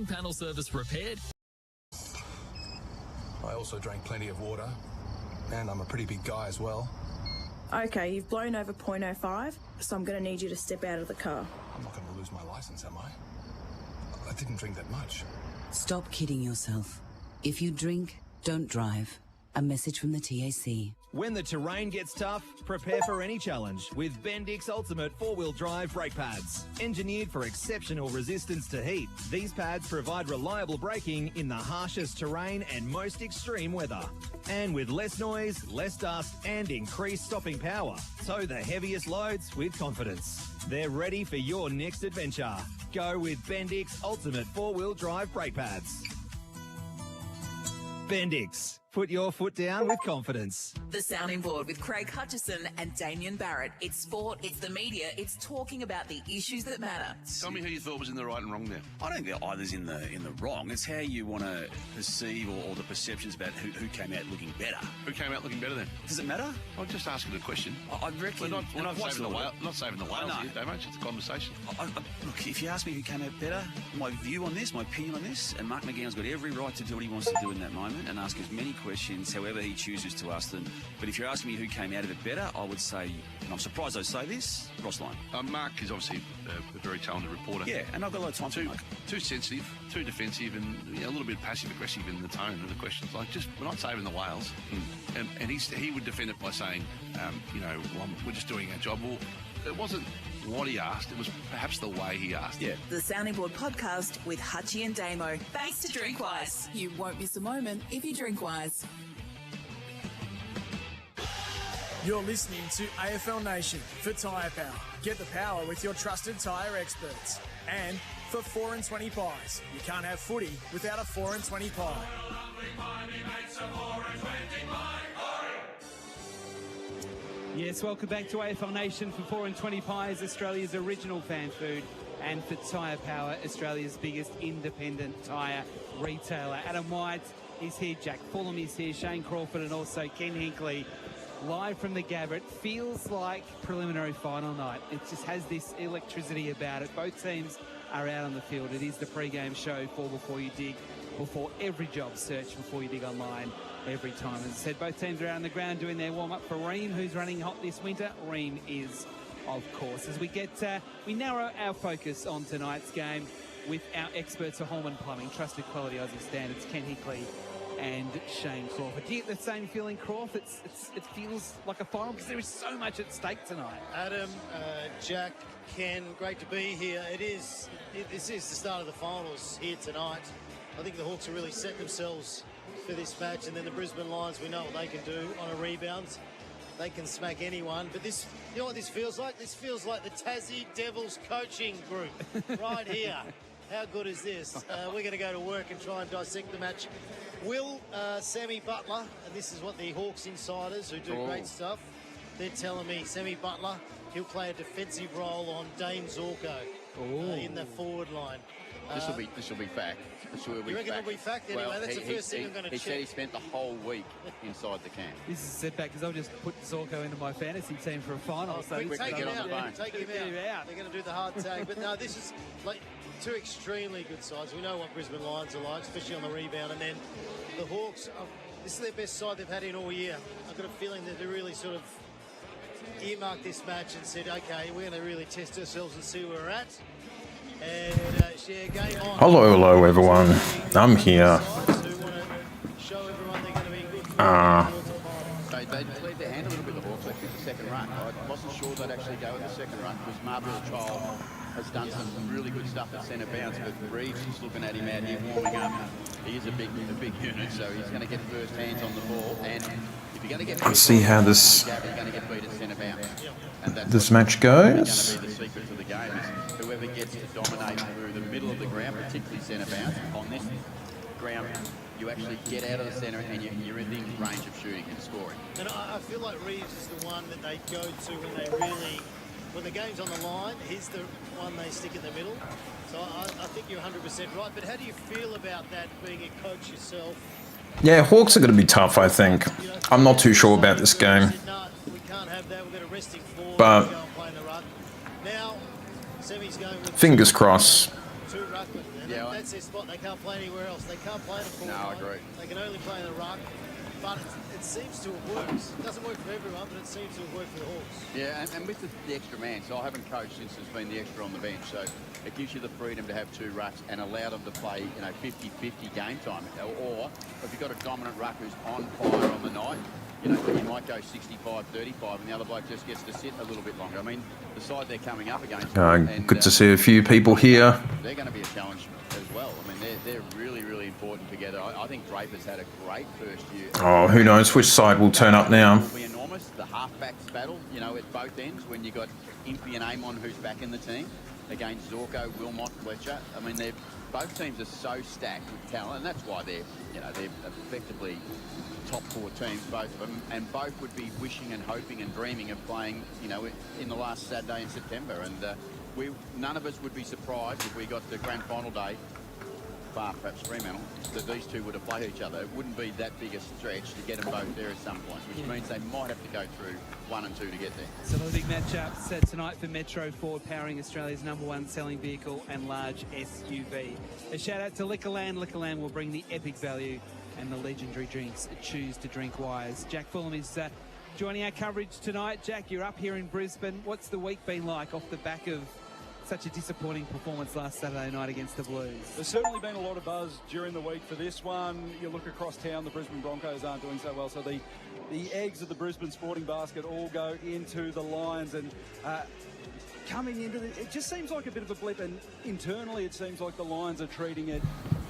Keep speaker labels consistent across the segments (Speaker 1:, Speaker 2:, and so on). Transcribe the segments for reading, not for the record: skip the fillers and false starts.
Speaker 1: panel service repaired.
Speaker 2: I also drank plenty of water, and I'm a pretty big guy as well.
Speaker 3: Okay, you've blown over .05, so I'm going to need you to step out of the car.
Speaker 2: I'm not going to lose my license, am I? I didn't drink that much.
Speaker 4: Stop kidding yourself. If you drink, don't drive. A message from the TAC.
Speaker 5: When the terrain gets tough, prepare for any challenge with Bendix Ultimate 4-wheel drive brake pads. Engineered for exceptional resistance to heat, these pads provide reliable braking in the harshest terrain and most extreme weather. And with less noise, less dust and increased stopping power, tow the heaviest loads with confidence. They're ready for your next adventure. Go with Bendix Ultimate 4-wheel drive brake pads. Bendix. Put your foot down with confidence.
Speaker 6: The Sounding Board with Craig Hutchison and Damien Barrett. It's sport, it's the media, it's talking about the issues that matter.
Speaker 7: Tell me who you thought was in the right and wrong there.
Speaker 8: I don't think either's in the wrong. It's how you want to perceive or the perceptions about who came out looking better.
Speaker 7: Who came out looking better then?
Speaker 8: Does it matter?
Speaker 7: I'm just asking a question.
Speaker 8: I reckon...
Speaker 7: We're not saving the whales here, Damo. It's a conversation.
Speaker 8: Look, if you ask me who came out better, my view on this, my opinion on this, and Mark McGowan's got every right to do what he wants to do in that moment and ask as many questions, however he chooses to ask them. But if you're asking me who came out of it better, I would say, and I'm surprised I say this, Ross Lyon.
Speaker 7: Mark is obviously a very talented reporter.
Speaker 8: Yeah, and I've got a lot of time for Mark.
Speaker 7: Too sensitive, too defensive, and a little bit passive-aggressive in the tone of the questions. Like, just, we're not saving the whales. And he would defend it by saying, we're just doing our job. Well, it wasn't what he asked, it was perhaps the way he asked.
Speaker 8: Yeah.
Speaker 6: The Sounding Board podcast with Hutchie and Damo. Thanks to Drinkwise. You won't miss a moment if you drink wise.
Speaker 9: You're listening to AFL Nation for Tyre Power. Get the power with your trusted tyre experts. And for 4 and 20 pies. You can't have footy without a 4 and 20 pie.
Speaker 10: Yes, welcome back to AFL Nation for 4 and 20 pies, Australia's original fan food, and for Tyre Power, Australia's biggest independent tyre retailer. Adam White is here, Jack Fulham is here, Shane Crawford and also Ken Hinkley. Live from the Gabba. It feels like preliminary final night. It just has this electricity about it. Both teams are out on the field. It is the pre-game show for Before You Dig, before every job search, before you dig online every time. As I said, both teams are out on the ground doing their warm-up for Ream, who's running hot this winter. Ream is, of course. As we we narrow our focus on tonight's game with our experts for Holman Plumbing, trusted quality Aussie standards, Ken Hinkley and Shane Crawford. Do you get the same feeling, Crawford? It feels like a final because there is so much at stake tonight.
Speaker 11: Adam, Jack, Ken, great to be here. This is the start of the finals here tonight. I think the Hawks are really set themselves for this match, and then the Brisbane Lions, we know what they can do on a rebound. They can smack anyone, but this, you know what this feels like? This feels like the Tassie Devils coaching group right here. How good is this? We're going to go to work and try and dissect the match. Will Sammy Butler, and this is what the Hawks insiders who do great stuff, they're telling me Sammy Butler, he'll play a defensive role on Dane Zorko in the forward line.
Speaker 12: This will be fact.
Speaker 11: You reckon it'll be fact anyway?
Speaker 12: Well,
Speaker 11: that's the first thing I'm going to check.
Speaker 12: He said he spent the whole week inside the camp.
Speaker 10: This is a setback because I've just put Zorko into my fantasy team for a final.
Speaker 11: So take him out. Take him out. They're going to do the hard tag. But no, this is like two extremely good sides. We know what Brisbane Lions are like, especially on the rebound. And then the Hawks, this is their best side they've had in all year. I've got a feeling that they really sort of earmarked this match and said, okay, we're going to really test ourselves and see where we're at. And share game on.
Speaker 13: Hello everyone. I'm here.
Speaker 12: They played their hand a little bit, the Hawks. They took the second run. I wasn't sure they'd actually go with the second run because Marvell Child has done some really good stuff at centre bounce, but Reeves is looking at him out here warming up. He is a big unit, so he's going to get first hands on the ball. And if you're going to get
Speaker 13: let's see how this match goes.
Speaker 12: The secret to the game is whoever gets to dominate through the middle of the ground, particularly centre bounce. On this ground, you actually get out of the centre and you're in the range of shooting and scoring.
Speaker 11: And I feel like Reeves is the one that they go to when the game's on the line, he's the one they stick in the middle. So I think you're 100% right. But how do you feel about that, being a coach yourself?
Speaker 13: Yeah, Hawks are going to be tough, I think. I'm not too sure about this game. But fingers crossed.
Speaker 11: two ruckmen, and that's their spot. They can't play anywhere else. They can't play in a forward line.
Speaker 12: I agree.
Speaker 11: They can only play in the ruck. But it seems to have worked. It doesn't work for everyone, but it seems to have worked for the Hawks.
Speaker 12: Yeah, and with the extra man, so I haven't coached since there's been the extra on the bench, so it gives you the freedom to have two rucks and allow them to play, 50-50 game time. Or if you've got a dominant ruck who's on fire on the night, you might go 65-35 and the other bloke just gets to sit a little bit longer. I mean, the side they're coming up against...
Speaker 13: good to see a few people here.
Speaker 12: They're going to be a challenge as well. I mean, they're really, really important together. I think Draper's had a great first year.
Speaker 13: Oh, who knows which side will turn up now.
Speaker 12: It will be enormous. The halfbacks battle, at both ends, when you've got Impey and Amon, who's back in the team, against Zorko, Wilmot, Fletcher. I mean, both teams are so stacked with talent, and that's why they're effectively top four teams, both of them, and both would be wishing and hoping and dreaming of playing, in the last Saturday in September. And none of us would be surprised if we got to grand final day, bar perhaps Fremantle, that these two would have played each other. It wouldn't be that big a stretch to get them both there at some point, which means they might have to go through 1 and 2 to get there.
Speaker 10: So the big matchups tonight for Metro Ford, powering Australia's #1 selling vehicle and large SUV. A shout out to Liquorland. Liquorland will bring the epic value and the legendary drinks. Choose to drink wise. Jack Fulham is joining our coverage tonight. Jack, you're up here in Brisbane. What's the week been like off the back of such a disappointing performance last Saturday night against the Blues?
Speaker 1: There's certainly been a lot of buzz during the week for this one. You look across town, the Brisbane Broncos aren't doing so well, so the eggs of the Brisbane Sporting basket all go into the Lions, and coming into it just seems like a bit of a blip, and internally it seems like the Lions are treating it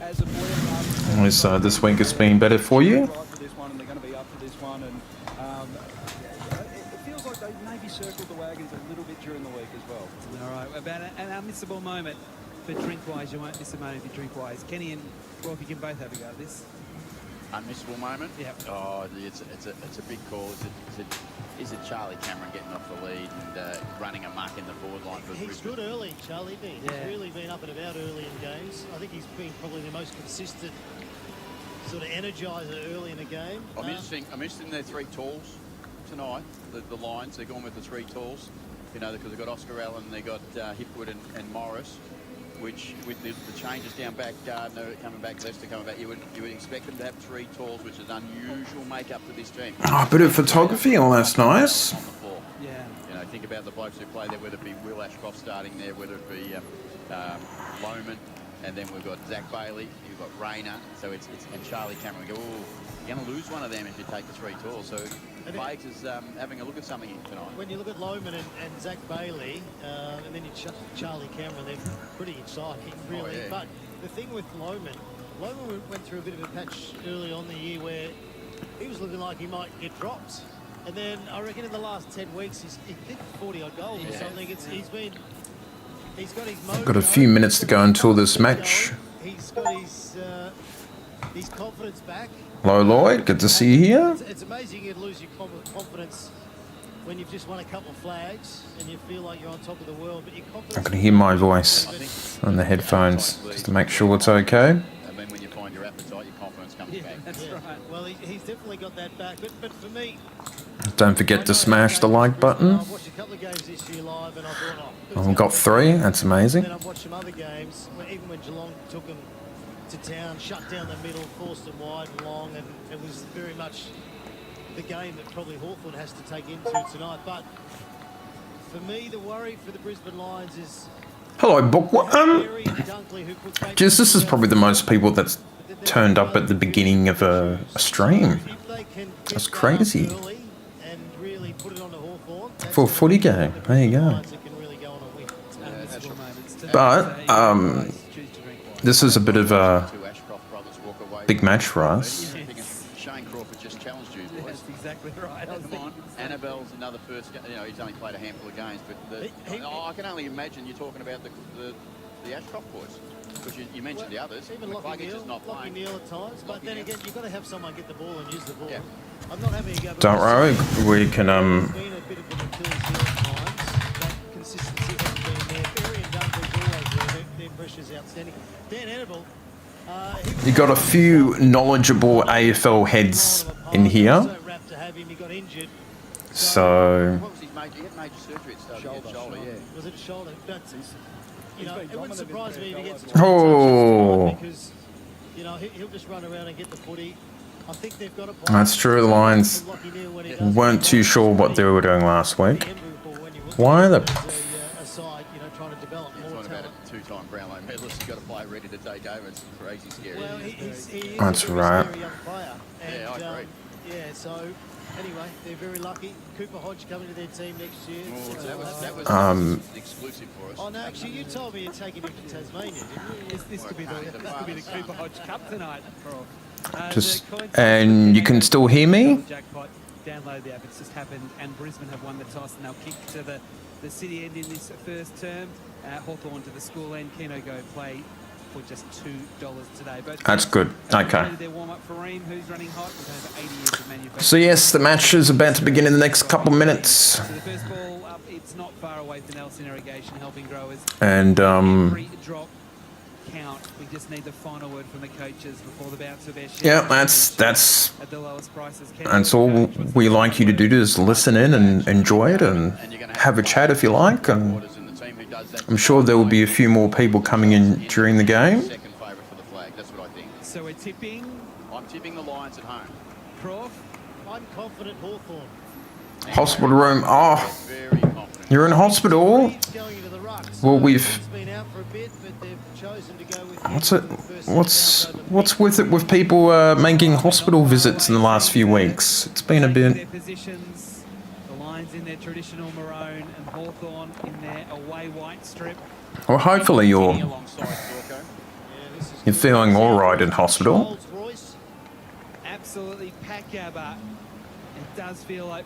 Speaker 1: as a blip.
Speaker 13: So this week has been better for you?
Speaker 1: For this one, and they're going to be up for this one, and it feels like they maybe circled the wagons a little bit during the week as well.
Speaker 10: All right, about an unmissable moment for Drinkwise. You won't miss a moment for Drinkwise. Kenny and Rolfie can both have a go at this.
Speaker 12: Unmissable moment?
Speaker 10: Yeah.
Speaker 12: Oh, it's a big call. Is it Charlie Cameron getting off the lead and running amok in the forward line for
Speaker 11: He's
Speaker 12: Brisbane?
Speaker 11: good early, Charlie. He's really been up and about early in games. I think he's been probably the most consistent sort of energizer early in a game.
Speaker 12: I'm interested in their three talls tonight. The Lions, they're going with the three talls. Because they've got Oscar Allen, they've got Hipwood and Morris, which with the changes down back, Gardner coming back, Lester coming back, you would expect them to have three talls, which is unusual makeup for this team.
Speaker 13: Oh, a bit of photography, all that's nice.
Speaker 12: On the floor.
Speaker 10: Yeah.
Speaker 12: Think about the blokes who play there, whether it be Will Ashcroft starting there, whether it be Lohman, and then we've got Zach Bailey, you've got Rayner, so it's and Charlie Cameron. Go, you're going to lose one of them if you take the three talls. So Bakes is having a look at something tonight.
Speaker 11: When you look at Lohman and Zach Bailey, and then you Charlie Cameron, they're pretty exciting, really.
Speaker 12: Oh, yeah.
Speaker 11: But the thing with Lohman went through a bit of a patch early on the year where he was looking like he might get dropped. And then I reckon in the last 10 weeks, he's hit 40-odd goals or something. He's got his mojo.
Speaker 13: Got a few minutes to go until this match.
Speaker 11: He's got his confidence back.
Speaker 13: Hello, Lloyd. Good to see you here.
Speaker 11: It's amazing you'd lose your confidence when you've just won a couple of flags and you feel like you're on top of the world. But your confidence...
Speaker 13: I can hear my voice on the headphones just to make sure it's okay.
Speaker 12: And then when you find your appetite, your confidence comes back.
Speaker 11: That's right. Well, he's definitely got that back. But for me...
Speaker 13: Don't forget to smash the like button.
Speaker 11: I've watched a couple of games this year live and I thought,
Speaker 13: I've got 3. That's amazing.
Speaker 11: Then I've watched some other games, even when Geelong took them to town, shut down the middle, forced them wide and long, and it was very much the game that probably Hawthorn has to take into tonight. But for me, the worry for the Brisbane Lions is...
Speaker 13: Hello, Book. Just this is probably the most people that's turned up at the beginning of a stream. That's crazy. For a footy game. There you go. But, this is a bit of a big match for us.
Speaker 12: Shane Crawford just challenged you, boys.
Speaker 10: That's exactly right.
Speaker 12: Come on. Annabelle's another first game. He's only played a handful of games, but I can only imagine you're talking about the Ashcroft boys. Because you mentioned the others.
Speaker 11: Even
Speaker 12: Lockie is not playing.
Speaker 11: Neal at times, but then again, you've got to have someone get the ball and use the ball. Yeah. I'm not having a go.
Speaker 13: Don't worry, we can
Speaker 11: There's been a bit of an Achilles heel at times. That consistency hasn't been there. Berry and Dunkley's always there. Their pressure's outstanding. Dan Annabelle.
Speaker 13: You got a few knowledgeable AFL heads in here. So
Speaker 12: What was his major? He had major surgery at the start of his shoulder. Yeah.
Speaker 11: Was it a shoulder? you know, it wouldn't surprise me if he gets
Speaker 13: Oh,
Speaker 11: because, you know, he'll just run around and get the footy. I think they've got a
Speaker 13: that's true. The Lions weren't too sure what they were doing last week. Why are the...
Speaker 11: aside, you know, trying to develop more talent.
Speaker 12: Two-time Brownlow medalist, you've got a player ready to take over. It's crazy scary.
Speaker 11: Well, he is
Speaker 13: That's
Speaker 11: a very
Speaker 13: right.
Speaker 11: scary young player. And,
Speaker 12: Yeah, I agree.
Speaker 11: Yeah, so anyway, they're very lucky. Cooper Hodge coming to their team next year.
Speaker 12: That was exclusive for us.
Speaker 11: Oh no, actually, you told me you're taking him to Tasmania, didn't you?
Speaker 10: This could be the Cooper Hodge Cup tonight.
Speaker 13: Just, and you can still hear me?
Speaker 10: Jackpot. Download the app. It's just happened, and Brisbane have won the toss, and they'll kick to the city end in this first term. Hawthorn to the school end. Keno go play for just $2 today. Both
Speaker 13: That's good. Okay.
Speaker 10: their warm-up for Ream, who's running hot with over 80 years of manufacturing.
Speaker 13: So yes, the match is about to begin in the next couple minutes.
Speaker 10: So the first ball up, it's not far away for Nelson Irrigation, helping growers.
Speaker 13: And
Speaker 10: Every drop count. We just need the final word from the coaches before the bounce of their share.
Speaker 13: yeah, that's
Speaker 10: at the lowest prices.
Speaker 13: that's all we like you to do, is listen in and enjoy it and have a chat if you like. And I'm sure there will be a few more people coming in during the game.
Speaker 12: Second favourite for the flag, that's what I think.
Speaker 10: So we're tipping.
Speaker 12: I'm tipping the Lions at home.
Speaker 10: Prof?
Speaker 11: I'm confident Hawthorn.
Speaker 13: Hospital room. Oh,
Speaker 12: Very confident.
Speaker 13: you're in hospital.
Speaker 11: Going into the ruck.
Speaker 13: Well, we've.
Speaker 11: He's been out for a bit, but they've chosen to go with
Speaker 13: What's it? What's with it with people making hospital visits in the last few weeks? It's been a bit.
Speaker 10: Their positions, the Lions in their traditional maroon and Hawthorn in their away white strip.
Speaker 13: Well, hopefully you're feeling all right in hospital.
Speaker 10: Absolutely packed Gabba. It does feel like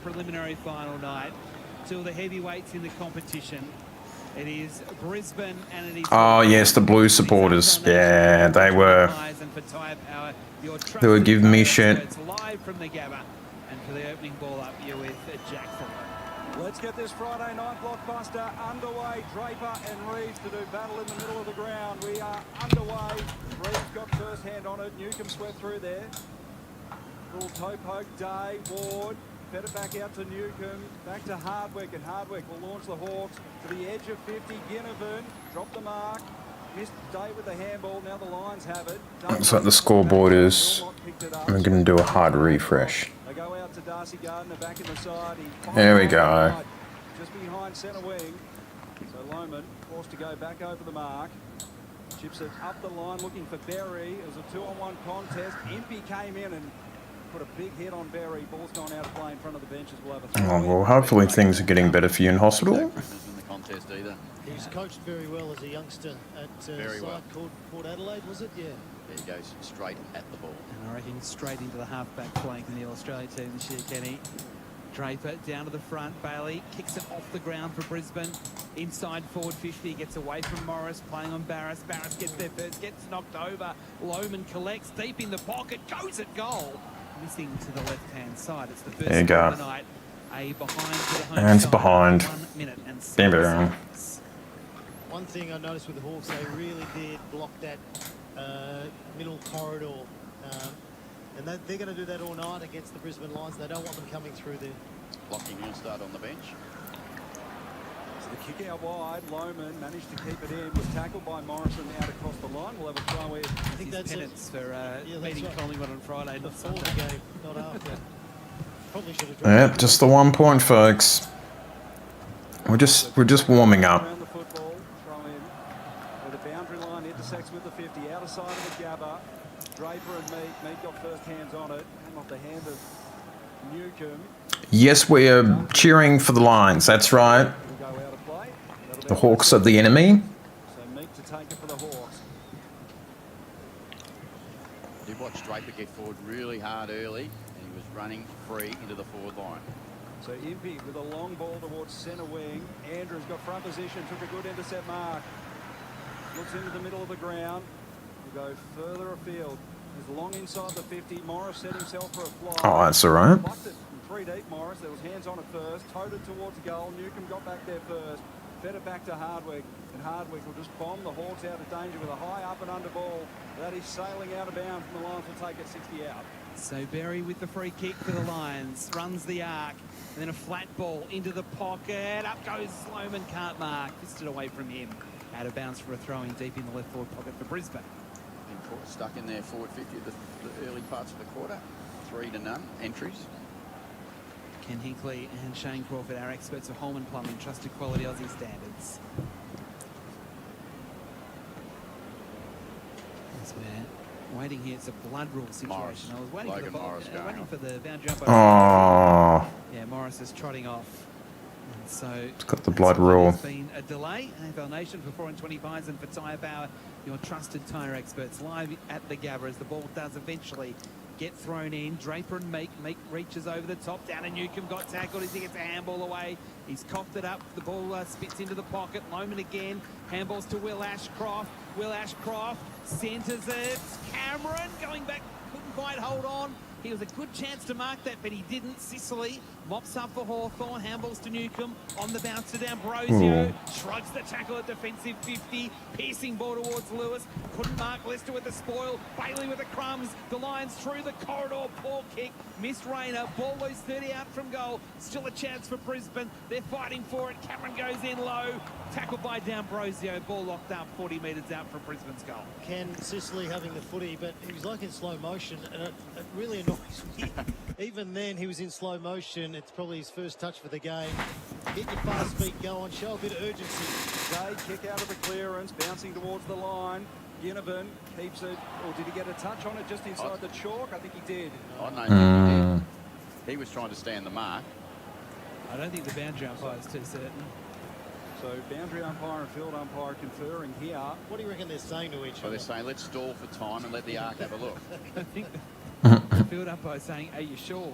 Speaker 10: preliminary final night. Two of the heavyweights in the competition. It is Brisbane and it is...
Speaker 13: Oh yes, the Blue supporters. Yeah, they were giving me shit.
Speaker 10: Live from the Gabba, and for the opening ball up, you're with Jack Fuller.
Speaker 1: Let's get this Friday night blockbuster underway. Draper and Reeves to do battle in the middle of the ground. We are underway. Reeves got first hand on it. Newcomb swept through there. Little toe poke, Day, Ward. Fed it back out to Newcomb. Back to Hardwick, and Hardwick will launch the Hawks to the edge of 50. Ginnivan dropped the mark. Missed Day with the handball. Now the Lions have it.
Speaker 13: Looks like the scoreboard is. I'm going to do a hard refresh.
Speaker 1: They go out to Darcy Gardner back in the side.
Speaker 13: There we go.
Speaker 1: Just behind centre wing. So Lohman forced to go back over the mark. Chips it up the line looking for Berry. It was a 2-on-1 contest. Impey came in and put a big hit on Berry. Ball's gone out of play in front of the benches. We'll have a
Speaker 13: Oh, well, hopefully things are getting better for you in hospital.
Speaker 11: He's coached very well as a youngster at a side called Port Adelaide, was it? Yeah.
Speaker 12: There he goes, straight at the ball.
Speaker 10: And I reckon straight into the halfback flank in the All-Australia team this year, Kenny. Draper down to the front. Bailey kicks it off the ground for Brisbane. Inside forward 50, gets away from Morris, playing on Barras. Barras gets there first, gets knocked over. Lohman collects deep in the pocket, goes at goal. Missing to the left-hand side. It's the first
Speaker 13: There you go.
Speaker 10: of the night. A behind to the home
Speaker 13: And it's
Speaker 10: side.
Speaker 13: behind.
Speaker 10: 1 minute and
Speaker 13: Bam,
Speaker 10: 7
Speaker 13: bam.
Speaker 10: seconds.
Speaker 11: One thing I noticed with the Hawks, they really did block that middle corridor. And they're going to do that all night against the Brisbane Lions. They don't want them coming through there.
Speaker 12: Locking will start on the bench.
Speaker 1: So the kick out wide. Lohman managed to keep it in. Was tackled by Morrison out across the line. We'll have a throw in.
Speaker 10: I think that's penance for beating Collingwood on Friday.
Speaker 11: Before the game, not after. Probably should have
Speaker 13: Yep, just the 1 point, folks. We're just warming up.
Speaker 1: Around the football, throw in. Where the boundary line intersects with the 50. Outer side of the Gabba. Draper and Meek. Meek got first hands on it. Came off the hand of Newcomb.
Speaker 13: Yes, we are cheering for the Lions. That's right.
Speaker 1: Will go out of play. That'll be
Speaker 13: The Hawks are the enemy.
Speaker 1: So Meek to take it for the Hawks.
Speaker 12: You watched Draper get forward really hard early, and he was running free into the forward line.
Speaker 1: So Impey with a long ball towards centre wing. Andrews got front position, took a good intercept mark. Looks into the middle of the ground. Will go further afield. He's long inside the 50. Morris set himself for a fly.
Speaker 13: Oh, that's all right.
Speaker 1: Plucked it from 3 deep, Morris. There was hands on it first. Towed it towards goal. Newcomb got back there first. Fed it back to Hardwick. And Hardwick will just bomb the Hawks out of danger with a high up and under ball. That is sailing out of bounds, and the Lions will take it 60 out.
Speaker 10: So Berry with the free kick for the Lions. Runs the arc. And then a flat ball into the pocket. Up goes Sloman, can't mark. Fisted away from him. Out of bounds for a throw-in deep in the left forward pocket for Brisbane.
Speaker 12: Been caught stuck in there forward 50 at the early parts of the quarter. 3-0 entries.
Speaker 10: Ken Hinkley and Shane Crawford, our experts of Holman Plumbing, trusted quality Aussie standards. As we're waiting here, it's a blood rule situation.
Speaker 12: Morris.
Speaker 10: I was waiting
Speaker 12: Logan
Speaker 10: for the
Speaker 12: Morris going
Speaker 10: waiting
Speaker 12: off.
Speaker 10: for the boundary umpire.
Speaker 13: Oh,
Speaker 10: Yeah, Morris is trotting off. And so
Speaker 13: it's got the
Speaker 10: that's
Speaker 13: blood
Speaker 10: why
Speaker 13: rule.
Speaker 10: There's been a delay. AFL Nation for 4 and 20 pies and for Tyre Power, your trusted tyre experts, live at the Gabba as the ball does eventually get thrown in. Draper and Meek reaches over the top. Down and Newcomb got tackled as he gets a handball away. He's coughed it up. The ball spits into the pocket. Loman again. Handballs to Will Ashcroft. Will Ashcroft centres it. Cameron going back. Couldn't quite hold on. He was a good chance to mark that, but he didn't. Sicily mops up for Hawthorn. Handballs to Newcomb. On the bounce to D'Ambrosio. Shrugs the tackle at defensive 50. Piercing ball towards Lewis. Couldn't mark Lester with the spoil. Bailey with the crumbs. The Lions through the corridor. Poor kick. Missed Rayner. Ball loose 30 out from goal. Still a chance for Brisbane. They're fighting for it. Cameron goes in low. Tackled by D'Ambrosio. Ball locked up 40 metres out from Brisbane's goal.
Speaker 11: Ken Sicily having the footy, but he was like in slow motion, and it really annoys me. Even then, he was in slow motion. It's probably his first touch for the game. Get your fast feet going, show a bit of urgency.
Speaker 1: Day kick out of the clearance, bouncing towards the line. Ginnivan keeps it, or did he get a touch on it just inside the chalk? I think he did.
Speaker 12: I don't think he did. He was trying to stand the mark.
Speaker 10: I don't think the boundary umpire is too certain.
Speaker 1: So boundary umpire and field umpire conferring here.
Speaker 11: What do you reckon they're saying to each
Speaker 12: So
Speaker 11: other?
Speaker 12: they're saying, let's stall for time and let the arc have a look.
Speaker 10: I think the field umpire is saying, are you sure?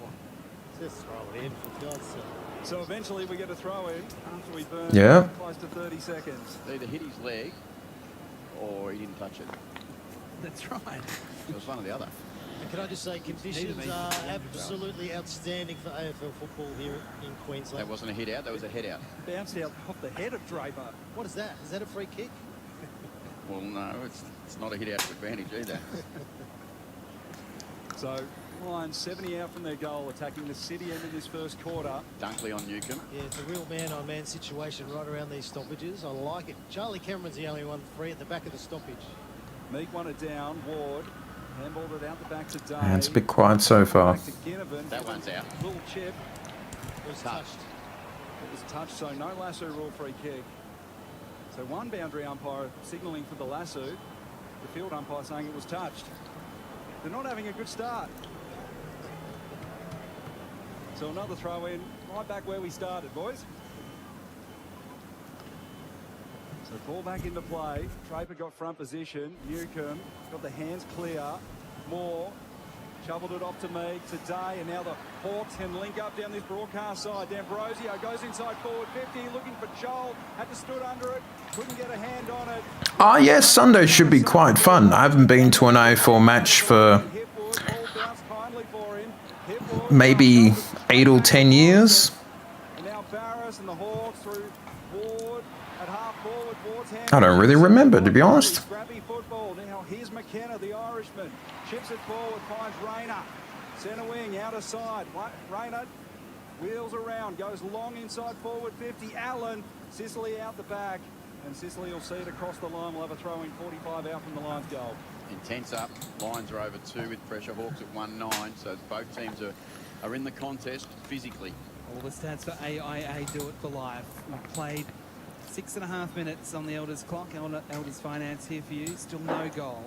Speaker 11: Just throw it in, for God's sake.
Speaker 1: So eventually we get a throw in after we burn close to 30 seconds.
Speaker 12: They either hit his leg or he didn't touch it.
Speaker 10: That's right.
Speaker 12: It was one or the other.
Speaker 11: And can I just say, conditions are absolutely outstanding for AFL football here in Queensland.
Speaker 12: That wasn't a hit out, that was a head out.
Speaker 1: Bounced out off the head of Draper.
Speaker 11: What is that? Is that a free kick?
Speaker 12: Well, no, it's not a hit out to advantage either.
Speaker 1: So Lions 70 out from their goal, attacking the city end of this first quarter.
Speaker 12: Dunkley on Newcomb.
Speaker 11: Yeah, it's a real man-on-man situation right around these stoppages. I like it. Charlie Cameron's the only one free at the back of the stoppage.
Speaker 1: Meek won it down. Ward handballed it out the back to Day.
Speaker 13: Yeah, it's a bit quiet so far.
Speaker 1: Back to Ginnivan.
Speaker 12: That one's out.
Speaker 1: Little chip.
Speaker 11: It was touched.
Speaker 1: It was touched, so no lasso rule free kick. So one boundary umpire signalling for the lasso. The field umpire saying it was touched. They're not having a good start. So another throw in, right back where we started, boys. So ball back into play. Draper got front position. Newcomb got the hands clear. Moore shoveled it off to Meek, to Day, and now the Hawks can link up down this broadcast side. D'Ambrosio goes inside forward 50, looking for Joel. Had to stood under it, couldn't get a hand on it.
Speaker 13: Ah, yes, Sunday should be quite fun. I haven't been to an AFL match for maybe 8 or 10 years.
Speaker 1: And now Barris and the Hawks through Ward at half forward. Ward's hand.
Speaker 13: I don't really remember, to be honest.
Speaker 1: Scrappy football. Now here's McKenna, the Irishman. Chips it forward, finds Rayner. Centre wing, outer side. Rayner wheels around, goes long inside forward 50. Allen, Sicily out the back. And Sicily will see it across the line. We'll have a throw in 45 out from the Lions goal.
Speaker 12: Intense up. Lions are over 2 with pressure. Hawks at 1-9. So both teams are in the contest physically.
Speaker 10: All the stats for AIA do it for life. We've played 6.5 minutes on the Elders clock. Elders Finance here for you. Still no goal.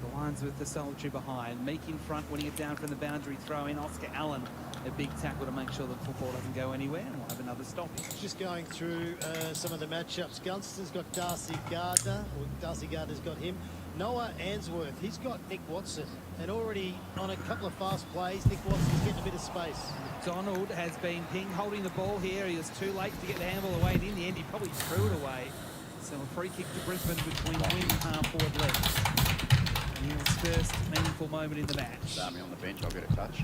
Speaker 10: The Lions with the solitary behind. Meek in front, winning it down from the boundary throw in. Oscar Allen, a big tackle to make sure the football doesn't go anywhere. And we'll have another stoppage.
Speaker 11: Just going through some of the matchups. Gunston's got Darcy Gardner. Or Darcy Gardner's got him. Noah Answorth, he's got Nick Watson. And already on a couple of fast plays, Nick Watson's getting a bit of space.
Speaker 10: Donald has been ping holding the ball here. He was too late to get the handball away. And in the end, he probably threw it away. So a free kick to Brisbane between wing and half forward left. His first meaningful moment in the match.
Speaker 12: Darby on the bench, I'll get a touch.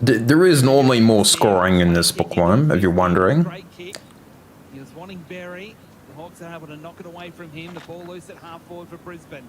Speaker 13: There is normally more scoring in this bookworm, if you're wondering.
Speaker 10: Great kick. He was wanting Berry. The Hawks are able to knock it away from him. The ball loose at half forward for Brisbane.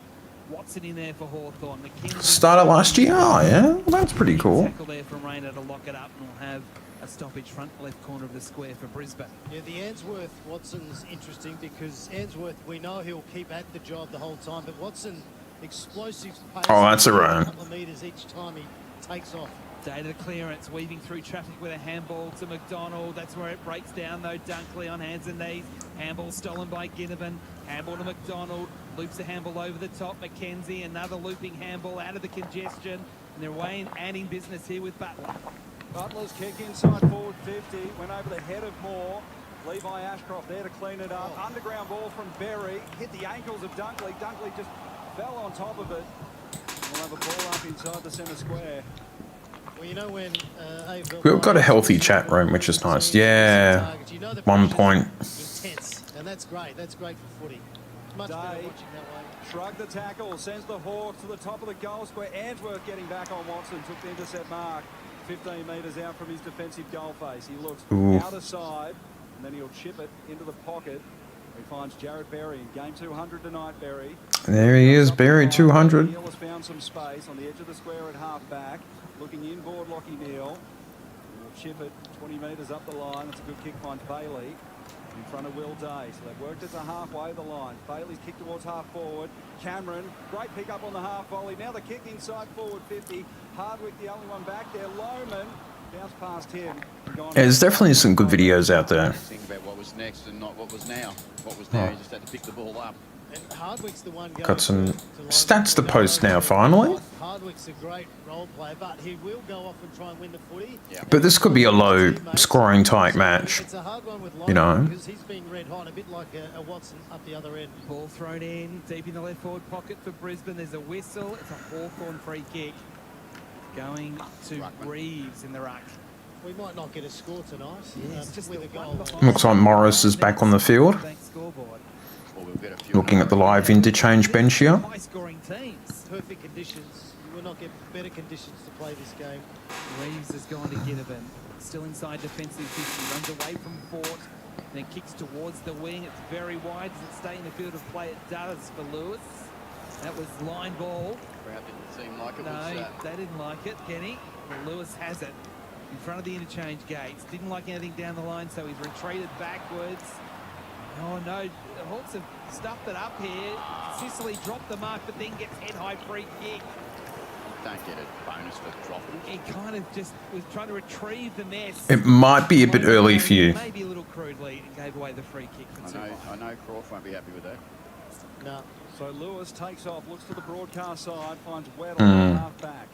Speaker 10: Watson in there for Hawthorn.
Speaker 13: Started last year? Oh, yeah. Well, that's pretty cool.
Speaker 10: Tackle there from Rayner to lock it up, and we'll have a stoppage front left corner of the square for Brisbane.
Speaker 11: Yeah, the Ainsworth-Watson's interesting because Ainsworth, we know he'll keep at the job the whole time, but Watson, explosive pace.
Speaker 13: Oh, that's a run.
Speaker 11: A couple of metres each time he takes off.
Speaker 10: Data clearance, weaving through traffic with a handball to McDonald. That's where it breaks down, though. Dunkley on hands and knees. Handball stolen by Ginnivan. Handball to McDonald. Loops the handball over the top. McKenzie, another looping handball out of the congestion. And they're away and in business here with Butler.
Speaker 1: Butler's kick inside forward 50. Went over the head of Moore. Levi Ashcroft there to clean it up. Underground ball from Berry. Hit the ankles of Dunkley. Dunkley just fell on top of it. We'll have a ball up inside the centre square.
Speaker 11: Well, you know when
Speaker 13: We've got a healthy chat room, which is nice. Yeah, 1 point.
Speaker 11: Intense, and that's great. That's great for footy. Much better watching that way.
Speaker 1: Shrug the tackle, sends the Hawks to the top of the goal square. Ainsworth getting back on Watson, took the intercept mark. 15 metres out from his defensive goal face. He looks out of side, and then he'll chip it into the pocket. He finds Jared Berry in game 200 tonight. Berry.
Speaker 13: There he is, Berry 200.
Speaker 1: Neil has found some space on the edge of the square at half back. Looking inboard, Lockie Neal. Will chip it 20 metres up the line. It's a good kick, finds Bailey in front of Will Day. So they've worked it to halfway the line. Bailey's kick towards half forward. Cameron, great pick up on the half volley. Now the kick inside forward 50. Hardwick, the only one back there. Loman bounced past him.
Speaker 13: Yeah, there's definitely some good videos out there.
Speaker 12: Think about what was next and not what was now. What was now, you just had to pick the ball up.
Speaker 11: And Hardwick's the one going
Speaker 13: Got some stats to post now, finally.
Speaker 11: Hardwick's a great role player, but he will go off and try and win the footy.
Speaker 13: But this could be a low scoring type match.
Speaker 11: It's a hard one with
Speaker 13: you know.
Speaker 11: because he's been red hot, a bit like a Watson up the other end.
Speaker 10: Ball thrown in, deep in the left forward pocket for Brisbane. There's a whistle. It's a Hawthorn free kick going to Reeves in the ruck.
Speaker 11: We might not get a score tonight.
Speaker 10: Yes, just
Speaker 11: with a goal.
Speaker 13: Looks like Morris is back on the field. Looking at the live interchange bench here.
Speaker 10: High scoring teams.
Speaker 11: Perfect conditions. You will not get better conditions to play this game.
Speaker 10: Reeves has gone to Ginnivan. Still inside defensive 50. Runs away from Fort. Then kicks towards the wing. It's very wide. Does it stay in the field of play? It does for Lewis. That was line ball.
Speaker 12: Crowd didn't seem like it
Speaker 10: No,
Speaker 12: was.
Speaker 10: they didn't like it, Kenny. But Lewis has it in front of the interchange gates. Didn't like anything down the line, so he's retreated backwards. Oh no, the Hawks have stuffed it up here. Sicily dropped the mark, but then gets head-high free kick.
Speaker 12: Don't get a bonus for dropping.
Speaker 10: He kind of just was trying to retrieve the mess.
Speaker 13: It might be a bit early for you.
Speaker 10: Maybe a little crudely and gave away the free kick for
Speaker 12: I know Croft won't be happy with that.
Speaker 11: No.
Speaker 1: So Lewis takes off, looks to the broadcast side, finds Weddle half back.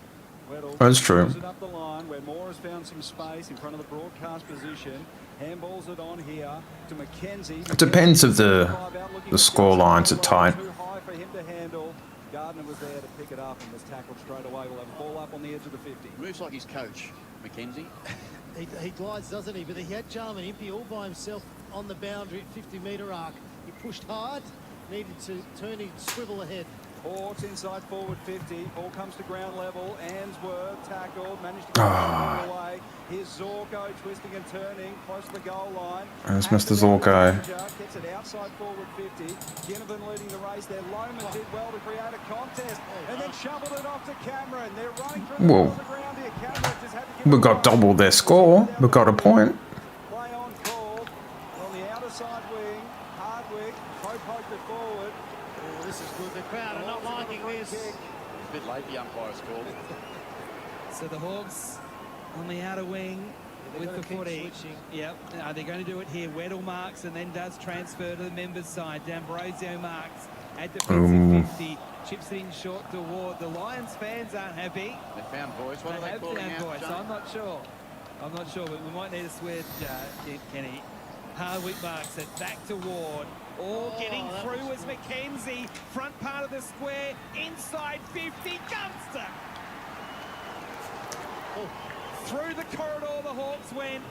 Speaker 1: Weddle
Speaker 13: That's true.
Speaker 1: throws it up the line where Moore has found some space in front of the broadcast position. Handballs it on here to McKenzie.
Speaker 13: It depends if the score lines are tight.
Speaker 1: Too high for him to handle. Gardner was there to pick it up and was tackled straight away. We'll have a ball up on the edge of the 50.
Speaker 12: Moves like his coach, McKenzie.
Speaker 11: He glides, doesn't he? But he had Jarman Impey all by himself on the boundary at 50-metre arc. He pushed hard, needed to turn his swivel ahead.
Speaker 1: Hawks inside forward 50. Ball comes to ground level. Answorth tackled, managed to get it away. Here's Zorko twisting and turning close to the goal line.
Speaker 13: There's Mr. Zorko.
Speaker 1: Gets it outside forward 50. Ginnivan leading the race there. Loman did well to create a contest and then shoveled it off to Cameron. They're running through the ground here. Cameron just had to give
Speaker 13: We got double their score. We got a point.
Speaker 1: play on call on the outer side wing. Hardwick poked it forward.
Speaker 11: Oh, this is good. The crowd are not liking this.
Speaker 12: A bit late, the umpire's called.
Speaker 10: So the Hawks on the outer wing with the footy. Yep, they're going to do it here. Weddle marks and then does transfer to the members' side. D'Ambrosio marks at defensive 50. Chips it in short to Ward. The Lions fans aren't happy.
Speaker 12: They found boys. What are they calling out?
Speaker 10: Boys. I'm not sure. I'm not sure, but we might need a swear, Kenny. Hardwick marks it back to Ward. Getting through was McKenzie. Front part of the square. Inside 50. Gunster. Through the corridor the Hawks went.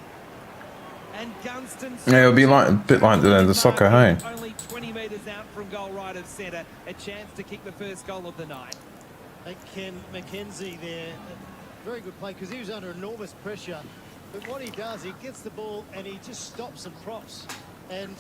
Speaker 10: And Gunston...
Speaker 13: Yeah, it'll be like a bit like the soccer, hey?
Speaker 10: Only 20 metres out from goal right of centre. A chance to kick the first goal of the night.
Speaker 11: And Ken McKenzie there. Very good play because he was under enormous pressure. But what he does, he gets the ball and he just stops and props. And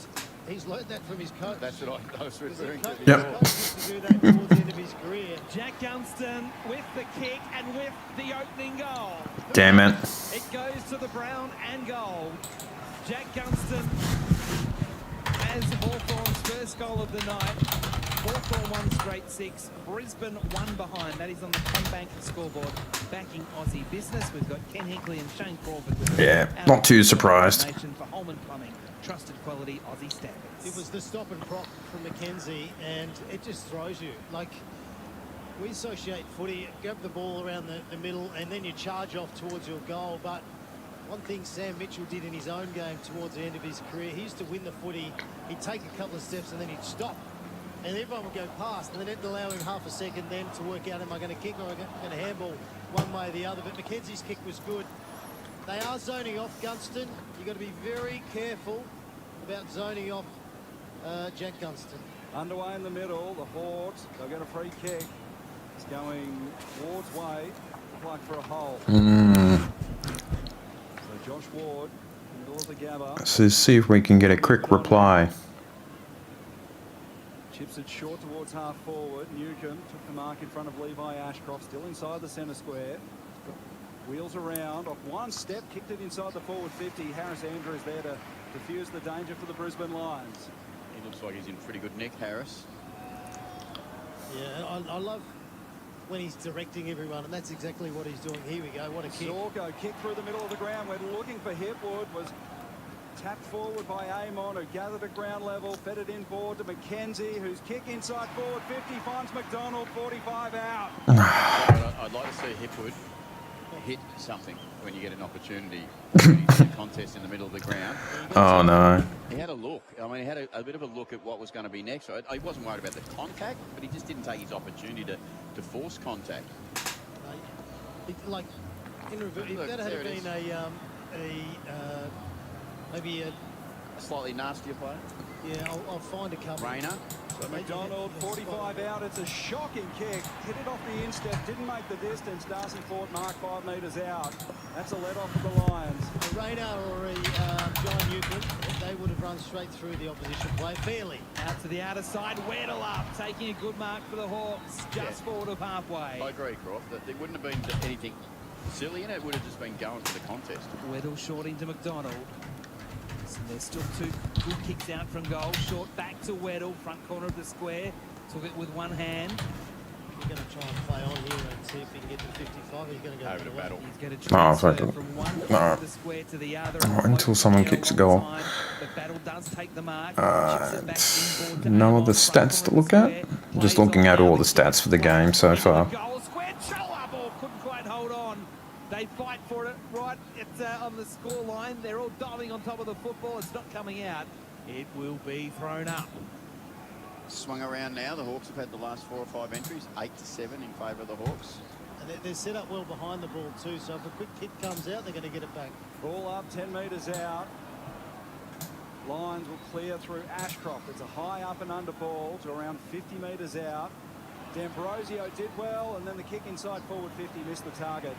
Speaker 11: he's learned that from his coach.
Speaker 12: That's what I was referring to.
Speaker 13: Yep.
Speaker 11: To do that towards the end of his career.
Speaker 10: Jack Gunston with the kick and with the opening goal.
Speaker 13: Damn it.
Speaker 10: It goes to the brown and straight 6. Brisbane 1 behind. That is on the CommBank scoreboard. Backing Aussie business. We've got Ken Hinkley and Shane Crawford with us.
Speaker 13: Yeah, not too surprised.
Speaker 10: For Holman Plumbing, trusted quality Aussie standards.
Speaker 11: It was the stop and prop from Mackenzie, and it just throws you. Like, we associate footy, grab the ball around the middle, and then you charge off towards your goal. But one thing Sam Mitchell did in his own game towards the end of his career, he used to win the footy. He'd take a couple of steps and then he'd stop. And everyone would go past, and then it'd allow him half a second then to work out, am I going to kick or am I going to handball one way or the other? But Mackenzie's kick was good. They are zoning off Gunston. You've got to be very careful about zoning off Jack Gunston.
Speaker 1: Underway in the middle, the Hawks, they'll get a free kick. It's going Ward's way, like for a hole. So Josh Ward, middle of the Gabba.
Speaker 13: So see if we can get a quick reply.
Speaker 1: Chips it short towards half forward. Newcomb took the mark in front of Levi Ashcroft, still inside the centre square. Wheels around, off one step, kicked it inside the forward 50. Harris Andrews there to diffuse the danger for the Brisbane Lions.
Speaker 12: He looks like he's in pretty good nick, Harris.
Speaker 11: Yeah, I love when he's directing everyone, and that's exactly what he's doing. Here we go, what a kick.
Speaker 1: Zorko kick through the middle of the ground. We're looking for Hipwood, was tapped forward by Amon, who gathered at ground level, fed it in forward to Mackenzie, whose kick inside forward 50 finds McDonald, 45 out.
Speaker 12: I'd like to see Hipwood hit something when you get an opportunity. A contest in the middle of the ground.
Speaker 13: Oh no.
Speaker 12: He had a look. I mean, he had a bit of a look at what was going to be next. He wasn't worried about the contact, but he just didn't take his opportunity to force contact.
Speaker 11: Like, in reverse, if that had been maybe a
Speaker 12: slightly nastier player.
Speaker 11: Yeah, I'll find a couple.
Speaker 12: Rayner.
Speaker 1: So McDonald, 45 out. It's a shocking kick. Hit it off the instep. Didn't make the distance. Darcy Fort marked 5 metres out. That's a let-off for the Lions.
Speaker 11: A Rayner or a John Newton, they would have run straight through the opposition play fairly.
Speaker 10: Out to the outer side. Weddle up. Taking a good mark for the Hawks. Just forward of halfway.
Speaker 12: I agree, Croft. That there wouldn't have been anything silly in it. It would have just been going for the contest.
Speaker 10: Weddle short into McDonald. So there's still 2 good kicks out from goal. Short back to Weddle, front corner of the square. Took it with one hand.
Speaker 11: He's going to try and play on here and see if he can get to 55. He's going to go
Speaker 12: over to battle.
Speaker 10: He's going to transfer from one corner of the square to the other.
Speaker 13: Until someone kicks a goal.
Speaker 10: But Battle does take the mark.
Speaker 13: No other stats to look at. Just looking at all the stats for the game so far.
Speaker 10: Goal square, ball couldn't quite hold on. They fight for it right on the score line. They're all diving on top of the football. It's not coming out. It will be thrown up.
Speaker 12: Swung around now. The Hawks have had the last 4 or 5 entries. 8 to 7 in favour of the Hawks.
Speaker 11: And they're set up well behind the ball too. So if a quick kick comes out, they're going to get it back.
Speaker 1: Ball up, 10 metres out. Lions will clear through Ashcroft. It's a high up and under ball to around 50 metres out. D'Ambrosio did well, and then the kick inside forward 50 missed the target.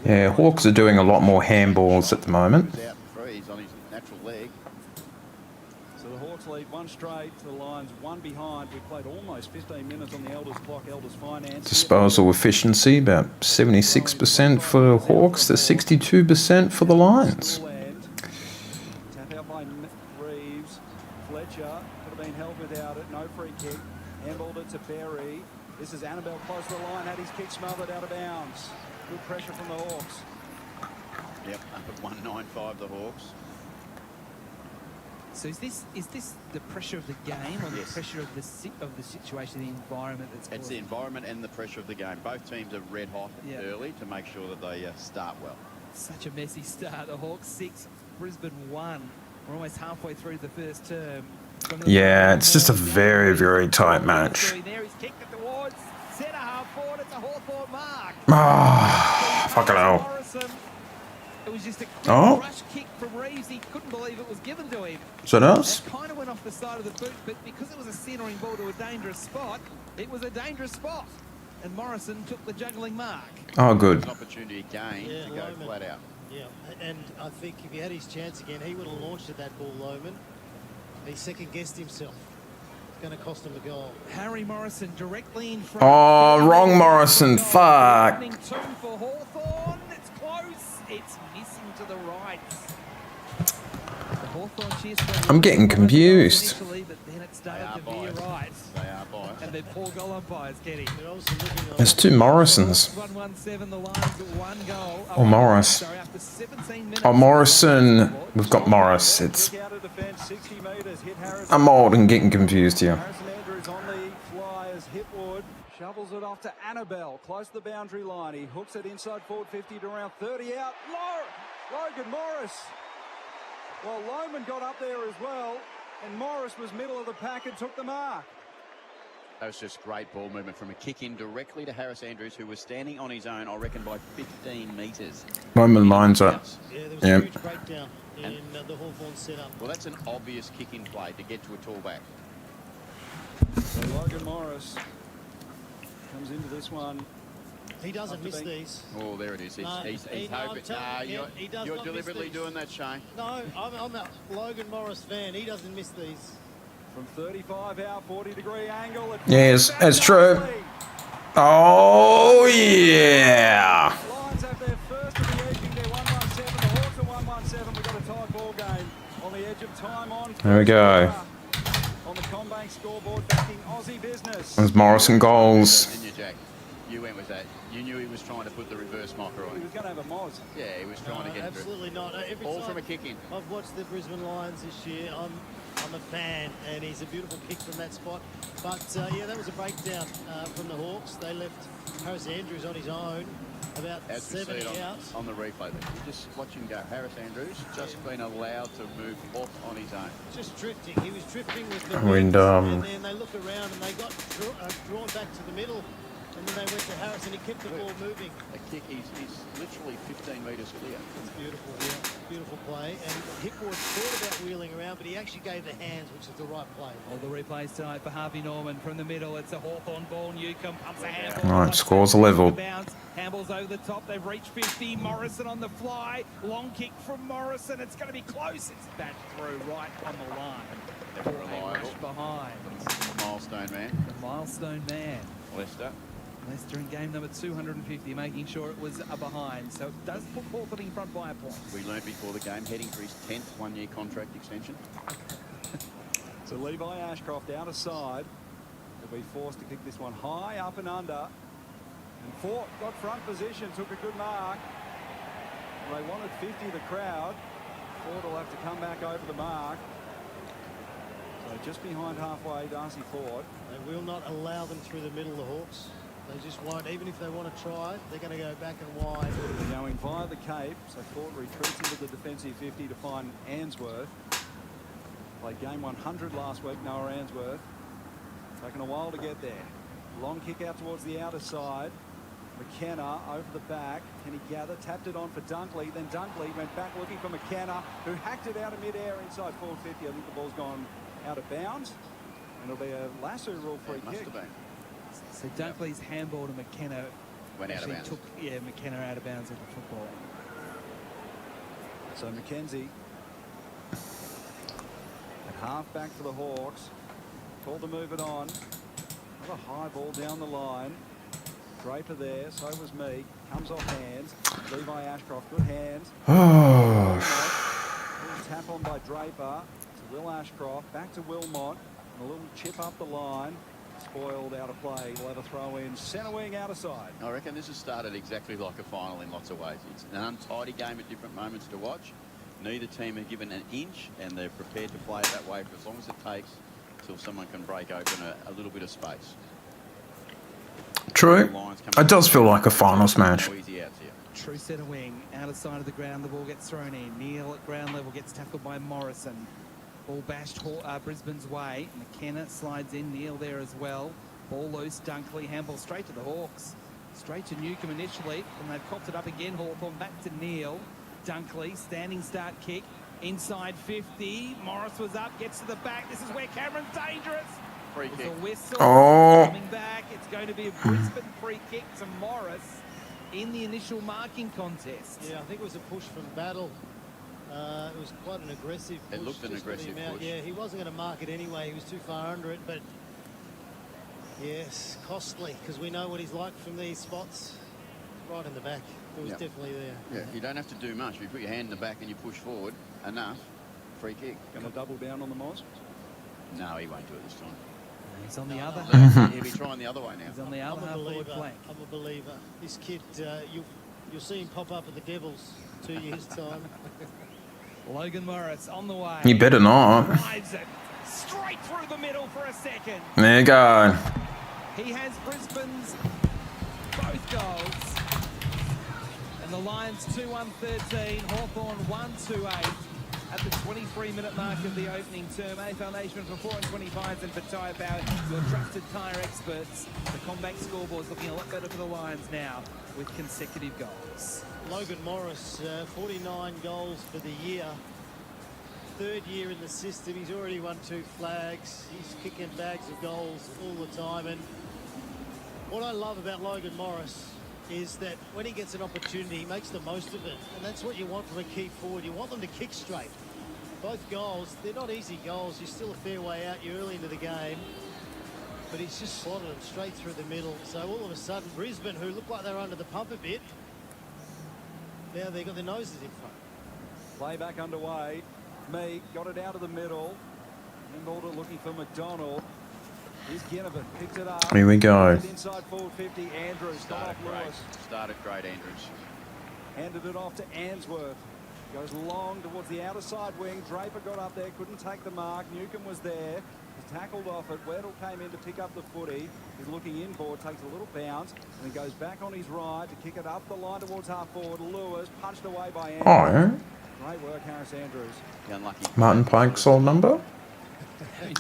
Speaker 13: Yeah, Hawks are doing a lot more handballs at the moment.
Speaker 12: He's out and free. He's on his natural leg.
Speaker 1: So the Hawks lead 1 straight to the Lions, 1 behind. We played almost 15 minutes on the Elders clock. Elders Finance.
Speaker 13: Disposal efficiency about 76% for Hawks to 62% for the Lions.
Speaker 1: Tap out by Reeves. Fletcher could have been held without it. No free kick. Handballed it to Berry. This is Annabelle close to the line. Had his kick smothered out of bounds. Good pressure from the Hawks.
Speaker 12: Yep, up at 195 the Hawks.
Speaker 10: So is this the pressure of the game or the pressure of the situation, the environment that's
Speaker 12: It's the environment and the pressure of the game. Both teams are red hot early to make sure that they start well.
Speaker 10: Such a messy start. The Hawks 6, Brisbane 1. We're almost halfway through the first term.
Speaker 13: Yeah, it's just a very, very tight match.
Speaker 10: There he's kicked it towards centre half forward. It's a Hawthorn mark.
Speaker 13: Ah, fucking hell.
Speaker 10: It was just a quick rush kick from Reeves. He couldn't believe it was given to him.
Speaker 13: Is that us?
Speaker 10: It kind of went off the side of the boot, but because it was a centering ball to a dangerous spot, it was a dangerous spot. And Morrison took the juggling mark.
Speaker 13: Oh, good.
Speaker 12: An opportunity again to go flat out.
Speaker 11: Yeah, and I think if he had his chance again, he would have launched at that ball, Lohman. He second-guessed himself. It's going to cost him a goal.
Speaker 10: Harry Morrison directly in front.
Speaker 13: Oh, wrong Morrison. Fuck.
Speaker 10: 2 for Hawthorn. It's close. It's missing to the right. The
Speaker 13: I'm getting confused.
Speaker 10: But then it started to veer right.
Speaker 12: They are biased.
Speaker 10: And and they're poor goal umpires, Kenny.
Speaker 13: There's two Morrisons.
Speaker 10: 1-1-7, the Lions got 1 goal.
Speaker 13: Or Morris.
Speaker 10: Sorry, after 17 minutes.
Speaker 13: Oh, Morrison. We've got Morris. It's. I'm old and getting confused here.
Speaker 1: Harrison Andrews on the fly as Hipwood shovels it off to Annabelle, close to the boundary line. He hooks it inside forward 50 to around 30 out. Logan Morris. Well, Lohman got up there as well, and Morris was middle of the pack and took the mark.
Speaker 12: That was just great ball movement from a kick in directly to Harris Andrews, who was standing on his own, I reckon, by 15 metres.
Speaker 13: Lohman lines up.
Speaker 11: Yeah, there was a huge breakdown in the Hawthorn setup.
Speaker 12: Well, that's an obvious kick-in play to get to a tall back.
Speaker 1: So Logan Morris comes into this one.
Speaker 11: He doesn't miss these.
Speaker 12: Oh, there it is. He's hoping. You're deliberately doing that, Shane.
Speaker 11: No, I'm a Logan Morris fan. He doesn't miss these.
Speaker 1: From 35 out, 40-degree angle.
Speaker 13: Yes, that's true. Oh, yeah.
Speaker 1: Lions have their first of the evening. They're 1-1-7. The Hawks are 1-1-7. We've got a tight ball game on the edge of time on.
Speaker 13: There we go.
Speaker 1: On the Combank scoreboard, backing Aussie business.
Speaker 13: There's Morrison goals.
Speaker 12: Didn't you, Jack? You went with that. You knew he was trying to put the reverse mocker on.
Speaker 1: He was going to have a Moz.
Speaker 12: Yeah, he was trying to get it.
Speaker 11: Absolutely not.
Speaker 12: All from a kick-in.
Speaker 11: I've watched the Brisbane Lions this year. I'm a fan, and he's a beautiful kick from that spot. But, yeah, that was a breakdown from the Hawks. They left Harris Andrews on his own, about 70 out.
Speaker 12: On the replay, you just watch him go. Harris Andrews just been allowed to move off on his own.
Speaker 11: Just drifting. He was drifting with the
Speaker 13: And,
Speaker 11: and then they look around and they got drawn back to the middle. And then they went to Harris and he kept the ball moving.
Speaker 12: A kick, he's literally 15 metres clear.
Speaker 11: It's beautiful, yeah. Beautiful play. And Hipwood thought about wheeling around, but he actually gave the hands, which is the right play.
Speaker 10: All the replays tonight for Harvey Norman from the middle. It's a Hawthorn ball. Newcombe pumps a handball.
Speaker 13: All right, scores are level.
Speaker 10: Handballs over the top. They've reached 50. Morrison on the fly. Long kick from Morrison. It's going to be close. It's batted through right on the line.
Speaker 12: Never reliable.
Speaker 10: Behind.
Speaker 12: The milestone man.
Speaker 10: The milestone man.
Speaker 12: Leicester.
Speaker 10: Leicester in game number 250, making sure it was a behind. So it does put Hawthorn in front by a point.
Speaker 12: We learned before the game, heading for his 10th one-year contract extension.
Speaker 1: So Levi Ashcroft out of side. He'll be forced to kick this one high, up and under. And Fort got front position, took a good mark. They wanted 50, the crowd. Fort will have to come back over the mark. So just behind halfway, Darcy Fort.
Speaker 11: They will not allow them through the middle, the Hawks. They just won't. Even if they want to try, they're going to go back and wide.
Speaker 1: They're going via the Cape, so Fort retreats into the defensive 50 to find Answorth. Played game 100 last week, Noah Answorth. Taken a while to get there. Long kick out towards the outer side. McKenna over the back. Can he gather? Tapped it on for Dunkley. Then Dunkley went back looking for McKenna, who hacked it out of midair inside forward 50. I think the ball's gone out of bounds. And it'll be a lasso rule free kick.
Speaker 10: So Dunkley's handball to McKenna
Speaker 12: went out of bounds.
Speaker 10: Took, McKenna out of bounds of the football.
Speaker 1: So McKenzie at half back for the Hawks. Called to move it on. Another high ball down the line. Draper there, so was Meek. Comes off hands. Levi Ashcroft, good hands. Tap on by Draper to Will Ashcroft. Back to Wilmot. A little chip up the line. Spoiled out of play. We'll have a throw in. Centre wing out of side.
Speaker 12: I reckon this has started exactly like a final in lots of ways. It's an untidy game at different moments to watch. Neither team are given an inch, and they're prepared to play it that way for as long as it takes until someone can break open a little bit of space.
Speaker 13: True. It does feel like a finals match.
Speaker 10: True centre wing. Out of side of the ground, the ball gets thrown in. Neil at ground level gets tackled by Morrison. Ball bashed Brisbane's way. McKenna slides in. Neil there as well. Ball loose. Dunkley. Handball straight to the Hawks. Straight to Newcombe initially. And they've copped it up again. Hawthorn back to Neil. Dunkley. Standing start kick. Inside 50. Morris was up. Gets to the back. This is where Cameron's dangerous.
Speaker 12: Free kick.
Speaker 10: A whistle.
Speaker 13: Oh.
Speaker 10: Coming back. It's going to be a Brisbane free kick to Morris in the initial marking contest.
Speaker 11: Yeah, I think it was a push from Battle. It was quite an aggressive push.
Speaker 12: It looked an aggressive push.
Speaker 11: Yeah, he wasn't going to mark it anyway. He was too far under it, but yes, costly, because we know what he's like from these spots. Right in the back. It was definitely there.
Speaker 12: Yeah, you don't have to do much. If you put your hand in the back and you push forward enough, free kick.
Speaker 1: Going to double down on the Moz?
Speaker 12: No, he won't do it this time.
Speaker 10: He's on the other
Speaker 12: He'll
Speaker 10: half.
Speaker 12: be trying the other way now.
Speaker 10: He's on the other half forward flank.
Speaker 11: I'm a believer. This kid, you'll see him pop up at the Devils 2 years' time.
Speaker 10: Logan Morris on the way.
Speaker 13: You better not.
Speaker 10: Drives it straight through the middle for a second.
Speaker 13: There you go.
Speaker 10: He has Brisbane's both goals. And the Lions 2-1-13, Hawthorn 1-2-8 at the 23-minute mark of the opening term. AFL Nation for 4 and 25s and for Tyre Power, your trusted tyre experts. The Combank scoreboard's looking a lot better for the Lions now with consecutive goals.
Speaker 11: Logan Morris, 49 goals for the year. Third year in the system. He's already won 2 flags. He's kicking bags of goals all the time. And what I love about Logan Morris is that when he gets an opportunity, he makes the most of it. And that's what you want from a key forward. You want them to kick straight. Both goals, they're not easy goals. You're still a fair way out. You're early into the game. But he's just slotted them straight through the middle. So all of a sudden, Brisbane, who look like they're under the pump a bit, now they've got their noses in front.
Speaker 1: Play back underway. Meek got it out of the middle. Inboulder looking for McDonald. Here's Ginnivan, picked it up.
Speaker 13: Here we go.
Speaker 1: Inside forward 50, Andrews.
Speaker 12: Started great, Andrews.
Speaker 1: Handed it off to Answorth. Goes long towards the outer side wing. Draper got up there, couldn't take the mark. Newcomb was there. He's tackled off it. Weddle came in to pick up the footy. He's looking inboard, takes a little bounce, and then goes back on his right to kick it up the line towards half forward. Lewis punched away by Andrews.
Speaker 13: Oh, yeah.
Speaker 1: Great work, Harris Andrews.
Speaker 12: Unlucky.
Speaker 13: Martin Pike's old number.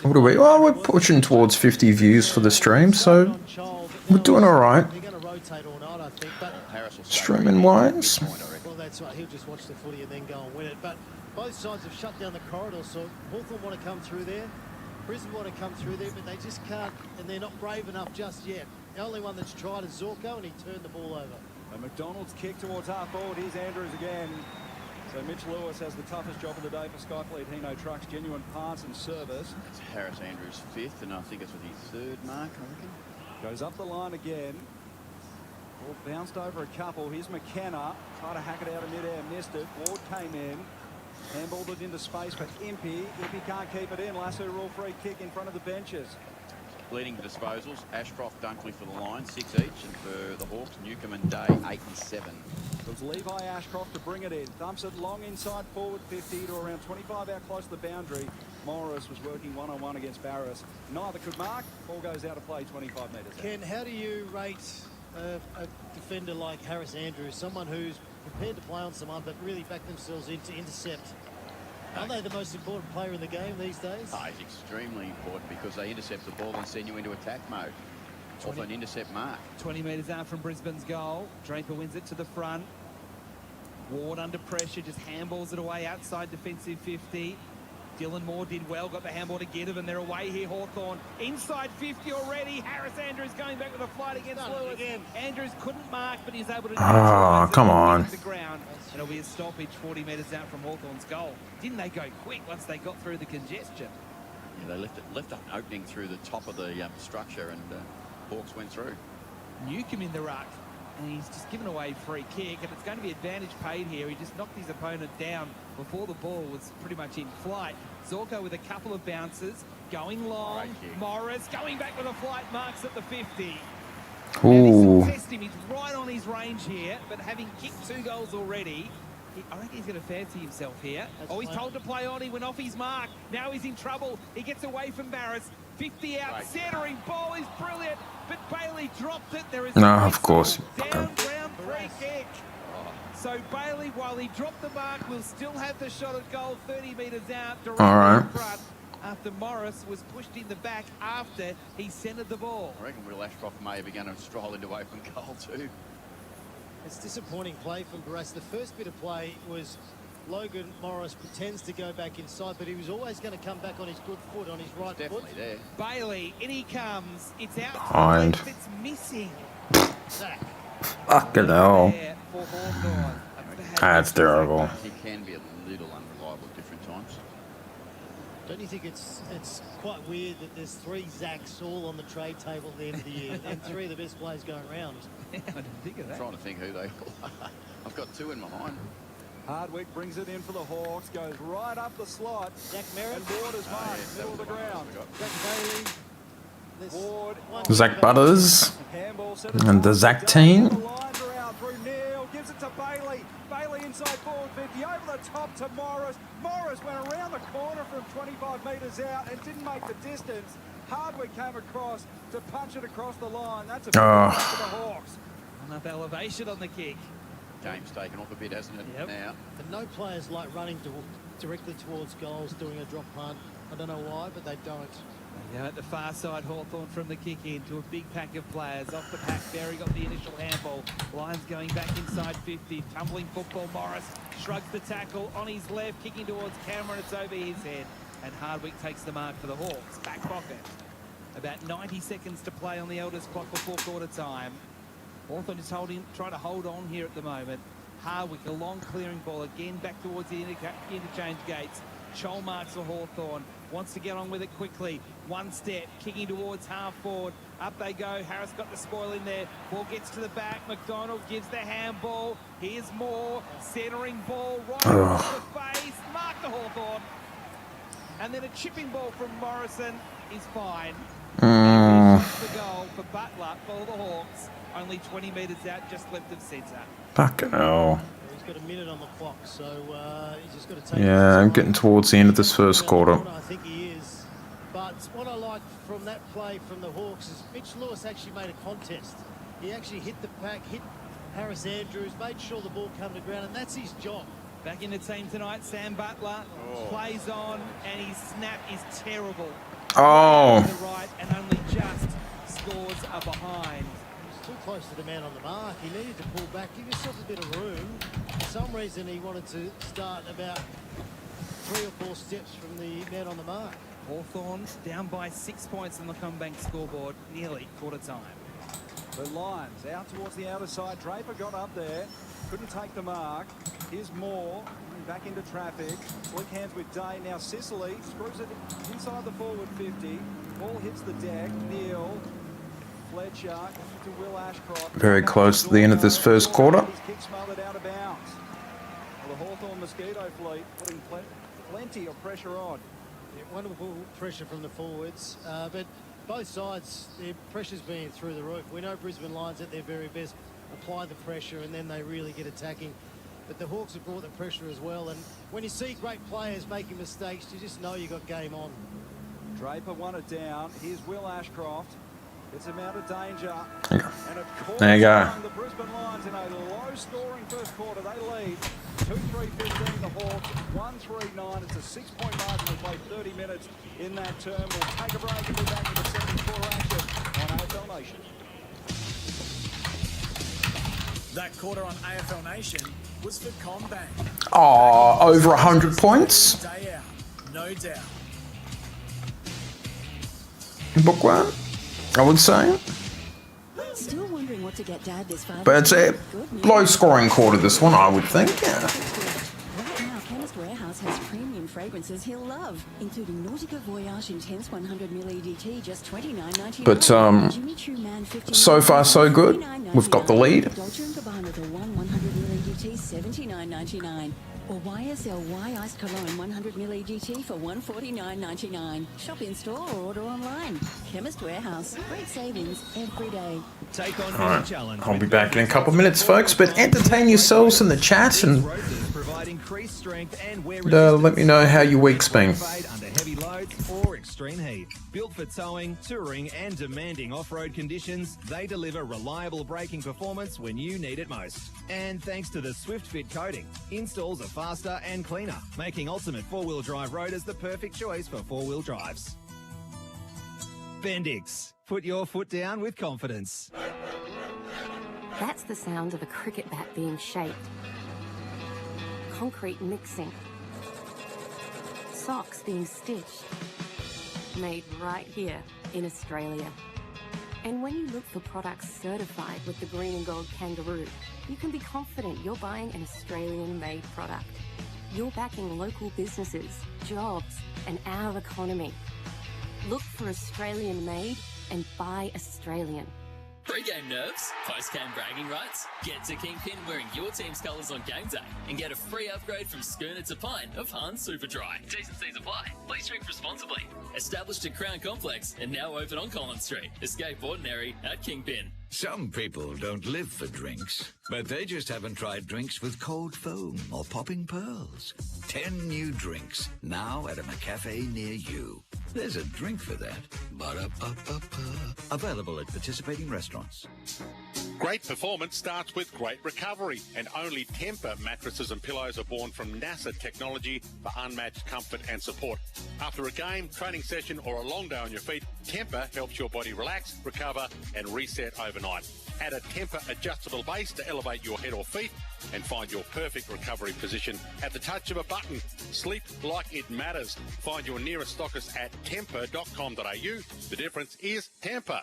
Speaker 13: What are we? Well, we're pushing towards 50 views for the stream, so we're doing all right. Streaming wise.
Speaker 11: Well, that's right. He'll just watch the footy and then go and win it. But both sides have shut down the corridor, so Hawthorn want to come through there. Brisbane want to come through there, but they just can't, and they're not brave enough just yet. The only one that's tried is Zorko, and he turned the ball over.
Speaker 1: And McDonald's kick towards half forward. Here's Andrews again. So Mitch Lewis has the toughest job of the day for Skyfleet Hino Trucks. Genuine parts and service.
Speaker 12: It's Harris Andrews 5th, and I think it's with his 3rd mark, I reckon.
Speaker 1: Goes up the line again. Ball bounced over a couple. Here's McKenna. Tried to hack it out of midair, missed it. Ward came in. Handballed it into space for Impey. Impey can't keep it in. Lasso rule free kick in front of the benches.
Speaker 12: Leading the disposals, Ashcroft, Dunkley for the Lions, 6 each, and for the Hawks, Newcomb and Day, 8 and 7.
Speaker 1: So it's Levi Ashcroft to bring it in. Thumps it long inside forward 50 to around 25 out close to the boundary. Morris was working one-on-one against Barris. Neither could mark. Ball goes out of play 25 metres out.
Speaker 11: Ken, how do you rate a defender like Harris Andrews, someone who's prepared to play on someone but really back themselves in to intercept? Aren't they the most important player in the game these days?
Speaker 12: Oh, he's extremely important because they intercept the ball and send you into attack mode. Off an intercept mark.
Speaker 10: 20 metres out from Brisbane's goal. Draper wins it to the front. Ward under pressure, just handballs it away outside defensive 50. Dylan Moore did well, got the handball to Ginnivan. They're away here, Hawthorn. Inside 50 already. Harris Andrews going back with a flight against Lewis. Again. Andrews couldn't mark, but he's able to...
Speaker 13: Ah, come on.
Speaker 10: The ground. It'll be a stoppage 40 metres out from Hawthorn's goal. Didn't they go quick once they got through the congestion?
Speaker 12: Yeah, they left an opening through the top of the structure, and Hawks went through.
Speaker 10: Newcomb in the ruck. And he's just given away free kick, and it's going to be advantage paid here. He just knocked his opponent down before the ball was pretty much in flight. Zorko with a couple of bounces, going long. Morris going back with a flight, marks at the 50.
Speaker 13: Ooh.
Speaker 10: Test him. He's right on his range here, but having kicked 2 goals already, I reckon he's going to fancy himself here. He's told to play on. He went off his mark. Now he's in trouble. He gets away from Barris. 50 out, centering ball is brilliant, but Bailey dropped it. There is
Speaker 13: of course.
Speaker 10: Down ground free kick. So Bailey, while he dropped the mark, will still have the shot at goal 30 metres out. Directly in front after Morris was pushed in the back after he centred the ball.
Speaker 12: I reckon Will Ashcroft may be going to stroll into open goal too.
Speaker 11: It's disappointing play from Barras. The first bit of play was Logan Morris pretends to go back inside, but he was always going to come back on his good foot, on his right foot.
Speaker 12: Definitely there.
Speaker 10: Bailey, in he comes. It's out.
Speaker 13: Behind.
Speaker 10: It's missing.
Speaker 13: Fucking hell. That's terrible.
Speaker 12: He can be a little unreliable at different times.
Speaker 11: Don't you think it's quite weird that there's 3 Zacks all on the trade table at the end of the year and 3 of the best players going around?
Speaker 10: I didn't think of that.
Speaker 12: I'm trying to think who they are. I've got 2 in my mind.
Speaker 1: Hardwick brings it in for the Hawks, goes right up the slot.
Speaker 11: Jack Merritt.
Speaker 1: And Waters marks, middle of the ground.
Speaker 11: Jack Bailey.
Speaker 13: Zach Butters and the Zach team.
Speaker 1: Gives it to Bailey. Bailey inside forward 50, over the top to Morris. Morris went around the corner from 25 metres out and didn't make the distance. Hardwick came across to punch it across the line. That's a big one for the Hawks.
Speaker 10: Enough elevation on the kick.
Speaker 12: Game's taken off a bit, hasn't it, now?
Speaker 11: And no players like running directly towards goals, doing a drop punt. I don't know why, but they don't.
Speaker 10: They go at the far side, Hawthorn from the kick in to a big pack of players. Off the pack, Berry got the initial handball. Lions going back inside 50. Tumbling football, Morris shrugs the tackle on his left, kicking towards Cameron. It's over his head. And Hardwick takes the mark for the Hawks. Back pocket. About 90 seconds to play on the eldest clock before quarter time. Hawthorn is trying to hold on here at the moment. Hardwick, a long clearing ball again back towards the interchange gates. Scholl marks for Hawthorn. Wants to get on with it quickly. One step, kicking towards half forward. Up they go. Harris got the spoil in there. Ball gets to the back. McDonald gives the handball. Here's more. Centering ball right across the face. Mark to Hawthorn. And then a chipping ball from Morrison is fine. The goal for Butler for the Hawks. Only 20 metres out, just left of centre.
Speaker 13: Fucking hell.
Speaker 11: He's got a minute on the clock, so he's just got to take.
Speaker 13: Yeah, I'm getting towards the end of this first quarter.
Speaker 11: I think he is. But what I like from that play from the Hawks is Mitch Lewis actually made a contest. He actually hit the pack, hit Harris Andrews, made sure the ball came to ground, and that's his job.
Speaker 10: Back in the team tonight, Sam Butler plays on, and his snap is terrible.
Speaker 13: Oh.
Speaker 10: To the right, and only just scores a behind.
Speaker 11: Too close to the man on the mark. He needed to pull back, give yourself a bit of room. For some reason, he wanted to start about 3 or 4 steps from the man on the mark.
Speaker 10: Hawthorn down by 6 points on the Combank scoreboard, nearly quarter time.
Speaker 1: The Lions out towards the outer side. Draper got up there, couldn't take the mark. Here's Moore back into traffic. Slick hands with Day. Now Sicily screws it inside the forward 50. Ball hits the deck. Neal. Fletcher to Will Ashcroft.
Speaker 13: Very close to the end of this first quarter.
Speaker 1: His kick smothered out of bounds. Well, the Hawthorn Mosquito fleet putting plenty of pressure on.
Speaker 11: Yeah, wonderful pressure from the forwards, but both sides, their pressure's been through the roof. We know Brisbane Lions at their very best apply the pressure and then they really get attacking. But the Hawks have brought the pressure as well. And when you see great players making mistakes, you just know you got game on.
Speaker 1: Draper won it down. Here's Will Ashcroft. It's him out of danger.
Speaker 13: And there you go.
Speaker 1: The Brisbane Lions in a low-scoring first quarter. They lead 2-3-15 the Hawks, 1-3-9. It's a 6-point margin. We played 30 minutes in that term. We'll take a break and be back with the second quarter action on AFL Nation.
Speaker 9: That quarter on AFL Nation was for Combank.
Speaker 13: Oh, over 100 points.
Speaker 9: Day out, no doubt.
Speaker 13: Book one, I would say.
Speaker 14: Still wondering what to get Dad this Father's
Speaker 13: But it's a low-scoring quarter, this one, I would think. Yeah.
Speaker 14: Right now, Chemist Warehouse has premium fragrances he'll love, including Nautica Voyage Intense 100ml EDT, just $29.99.
Speaker 13: But
Speaker 14: Jimmy Choo Man 50
Speaker 13: so far so good. We've got the lead.
Speaker 14: Dolce & Gabbana The One 100ml EDT, $79.99. Or YSL Iced Cologne 100ml EDT for $149.99. Shop in store or order online. Chemist Warehouse. Great savings every day.
Speaker 5: Take on
Speaker 13: Alright,
Speaker 5: challenge.
Speaker 13: I'll be back in a couple of minutes, folks. But entertain yourselves in the chat and let me know how your week's been.
Speaker 5: Under heavy loads or extreme heat. Built for towing, touring and demanding off-road conditions, they deliver reliable braking performance when you need it most. And thanks to the Swift Fit coating, installs are faster and cleaner, making Ultimate 4-wheel drive rotors the perfect choice for 4-wheel drives. Bendix. Put your foot down with confidence.
Speaker 15: That's the sound of a cricket bat being shaped. Concrete mixing. Socks being stitched. Made right here in Australia. And when you look for products certified with the green and gold kangaroo, you can be confident you're buying an Australian-made product. You're backing local businesses, jobs, and our economy. Look for Australian-made and buy Australian.
Speaker 16: Pre-game nerves? Post-game bragging rights? Get to Kingpin wearing your team's colours on game day and get a free upgrade from schooner to pint of Hans Super Dry. T's and C's apply. Please drink responsibly. Established at Crown Complex and now open on Collins Street. Escape ordinary at Kingpin.
Speaker 17: Some people don't live for drinks, but they just haven't tried drinks with cold foam or popping pearls. 10 new drinks, now at a McCafe near you. There's a drink for that. Ba-da-ba-ba-ba. Available at participating restaurants.
Speaker 18: Great performance starts with great recovery, and only Tempur mattresses and pillows are born from NASA technology for unmatched comfort and support. After a game, training session or a long day on your feet, Tempur helps your body relax, recover and reset overnight. Add a Tempur adjustable base to elevate your head or feet and find your perfect recovery position at the touch of a button. Sleep like it matters. Find your nearest stockist at tempur.com.au. The difference is Tempur.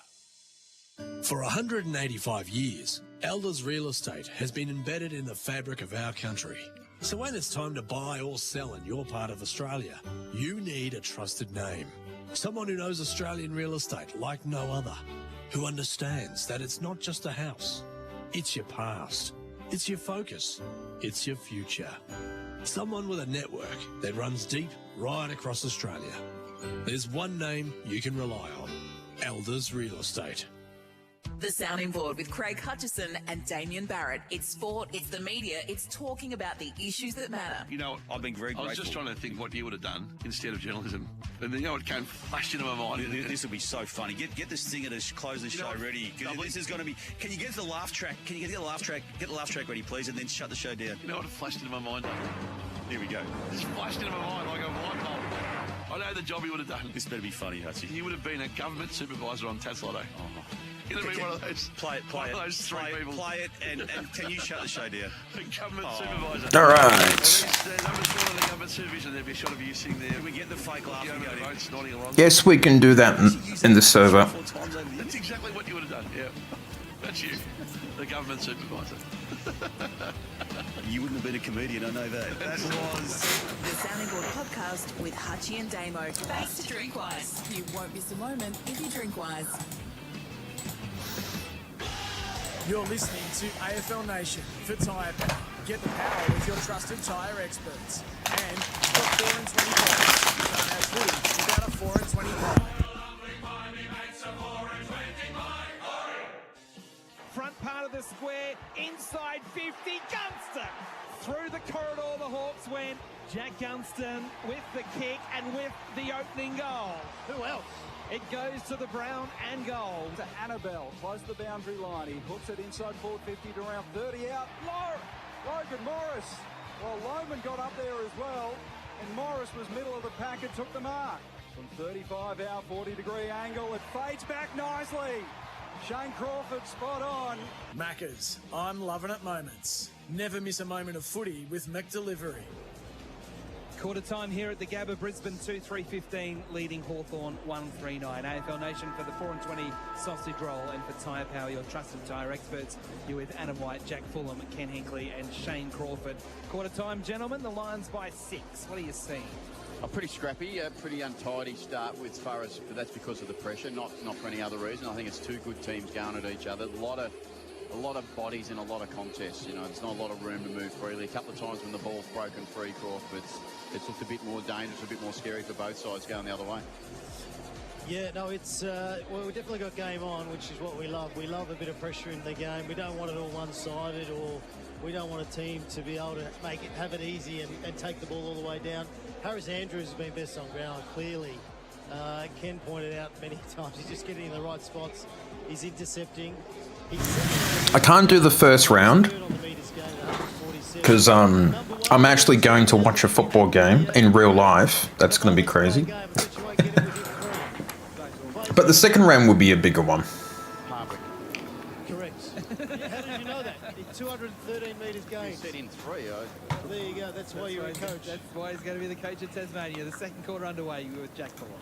Speaker 9: For 185 years, Elders Real Estate has been embedded in the fabric of our country. So when it's time to buy or sell in your part of Australia, you need a trusted name. Someone who knows Australian real estate like no other. Who understands that it's not just a house. It's your past. It's your focus. It's your future. Someone with a network that runs deep right across Australia. There's one name you can rely on. Elders Real Estate.
Speaker 6: The Sounding Board with Craig Hutchison and Damien Barrett. It's sport, it's the media, it's talking about the issues that matter.
Speaker 7: You know,
Speaker 8: I've been very
Speaker 7: I was
Speaker 8: grateful.
Speaker 7: just trying to think what you would have done instead of journalism. And then, you know, it came flashing into my mind.
Speaker 8: This will be so funny. Get this thing to close the show ready. This is going to be. Can you get to the laugh track? Can you get the laugh track? Get the laugh track ready, please, and then shut the show down.
Speaker 7: You know what flashed into my mind?
Speaker 8: Here we go.
Speaker 7: Just flashed into my mind like a light bulb. I know the job he would have done.
Speaker 8: This better be funny, Hutchie.
Speaker 7: He would have been a government supervisor on Taslotto. He'd have been one of those.
Speaker 8: Play it. Play it, and can you shut the show down?
Speaker 7: The government supervisor.
Speaker 13: All right.
Speaker 7: Numbers one of the government supervision. There'd be a shot of you sitting there.
Speaker 8: Can we get the fake laugh and go
Speaker 13: Yes, we can do that in the server.
Speaker 7: That's exactly what you would have done. Yeah, that's you, the government supervisor.
Speaker 8: You wouldn't have been a comedian, I know that. That was
Speaker 6: The Sounding Board podcast with Hutchie and Damo. Thanks to Drinkwise. You won't miss a moment if you drink wise.
Speaker 9: You're listening to AFL Nation for Tyre Power. Get the power with your trusted tyre experts. And for 4 and 20 pies. You can't have footy without a 4 and 20 pie.
Speaker 10: Front part of the square, inside 50, Gunston. Through the corridor, the Hawks went. Jack Gunston with the kick and with the opening goal.
Speaker 11: Who else?
Speaker 10: It goes to the brown and gold.
Speaker 1: To Annabelle, close to the boundary line. He hooks it inside forward 50 to around 30 out. Logan Morris. Well, Lohman got up there as well, and Morris was middle of the pack and took the mark. From 35 out, 40-degree angle, it fades back nicely. Shane Crawford spot on.
Speaker 9: Maccas, I'm loving it moments. Never miss a moment of footy with McDelivery.
Speaker 10: Quarter time here at the Gabba, Brisbane 2-3-15, leading Hawthorn 1-3-9. AFL Nation for the 4 and 20 sausage roll, and for Tyre Power, your trusted tyre experts. You're with Adam White, Jack Fulham, Ken Hinkley and Shane Crawford. Quarter time, gentlemen, the Lions by 6. What are you seeing?
Speaker 12: A pretty scrappy, pretty untidy start with far as, but that's because of the pressure, not for any other reason. I think it's two good teams going at each other. A lot of bodies in a lot of contests. You know, there's not a lot of room to move freely. A couple of times when the ball's broken free, Crawford, it's looked a bit more dangerous, a bit more scary for both sides going the other way.
Speaker 11: Yeah, no, it's well, we've definitely got game on, which is what we love. We love a bit of pressure in the game. We don't want it all one-sided, or we don't want a team to be able to have it easy and take the ball all the way down. Harris Andrews has been best on ground, clearly. Ken pointed out many times, he's just getting in the right spots. He's intercepting.
Speaker 13: I can't do the first round because I'm actually going to watch a football game in real life. That's going to be crazy. But the second round will be a bigger one.
Speaker 11: Correct. How did you know that? It's 213 metres game.
Speaker 12: You said in 3.
Speaker 11: There you go. That's why you're a coach.
Speaker 10: That's why he's going to be the coach of Tasmania. The second quarter underway with Jack Fulham.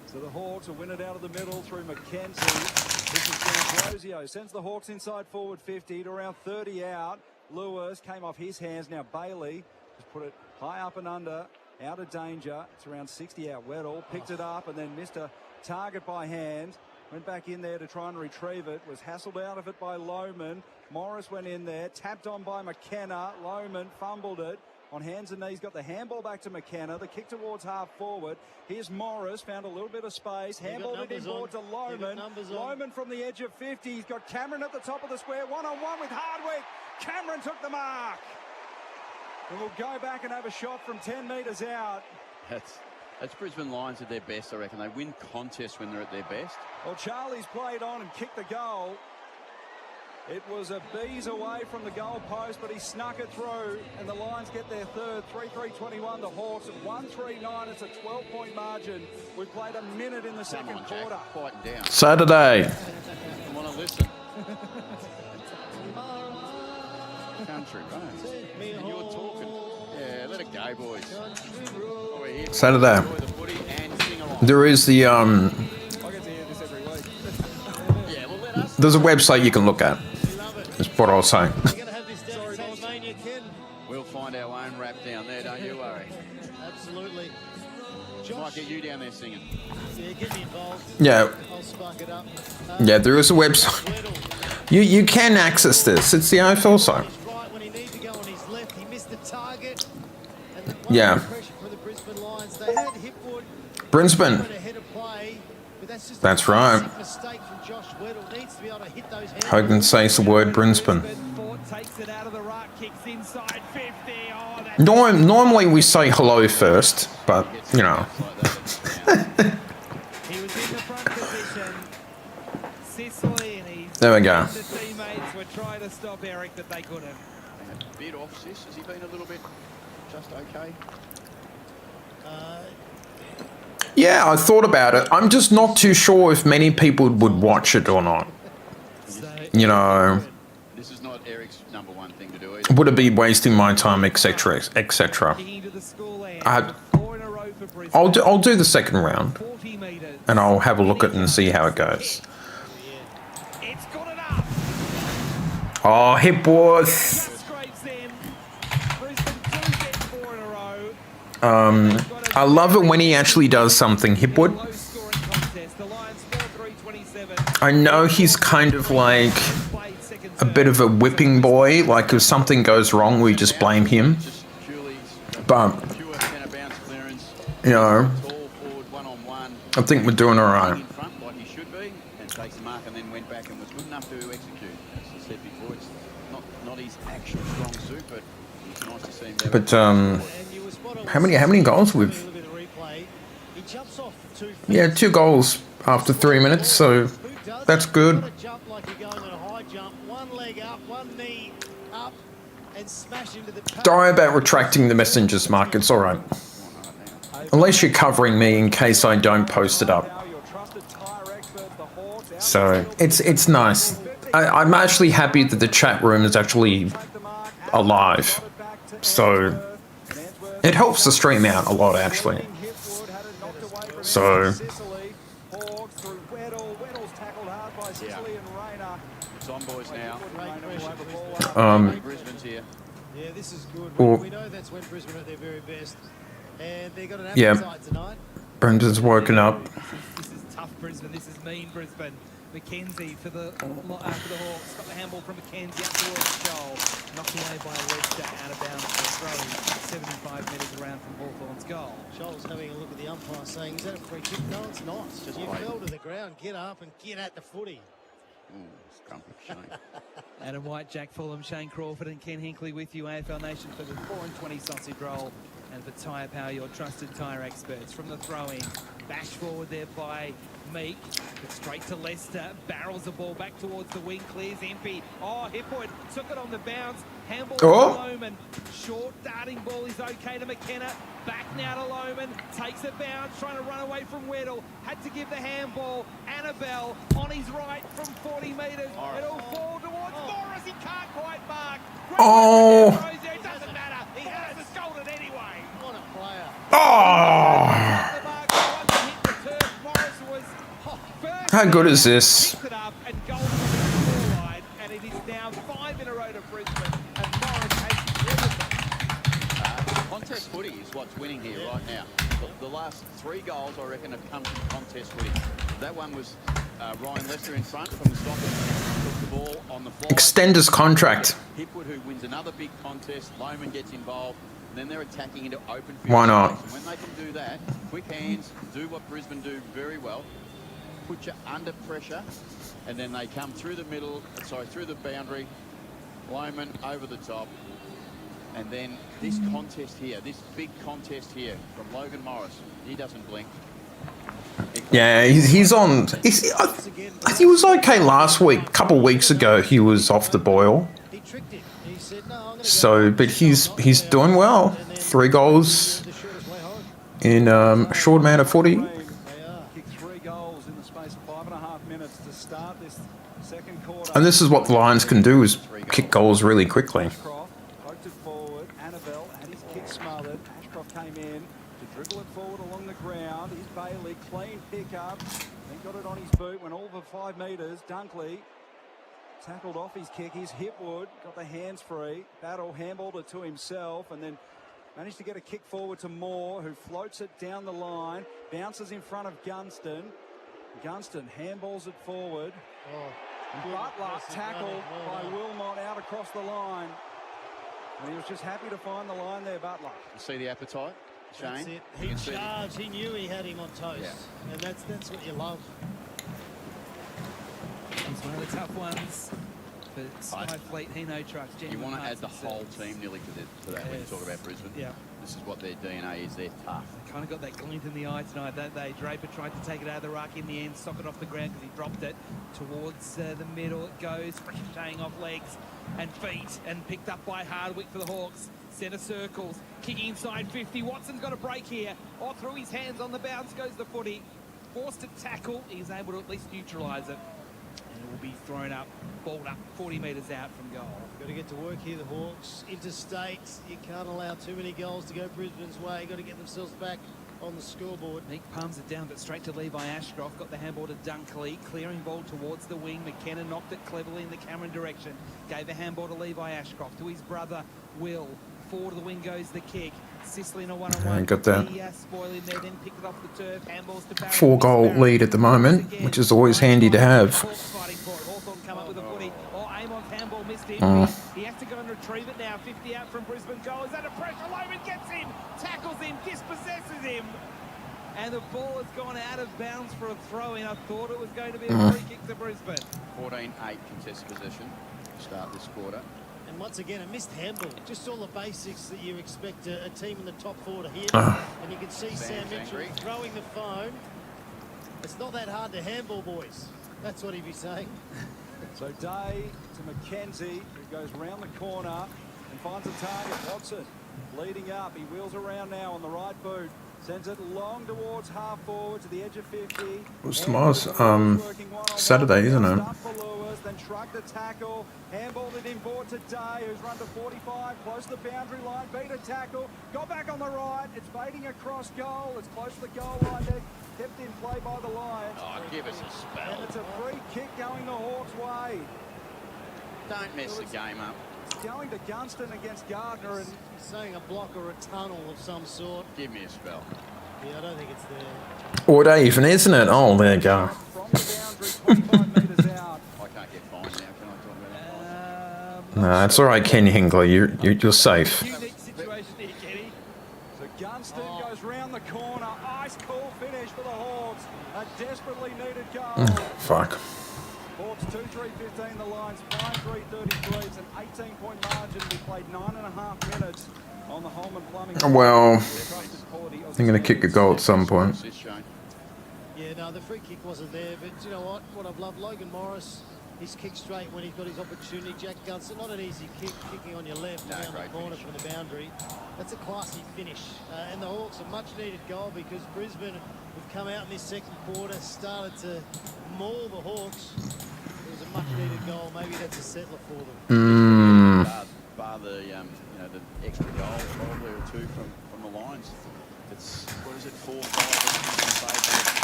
Speaker 1: So the Hawks will win it out of the middle through McKenzie. This is D'Ambrosio. Sends the Hawks inside forward 50 to around 30 out. Lewis came off his hands. Now Bailey has put it high up and under, out of danger. It's around 60 out. Weddle picked it up and then missed a target by hand. Went back in there to try and retrieve it. Was hassled out of it by Lohman. Morris went in there. Tapped on by McKenna. Lohman fumbled it. On hands and knees, got the handball back to McKenna. The kick towards half forward. Here's Morris, found a little bit of space. Handballed it inboard to Lohman. Lohman from the edge of 50. He's got Cameron at the top of the square. One-on-one with Hardwick. Cameron took the mark. And we'll go back and have a shot from 10 metres out.
Speaker 12: That's Brisbane Lions at their best, I reckon. They win contests when they're at their best.
Speaker 1: Well, Charlie's played on and kicked the goal. It was a bees away from the goal post, but he snuck it through, and the Lions get their third. 3-3-21, the Hawks at 1-3-9. It's a 12-point margin. We've played a minute in the second quarter.
Speaker 12: Fighting down.
Speaker 13: Saturday.
Speaker 12: I want to listen. Country, right? And you're talking. Yeah, let it go, boys.
Speaker 13: Saturday. There is the there's a website you can look at. That's what I was saying.
Speaker 12: We'll find our own rap down there, don't you worry.
Speaker 11: Absolutely.
Speaker 12: Might get you down there singing.
Speaker 11: Yeah, get me involved.
Speaker 13: Yeah.
Speaker 11: I'll spark it up.
Speaker 13: Yeah, there is a website. You can access this. It's the AFL site.
Speaker 11: Right when he needs to go on his left, he missed the target. And
Speaker 13: Yeah.
Speaker 11: pressure for the Brisbane Lions. They had Hipwood
Speaker 13: Brisbane.
Speaker 11: ahead of play, but that's just
Speaker 13: That's
Speaker 11: a
Speaker 13: right.
Speaker 11: basic mistake from Josh Weddle. Needs to be able to hit those hands.
Speaker 13: Hogan says the word Brisbane. Normally we say hello first, but you know. There we go.
Speaker 10: The teammates were trying to stop Eric, but they couldn't.
Speaker 12: A bit off, Sis. Has he been a little bit just okay?
Speaker 13: Yeah, I thought about it. I'm just not too sure if many people would watch it or not. You know,
Speaker 12: This is not Eric's number one thing to do either.
Speaker 13: would it be wasting my time, etc., etc. I'll do the second round, and I'll have a look at it and see how it goes. Oh, Hipworth. I love it when he actually does something, Hipwood. I know he's kind of like a bit of a whipping boy, like if something goes wrong, we just blame him. But, you know, I think we're doing all right.
Speaker 12: Like he should be, and takes the mark and then went back and was good enough to execute. As I said before, it's not his actual strong suit, but it's nice to see him.
Speaker 13: But how many goals we've? Yeah, 2 goals after 3 minutes, so that's good. Don't worry about retracting the messengers, Mark. It's all right. Unless you're covering me in case I don't post it up. So it's nice. I'm actually happy that the chat room is actually alive. So it helps the stream out a lot, actually. So
Speaker 12: It's on, boys, now. Brisbane's here.
Speaker 11: Yeah, this is good.
Speaker 13: Or-
Speaker 11: We know that's when Brisbane are at their very best. And they've got an
Speaker 13: Yeah.
Speaker 11: appetite tonight.
Speaker 13: Brendan's woken up.
Speaker 10: This is tough Brisbane. This is mean Brisbane. McKenzie for the Hawks. Got the handball from McKenzie up towards Joel. Knocked away by Webster out of bounds for throwing 75 metres around from Hawthorn's goal.
Speaker 11: Joel's having a look at the umpire saying, is that a free kick? No, it's not. You fell to the ground. Get up and get at the footy.
Speaker 10: Adam White, Jack Fulham, Shane Crawford and Ken Hinkley with you, AFL Nation, for the 4-20 sausage roll. And for Tyre Power, your trusted tyre experts. From the throw-in, bash forward there by Meek. But straight to Leicester, barrels the ball back towards the wing, clears empty. Oh, Hipwood took it on the bounce. Handball to Lohman. Short darting ball is okay to McKenna. Back now to Lohman. Takes a bounce, trying to run away from Weddle. Had to give the handball. Annabelle on his right from 40 metres. It'll fall towards Morris. He can't quite mark.
Speaker 13: Oh.
Speaker 10: It doesn't matter. He has the golden anyway.
Speaker 11: What a player.
Speaker 13: Oh! How good is this?
Speaker 10: And it is now 5 in a row to Brisbane, and Morris has
Speaker 12: Contest footy is what's winning here right now. The last 3 goals, I reckon, have come from contest footy. That one was Ryan Lester in front from the stopper. Took the ball on the fly.
Speaker 13: Extend his contract.
Speaker 12: Hipwood, who wins another big contest. Lohman gets involved. And then they're attacking into open field.
Speaker 13: Why not?
Speaker 12: And when they can do that, quick hands, do what Brisbane do very well. Put you under pressure. And then they come through the middle, through the boundary. Lohman over the top. And then this contest here, this big contest here from Logan Morris. He doesn't blink.
Speaker 13: Yeah, he's on. He was okay last week. A couple of weeks ago, he was off the boil. So, but he's doing well. 3 goals in a short amount of 40. And this is what the Lions can do: is kick goals really quickly.
Speaker 1: Dribble it forward along the ground. Here's Bailey, clean pick up. Then got it on his boot, went over 5 metres. Dunkley tackled off his kick. Here's Hipwood, got the hands free. Battle handballed it to himself and then managed to get a kick forward to Moore, who floats it down the line. Bounces in front of Gunston. Gunston handballs it forward. Butler tackled by Wilmot out across the line. And he was just happy to find the line there, Butler.
Speaker 12: You see the appetite? Shane?
Speaker 11: That's it. He charged. He knew he had him on toast. Yeah. And that's what you love.
Speaker 10: It's one of the tough ones for Skyfleet Hino trucks.
Speaker 12: You want to add the whole team nearly to that when you talk about Brisbane.
Speaker 10: Yeah.
Speaker 12: This is what their DNA is. They're tough.
Speaker 10: They kind of got that glint in the eye tonight, don't they? Draper tried to take it out of the ruck in the end, sock it off the ground because he dropped it towards the middle. It goes, ricocheting off legs and feet, and picked up by Hardwick for the Hawks. Centre circles, kicking inside 50. Watson's got a break here. Through his hands on the bounce goes the footy. Forced to tackle. He's able to at least neutralise it. And it will be thrown up, balled up 40 metres out from goal.
Speaker 11: Got to get to work here, the Hawks. Interstate, you can't allow too many goals to go Brisbane's way. Got to get themselves back on the scoreboard.
Speaker 10: Meek palms it down, but straight to Levi Ashcroft. Got the handball to Dunkley. Clearing ball towards the wing. McKenna knocked it cleverly in the Cameron direction. Gave the handball to Levi Ashcroft. To his brother, Will. Forward of the wing goes the kick. Sicily in a one-on-one.
Speaker 13: Got that.
Speaker 10: Spoil in there, then picked it off the turf. Handballs to Barrett.
Speaker 13: 4-goal lead at the moment, which is always handy to have.
Speaker 10: Fighting for it. Hawthorn come up with a footy. Amon's handball missed him. He has to go and retrieve it now. 50 out from Brisbane goal. Is that a pressure? Lohman gets him, tackles him, dispossesses him. And the ball has gone out of bounds for a throw-in. I thought it was going to be a free kick to Brisbane.
Speaker 12: 14-8 contested possession to start this quarter.
Speaker 11: And once again, a missed handball. Just all the basics that you expect a team in the top 4 to hit. And you can see Sam Mitchell throwing the phone. It's not that hard to handball, boys. That's what he'd be saying.
Speaker 1: So Day to McKenzie, who goes round the corner and finds a target. Watson leading up. He wheels around now on the right boot. Sends it long towards half forward to the edge of 50.
Speaker 13: It's tomorrow's Saturday, isn't it?
Speaker 1: Then truck the tackle, handballed it inboard to Day, who's run to 45, close to the boundary line, beat a tackle, got back on the right, it's baiting across goal, it's close to the goal line there, kept in play by the Lions.
Speaker 12: Oh, give us a spell.
Speaker 1: And it's a free kick going the Hawks' way.
Speaker 12: Don't mess the game up.
Speaker 1: Going to Gunston against Gardner, and
Speaker 11: he's saying a block or a tunnel of some sort.
Speaker 12: Give me a spell.
Speaker 11: Yeah, I don't think it's there.
Speaker 13: Or even, isn't it? Oh, there you go.
Speaker 1: From the boundary, 25 metres out.
Speaker 12: I can't get fined now. Can I talk about that?
Speaker 13: No, it's all right, Ken Hingley. You're safe.
Speaker 1: Unique situation here, Kenny. So Gunston goes round the corner. Ice cool finish for the Hawks. A desperately needed goal.
Speaker 13: Fuck.
Speaker 1: Hawks 2-3-15, the Lions 5-3-33. It's an 18-point margin. We played 9.5 minutes on the Holman Plumbing.
Speaker 13: Well, I'm going to kick a goal at some point.
Speaker 11: Yeah, no, the free kick wasn't there, but you know what? What I've loved, Logan Morris, he's kicked straight when he's got his opportunity. Jack Gunston, not an easy kick, kicking on your left down the corner from the boundary. That's a classy finish. And the Hawks a much-needed goal because Brisbane have come out in this second quarter, started to maul the Hawks. It was a much-needed goal. Maybe that's a settler for them.
Speaker 12: Bar the the extra goal, probably or two from the Lions. It's what is it, 4-5 in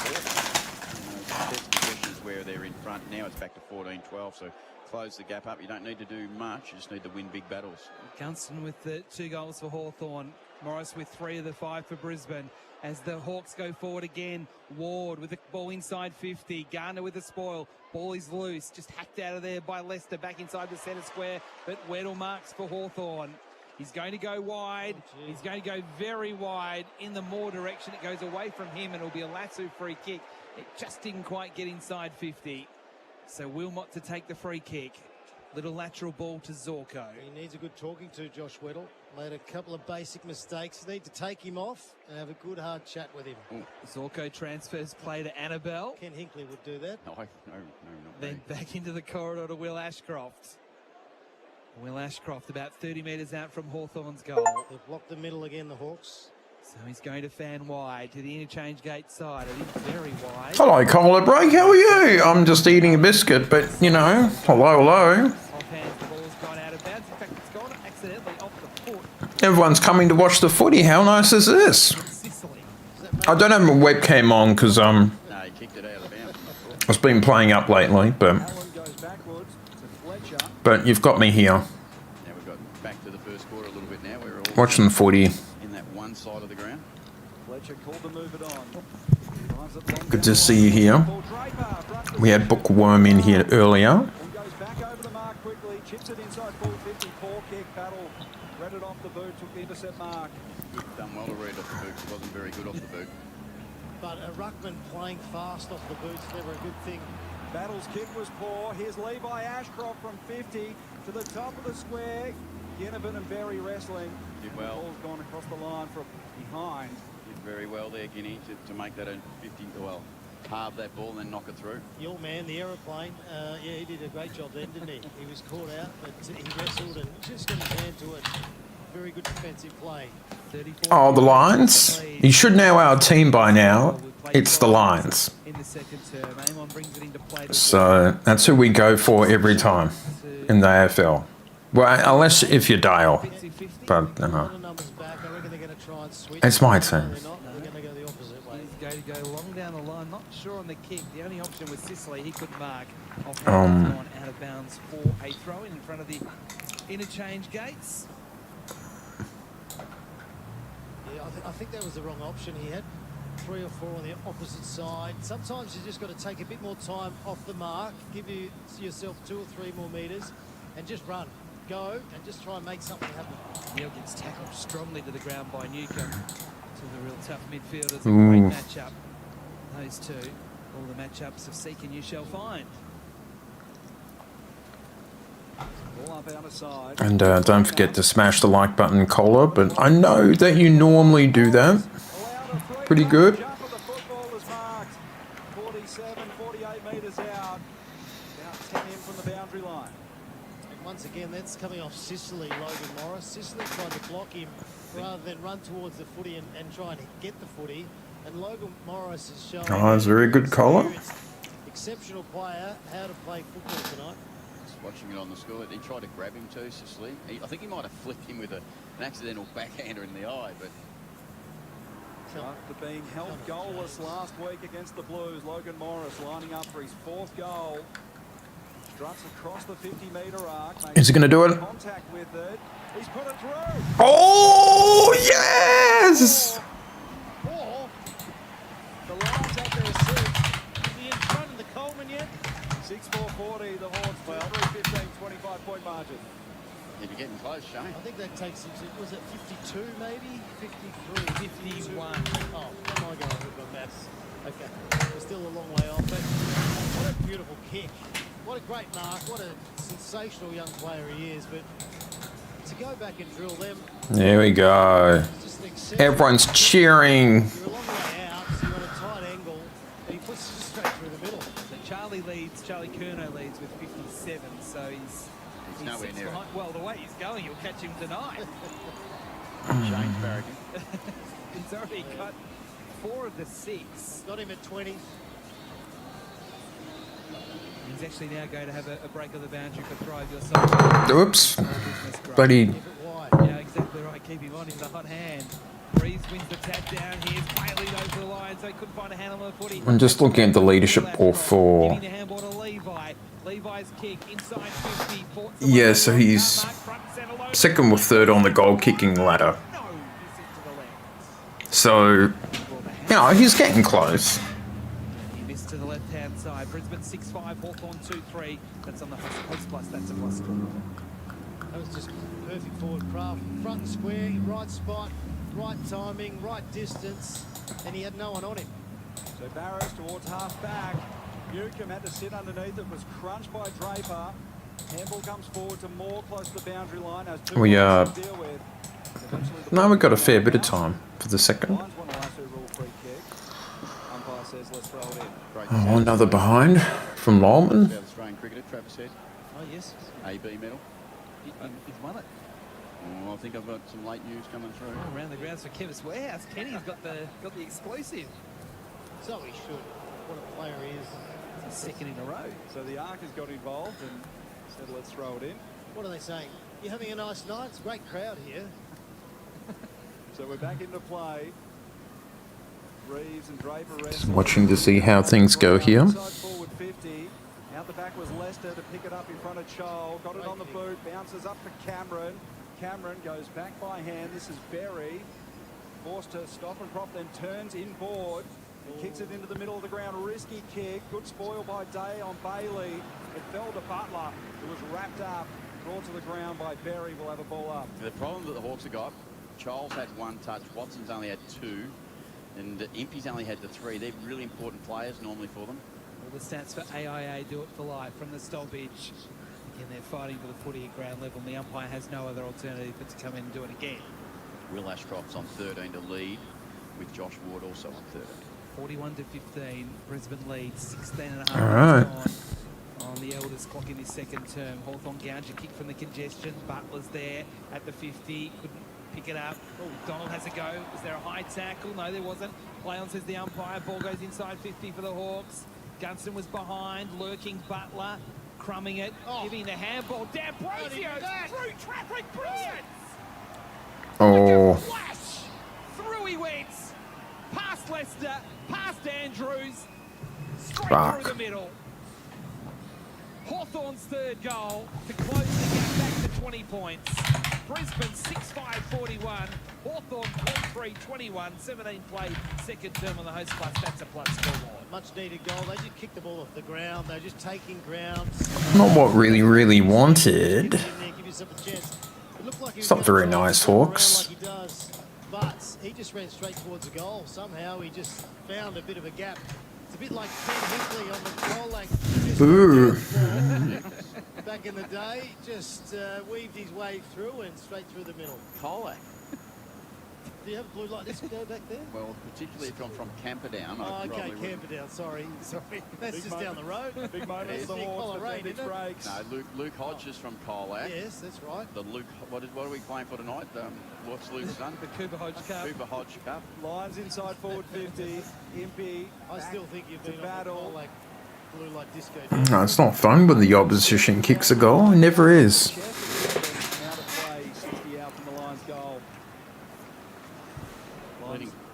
Speaker 12: favour of Test possessions where they're in front. Now it's back to 14-12, so close the gap up. You don't need to do much. You just need to win big battles.
Speaker 10: Gunston with the 2 goals for Hawthorn. Morris with 3 of the 5 for Brisbane. As the Hawks go forward again, Ward with the ball inside 50. Garner with the spoil. Ball is loose. Just hacked out of there by Leicester. Back inside the centre square. But Weddle marks for Hawthorn. He's going to go wide. He's going to go very wide in the Moore direction. It goes away from him and it'll be a Lassu free kick. It just didn't quite get inside 50. So Wilmot to take the free kick. Little lateral ball to Zorko.
Speaker 11: He needs a good talking to, Josh Weddle. Made a couple of basic mistakes. Need to take him off and have a good hard chat with him.
Speaker 10: Zorko transfers play to Annabelle.
Speaker 11: Ken Hinkley would do that.
Speaker 12: No, not
Speaker 10: Then back into the corridor to Will Ashcroft. Will Ashcroft about 30 metres out from Hawthorn's goal.
Speaker 11: They've blocked the middle again, the Hawks.
Speaker 10: So he's going to fan wide to the interchange gate side. It is very wide.
Speaker 13: Hello, Cola Break. How are you? I'm just eating a biscuit, but you know, hello.
Speaker 10: Offhand, the ball's gone out of bounds. In fact, it's gone accidentally off the foot.
Speaker 13: Everyone's coming to watch the footy. How nice is this? I don't have my webcam on because
Speaker 12: No, he kicked it out of bounds.
Speaker 13: I've been playing up lately, but you've got me here
Speaker 12: Now we've got back to the first quarter a little bit now. We're all
Speaker 13: watching the footy.
Speaker 12: in that one side of the ground.
Speaker 1: Fletcher called to move it on.
Speaker 13: Good to see you here. We had Bookworm in here earlier.
Speaker 1: Goes back over the mark quickly, chips it inside full 50, poor kick, battle, read it off the boot, took the intercept mark.
Speaker 12: Done well to read off the boot. It wasn't very good off the boot.
Speaker 11: But a ruckman playing fast off the boot's never a good thing.
Speaker 1: Battle's kick was poor. Here's Levi Ashcroft from 50 to the top of the square. Ginnivan and Berry wrestling.
Speaker 12: Did well.
Speaker 1: The ball's gone across the line from behind.
Speaker 12: Did very well there, Guinea, to make that a 50, well, halve that ball and then knock it through.
Speaker 11: Your man, the aeroplane, yeah, he did a great job then, didn't he? He was caught out, but he wrestled and just got his hand to it. Very good defensive play.
Speaker 13: Oh, the Lions? You should know our team by now. It's the Lions. So that's who we go for every time in the AFL. Well, unless if you're Dale. But, it's my team.
Speaker 10: He's going to go long down the line. Not sure on the kick. The only option was Sicily. He could mark off gone out of bounds for a throw in front of the interchange gates.
Speaker 11: Yeah, I think that was the wrong option. He had 3 or 4 on the opposite side. Sometimes you just got to take a bit more time off the mark, give yourself 2 or 3 more metres, and just run. Go and just try and make something happen.
Speaker 10: Neil gets tackled strongly to the ground by Newcomb. Two of the real tough midfielders. A great matchup. Those two. All the matchups of Seek and you shall find.
Speaker 1: Ball up out of side.
Speaker 13: And don't forget to smash the like button, Cola. But I know that you normally do that. Pretty good.
Speaker 1: 47, 48 metres out. About 10 in from the boundary line.
Speaker 11: And once again, that's coming off Sicily, Logan Morris. Sicily tried to block him rather than run towards the footy and try and get the footy. And Logan Morris is showing...
Speaker 13: Oh, that's a very good Cola.
Speaker 11: Exceptional player, how to play football tonight.
Speaker 12: Just watching it on the score, he tried to grab him too, Sicily. I think he might have flicked him with an accidental backhander in the eye, but...
Speaker 1: After being held goalless last week against the Blues, Logan Morris lining up for his 4th goal. Struts across the 50-metre arc.
Speaker 13: Is he going to do it?
Speaker 1: Contact with it. He's put it through.
Speaker 13: Oh, yes!
Speaker 11: The Lions out there 6. Is he in front of the Coleman yet?
Speaker 1: 6-4-40, the Hawks, 3-15, 25-point margin.
Speaker 12: You're getting close, Shane.
Speaker 11: I think that takes him to, was it 52 maybe? 53, 51. Oh, my God, with my maths. Okay, we're still a long way off, but what a beautiful kick. What a great mark. What a sensational young player he is, but to go back and drill them.
Speaker 13: There we go. Everyone's cheering.
Speaker 11: You're a long way out, so you're on a tight angle, and he puts it straight through the middle.
Speaker 10: So Charlie Curnow leads with 57, so he's
Speaker 12: nowhere near it.
Speaker 10: Well, the way he's going, you'll catch him tonight.
Speaker 12: Shane's barracking.
Speaker 10: He's already got 4 of the 6.
Speaker 11: Got him at 20.
Speaker 10: He's actually now going to have a break of the boundary for Thrive Your Side.
Speaker 13: Oops. Bloody.
Speaker 10: Yeah, exactly right. trying to keep him on in the hot hand. Breeze wins the tap down. Here's Bailey over the line, so he couldn't find a handle on the footy.
Speaker 13: I'm just looking at the leadership ball for.
Speaker 10: Giving the handball to Levi. Levi's kick inside 50.
Speaker 13: Yeah, so he's second or third on the goal kicking ladder. So, yeah, he's getting close.
Speaker 10: He missed to the left-hand side. Brisbane 6-5, Hawthorn 2-3. That's on the post plus. That's a plus score.
Speaker 11: That was just perfect forward craft. Front and square, right spot, right timing, right distance, and he had no one on him.
Speaker 1: So Barris towards half back. Newcomb had to sit underneath it, was crunched by Draper. Handball comes forward to Moore close to the boundary line. As two
Speaker 13: We
Speaker 1: to deal with.
Speaker 13: now we've got a fair bit of time for the second. Oh, another behind from Lolman.
Speaker 12: Australian cricketer, Travis said.
Speaker 10: Oh, yes.
Speaker 12: AB medal.
Speaker 10: He's won it.
Speaker 12: Oh, I think I've got some late news coming through.
Speaker 10: Oh, around the grounds for Kevis Warehouse. Kenny's got the exclusive.
Speaker 11: So he should. What a player he is.
Speaker 10: It's his second in a row.
Speaker 1: So the Arcas got involved and said, let's throw it in.
Speaker 11: What are they saying? You're having a nice night? It's a great crowd here.
Speaker 1: So we're back into play. Reeves and Draper
Speaker 13: Just watching to see how things go here.
Speaker 1: forward 50. Out the back was Lester to pick it up in front of Chol. Got it on the boot. Bounces up for Cameron. Cameron goes back by hand. This is Berry. Forced to stop and prop, then turns inboard. And kicks it into the middle of the ground. Risky kick. Good spoil by Day on Bailey. It fell to Butler. It was wrapped up. Brought to the ground by Berry. Will have a ball up.
Speaker 12: The problem that the Hawks have got, Charles had one touch, Watson's only had two, and Impey's only had the three. They're really important players normally for them.
Speaker 10: All the stats for AIA do it for life from the stoppage. Again, they're fighting for the footy at ground level, and the umpire has no other alternative but to come in and do it again.
Speaker 12: Will Ashcroft's on 13 to lead, with Josh Ward also on 13.
Speaker 10: 41 to 15, Brisbane leads, 16 and a half
Speaker 13: All right.
Speaker 10: minutes on the eldest clock in his second term. Hawthorn gouge a kick from the congestion. Butler's there at the 50, couldn't pick it up. Oh, Donald has a go. Was there a high tackle? No, there wasn't. Play on, says the umpire. Ball goes inside 50 for the Hawks. Gunston was behind, lurking Butler, crumbing it, giving the handball. D'Ambrosio through traffic, brilliant!
Speaker 13: Oh.
Speaker 10: Flash! Through he went, past Lester, past Andrews, straight
Speaker 13: Fuck.
Speaker 10: through the middle. Hawthorn's third goal to close the gap back to 20 points. Brisbane 6-5-41. Hawthorn 43-21. 17 played, second term on the host plus. That's a plus scoreboard.
Speaker 11: Much needed goal. They just kicked the ball off the ground. They're just taking ground.
Speaker 13: Not what really wanted.
Speaker 11: Give yourself a chance. It looked like he was
Speaker 13: It's not very nice, Hawks.
Speaker 11: like he does, but he just ran straight towards the goal. Somehow he just found a bit of a gap. It's a bit like Ken Hinkley on the goal line.
Speaker 13: Boo.
Speaker 11: Back in the day, just weaved his way through and straight through the middle.
Speaker 12: Colac.
Speaker 11: Do you have a blue light? Let's go back there.
Speaker 12: Well, particularly if I'm from Camperdown.
Speaker 11: Oh,
Speaker 12: I
Speaker 11: okay,
Speaker 12: probably would.
Speaker 11: Camperdown. Sorry. That's just down the road.
Speaker 1: Big moment
Speaker 12: Yes.
Speaker 1: for the Hawks. Defending breaks.
Speaker 12: No, Luke Hodge is from Colac.
Speaker 11: Yes, that's right.
Speaker 12: The Luke, what are we playing for tonight? What's Luke's son?
Speaker 10: The Cooper Hodge Cup.
Speaker 12: Cooper Hodge Cup.
Speaker 1: Lions inside forward 50. Impey.
Speaker 11: I still think you've been
Speaker 1: battle.
Speaker 11: like blue light disco.
Speaker 13: No, it's not fun when the opposition kicks a goal. It never is.
Speaker 1: Out of play. 60 out from the Lions goal.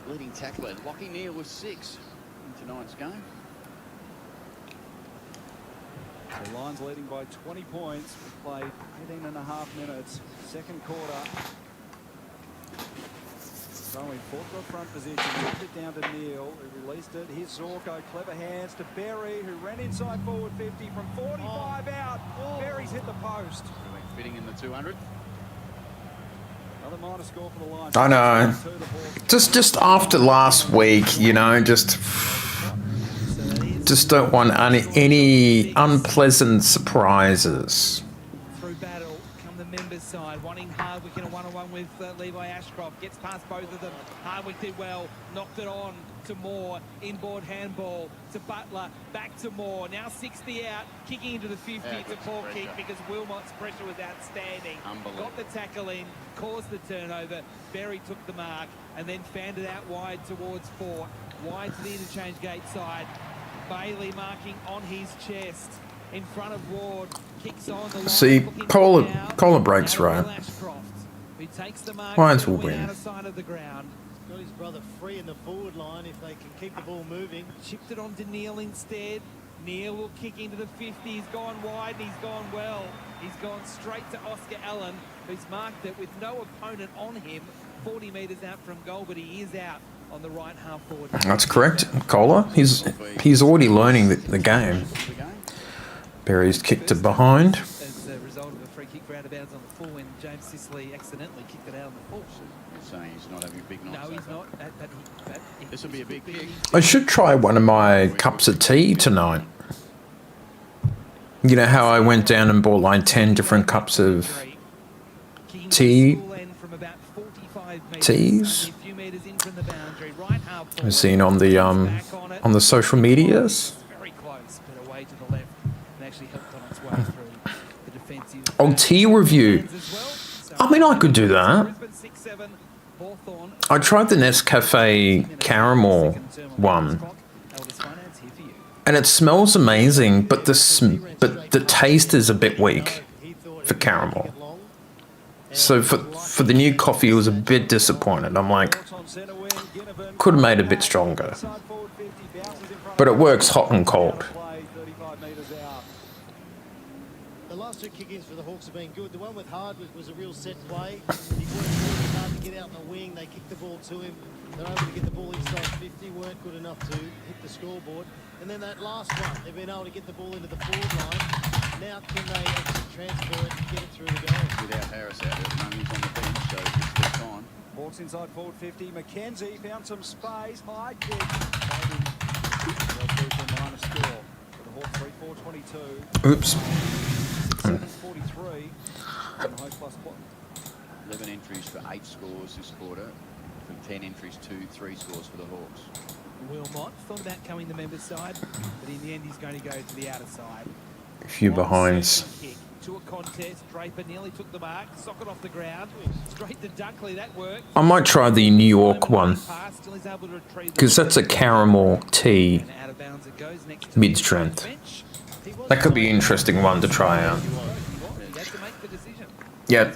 Speaker 12: Leading tackler. Lockie Neal was 6 in tonight's game.
Speaker 1: The Lions leading by 20 points. We played 18 and a half minutes. Second quarter. Throwing fourth front position. Moved it down to Neal, who released it. Here's Zorko. Clever hands to Berry, who ran inside forward 50 from 45 out. Berry's hit the post.
Speaker 12: Fitting in the 200.
Speaker 1: Another minor score for the Lions.
Speaker 13: I know. Just after last week, you know, just don't want any unpleasant surprises.
Speaker 10: Through battle come the members side, wanting Hardwick in a one-on-one with Levi Ashcroft. Gets past both of them. Hardwick did well, knocked it on to Moore. Inboard handball to Butler, back to Moore. Now 60 out, kicking into the 50.
Speaker 12: Yeah,
Speaker 10: It's a poor kick because Wilmot's pressure was outstanding. Got the tackle in, caused the turnover. Berry took the mark and then fanned it out wide towards 4. Wide to the interchange gate side. Bailey marking on his chest in front of Ward. Kicks on the line.
Speaker 13: See, collar breaks right.
Speaker 10: Ashcroft, who takes the mark.
Speaker 13: Lions will
Speaker 10: way
Speaker 13: win.
Speaker 10: out of sight of the ground.
Speaker 11: Got his brother free in the forward line if they can keep the ball moving.
Speaker 10: Chipped it on to Neil instead. Neil will kick into the 50. He's gone wide and he's gone well. He's gone straight to Oscar Allen, who's marked it with no opponent on him. 40 metres out from goal, but he is out on the right half forward.
Speaker 13: That's correct, Kohler. He's already learning the game. Berry's kicked it behind.
Speaker 10: As a result of a free kick for out of bounds on the full when James Sicily accidentally kicked it out on the full.
Speaker 12: You're saying he's not having a big night.
Speaker 10: No, he's not.
Speaker 12: This will be a big kick.
Speaker 13: I should try one of my cups of tea tonight. You know how I went down and bought like 10 different cups of teas? I've seen on the social medias. Oh, tea review. I mean, I could do that. I tried the Nescafe caramel one, and it smells amazing, but the taste is a bit weak for caramel. So for the new coffee, it was a bit disappointed. I'm like, could have made it a bit stronger, but it works hot and cold.
Speaker 11: The last two kick-ins for the Hawks have been good. The one with Hardwick was a real set play. He worked really hard to get out in the wing. They kicked the ball to him. They're able to get the ball inside 50. Weren't good enough to hit the scoreboard. And then that last one, they've been able to get the ball into the forward line. Now can they actually transfer it and get it through the goal?
Speaker 12: Without Harris out there, he's on the bench, so it's their time.
Speaker 1: Hawks inside forward 50. McKenzie found some space. High kick. Minus score for the Hawks 3-4-22.
Speaker 13: Oops.
Speaker 1: 7-43.
Speaker 12: 11 entries for 8 scores this quarter, from 10 entries to 3 scores for the Hawks.
Speaker 10: Wilmot thought about coming the members side, but in the end he's going to go to the outer side.
Speaker 13: A few behinds.
Speaker 10: To a contest, Draper nearly took the mark, socket off the ground, straight to Dunkley, that worked.
Speaker 13: I might try the New York one, because that's a caramel tea, mid-strength. That could be an interesting one to try out. Yeah,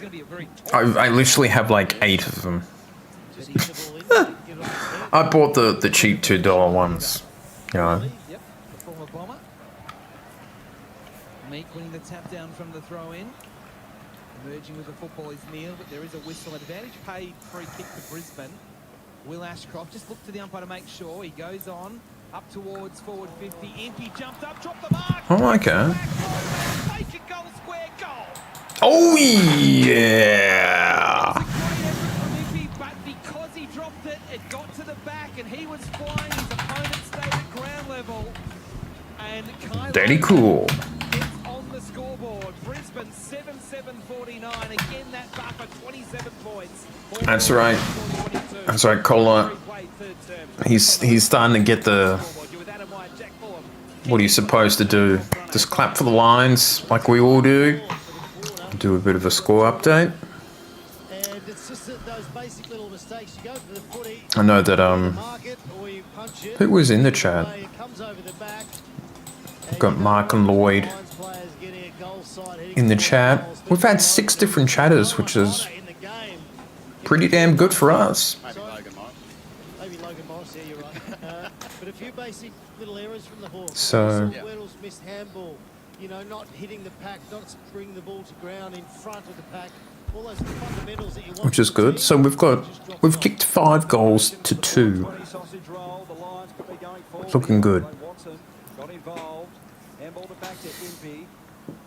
Speaker 13: I literally have like 8 of them. I bought the cheap $2 ones, you know.
Speaker 10: Yep, the former bomber. Meek winning the tap down from the throw in. Emerging with the football is Neil, but there is a whistle advantage. Paid free kick to Brisbane. Will Ashcroft just look to the umpire to make sure. He goes on up towards forward 50. Impey jumped up, dropped the mark.
Speaker 13: Oh, okay.
Speaker 10: Make it goal, square goal.
Speaker 13: Oh yeah.
Speaker 10: But because he dropped it, it got to the back and he was flying. His opponent stayed at ground level. And Kylo
Speaker 13: Very cool.
Speaker 10: gets on the scoreboard. Brisbane 7-7-49. Again, that buffer 27 points.
Speaker 13: That's right. That's right, Kohler. He's starting to get the. What are you supposed to do? Just clap for the lines like we all do. Do a bit of a score update. I know that who was in the chat? We've got Mark and Lloyd in the chat. We've had 6 different chatters, which is pretty damn good for us.
Speaker 11: Maybe Logan Morris, yeah, you're right. But a few basic little errors from the Hawks.
Speaker 13: So,
Speaker 11: Weddle's missed handball. You know, not hitting the pack, not bringing the ball to ground in front of the pack. All those fundamentals that you want.
Speaker 13: which is good. So we've kicked 5 goals to 2. Looking good.
Speaker 1: Got involved. Handballed it back to Impey.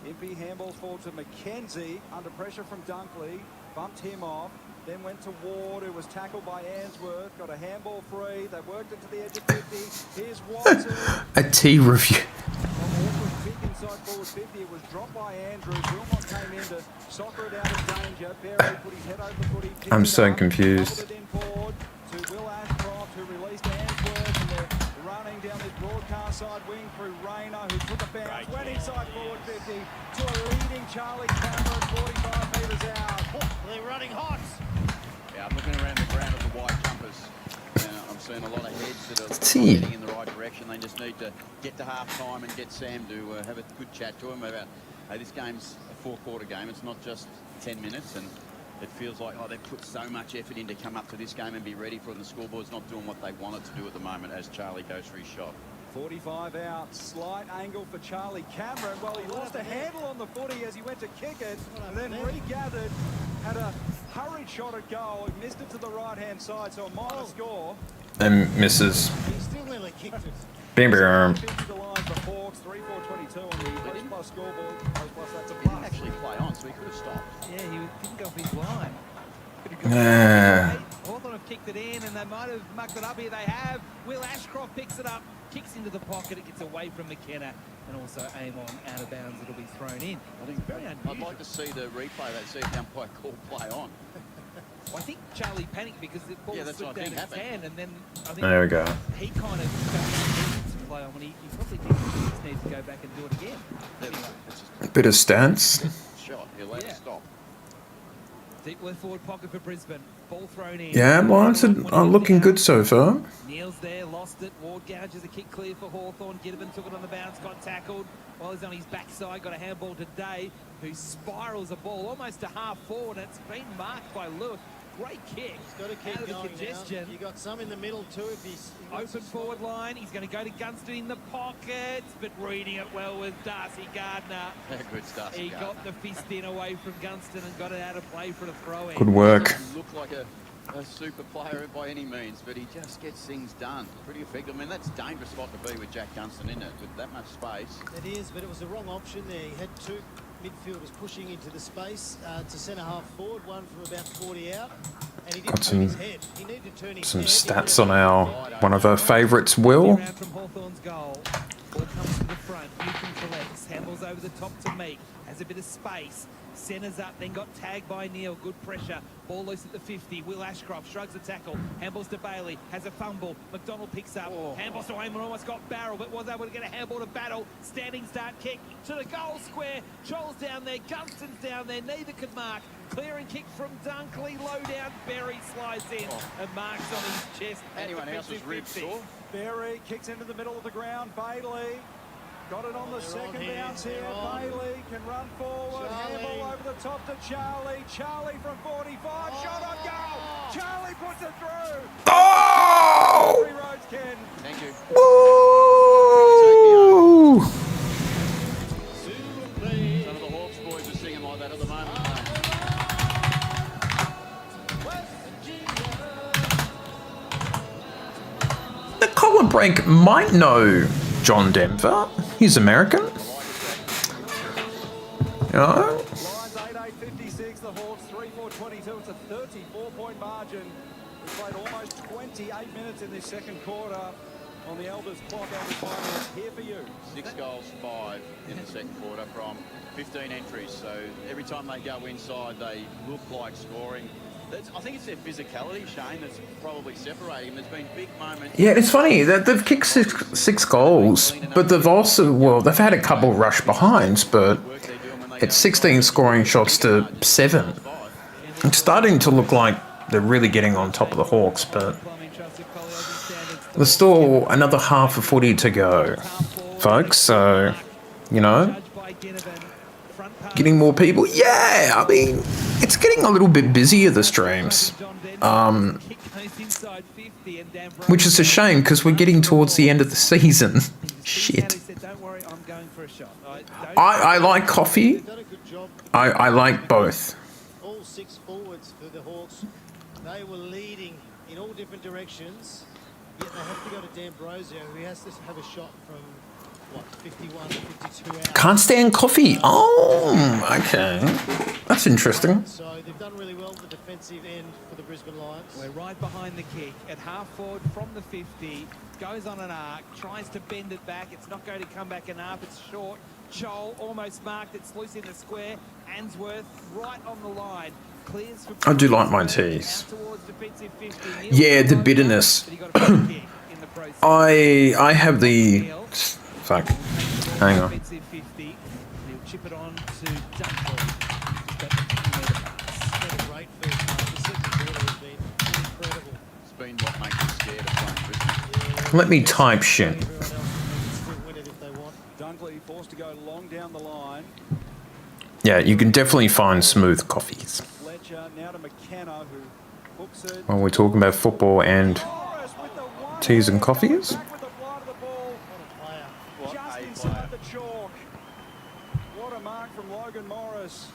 Speaker 1: Impey handballs forward to McKenzie. Under pressure from Dunkley. Bumped him off. Then went to Ward, who was tackled by Answorth. Got a handball free. They worked it to the edge of 50. Here's Watson.
Speaker 13: A tea review.
Speaker 1: Inside forward 50. It was dropped by Andrews. Wilmot came in to soccer it out of danger. Berry put his head over the footy.
Speaker 13: I'm so confused.
Speaker 1: Forward to Will Ashcroft, who released Answorth. And they're running down this broadcast side wing through Rayner, who took a bounce. Went inside forward 50 to a leading Charlie Cameron, 45 metres out.
Speaker 11: They're running hot.
Speaker 12: Yeah, I'm looking around the ground at the white jumpers. I'm seeing a lot of heads that are heading in the right direction. They just need to get to half time and get Sam to have a good chat to him about, hey, this game's a 4-quarter game. It's not just 10 minutes. And it feels like, they've put so much effort in to come up to this game and be ready for it, and the scoreboard's not doing what they want it to do at the moment as Charlie goes for his shot.
Speaker 1: 45 out, slight angle for Charlie Cameron. Well, he lost a handle on the footy as he went to kick it, and then regathered, had a hurried shot at goal. He missed it to the right-hand side, so a minor score.
Speaker 13: And misses.
Speaker 11: He still nearly kicked it.
Speaker 13: Bam, bam.
Speaker 1: 50 the line for Hawks, 3-4-22 on the post-plus scoreboard. Post-plus, that's a
Speaker 12: He
Speaker 1: plus.
Speaker 12: didn't actually play on, so he could have stopped.
Speaker 10: Yeah, he didn't go off his line. Hawthorn have kicked it in, and they might have mucked it up here. They have. Will Ashcroft picks it up, kicks into the pocket. It gets away from McKenna, and also Amon out of bounds. It'll be thrown in.
Speaker 12: I think
Speaker 10: very unusual.
Speaker 12: I'd like to see the replay that see if the umpire called play on.
Speaker 10: I think Charlie panicked because the ball
Speaker 12: that's
Speaker 10: slipped
Speaker 12: what I
Speaker 10: down
Speaker 12: think
Speaker 10: his hand, and then I think
Speaker 13: There we go.
Speaker 10: he kind of needed to play on when he probably thinks he just needs to go back and do it again. Anyway.
Speaker 13: Bit of stance.
Speaker 12: Shot, he'll let it stop.
Speaker 10: Deep left forward pocket for Brisbane. Ball thrown in.
Speaker 13: Yeah, Lions are looking good so far.
Speaker 10: Neil's there, lost it. Ward gouges a kick clear for Hawthorn. Giddeman took it on the bounce, got tackled. While he's on his backside, got a handball today, who spirals a ball almost to half forward. It's been marked by Lewis. Great kick.
Speaker 11: He's got to keep
Speaker 10: out of the
Speaker 11: going
Speaker 10: congestion.
Speaker 11: now. You got some in the middle too. If he's
Speaker 10: Open forward line. He's going to go to Gunston in the pockets, but reading it well with Darcy Gardner.
Speaker 12: Good stuff.
Speaker 10: He got the fist in away from Gunston and got it out of play for the throw in.
Speaker 13: Good work.
Speaker 12: Doesn't look like a super player by any means, but he just gets things done. Pretty effective. I mean, that's a dangerous spot to be with Jack Gunston, isn't it? With that much space.
Speaker 11: It is, but it was the wrong option there. He had two midfielders pushing into the space to centre half forward, one from about 40 out, and he didn't turn his head. He needed to turn his
Speaker 13: Some
Speaker 11: head.
Speaker 13: stats on our one of our favourites, Will.
Speaker 10: From Hawthorn's goal. Ball comes to the front. Newton collects. Handballs over the top to Meek. Has a bit of space. Centres up, then got tagged by Neil. Good pressure. Ball loose at the 50. Will Ashcroft shrugs the tackle. Handballs to Bailey. Has a fumble. McDonald picks up. Handballs to Amon. Almost got Barrel, but was able to get a handball to Battle. Standing start kick to the goal square. Joel's down there. Gunston's down there. Neither could mark. Clear and kick from Dunkley. Low down. Berry slides in and marks on his chest.
Speaker 12: Anyone else's ribs sore?
Speaker 1: Berry kicks into the middle of the ground. Bailey got it on the second bounce here. Bailey can run forward. Handball over the top to Charlie. Charlie from 45. Shot on goal. Charlie puts it through.
Speaker 13: Oh!
Speaker 1: Three roads, Ken.
Speaker 12: Thank you.
Speaker 13: Woo!
Speaker 12: Some of the Hawks boys are singing like that at the moment.
Speaker 13: The collar break might know John Denver. He's American. You know?
Speaker 1: Lions 8-8-56. The Hawks 3-4-22. It's a 34-point margin. We played almost 28 minutes in this second quarter on the Elders clock. Elders final is here for you.
Speaker 12: 6 goals, 5 in the second quarter from 15 entries. So every time they go inside, they look like scoring. I think it's their physicality, Shane, that's probably separating them. There's been big moments.
Speaker 13: Yeah, it's funny that they've kicked six goals, but they've also, well, they've had a couple rush behinds, but it's 16 scoring shots to 7. It's starting to look like they're really getting on top of the Hawks, but there's still another half of footy to go, folks. So, you know, getting more people. Yeah, I mean, it's getting a little bit busier, the streams. Which is a shame because we're getting towards the end of the season. Shit. I like coffee. I like both.
Speaker 11: All 6 forwards for the Hawks, they were leading in all different directions, yet they have to go to D'Ambrosio, who has to have a shot from, what, 51 to 52 out.
Speaker 13: Can't stand coffee. Oh, okay. That's interesting.
Speaker 11: So they've done really well the defensive end for the Brisbane Lions.
Speaker 10: We're right behind the kick at half forward from the 50. Goes on an arc, tries to bend it back. It's not going to come back enough. It's short. Chol almost marked. It's loose in the square. Answorth right on the line. Clears for
Speaker 13: I do like my teas. Yeah, the bitterness. I have the... Fuck. Hang on.
Speaker 10: Chip it on to Dunkley.
Speaker 12: It's been what makes you scared of playing Brisbane.
Speaker 13: Let me type shit.
Speaker 1: Dunkley forced to go long down the line.
Speaker 13: Yeah, you can definitely find smooth coffees.
Speaker 1: Fletcher Fletcher, now to McKenna, who hooks it.
Speaker 13: When we're talking about football and teas and coffees.
Speaker 1: Just inside the chalk. What a mark from Logan Morris.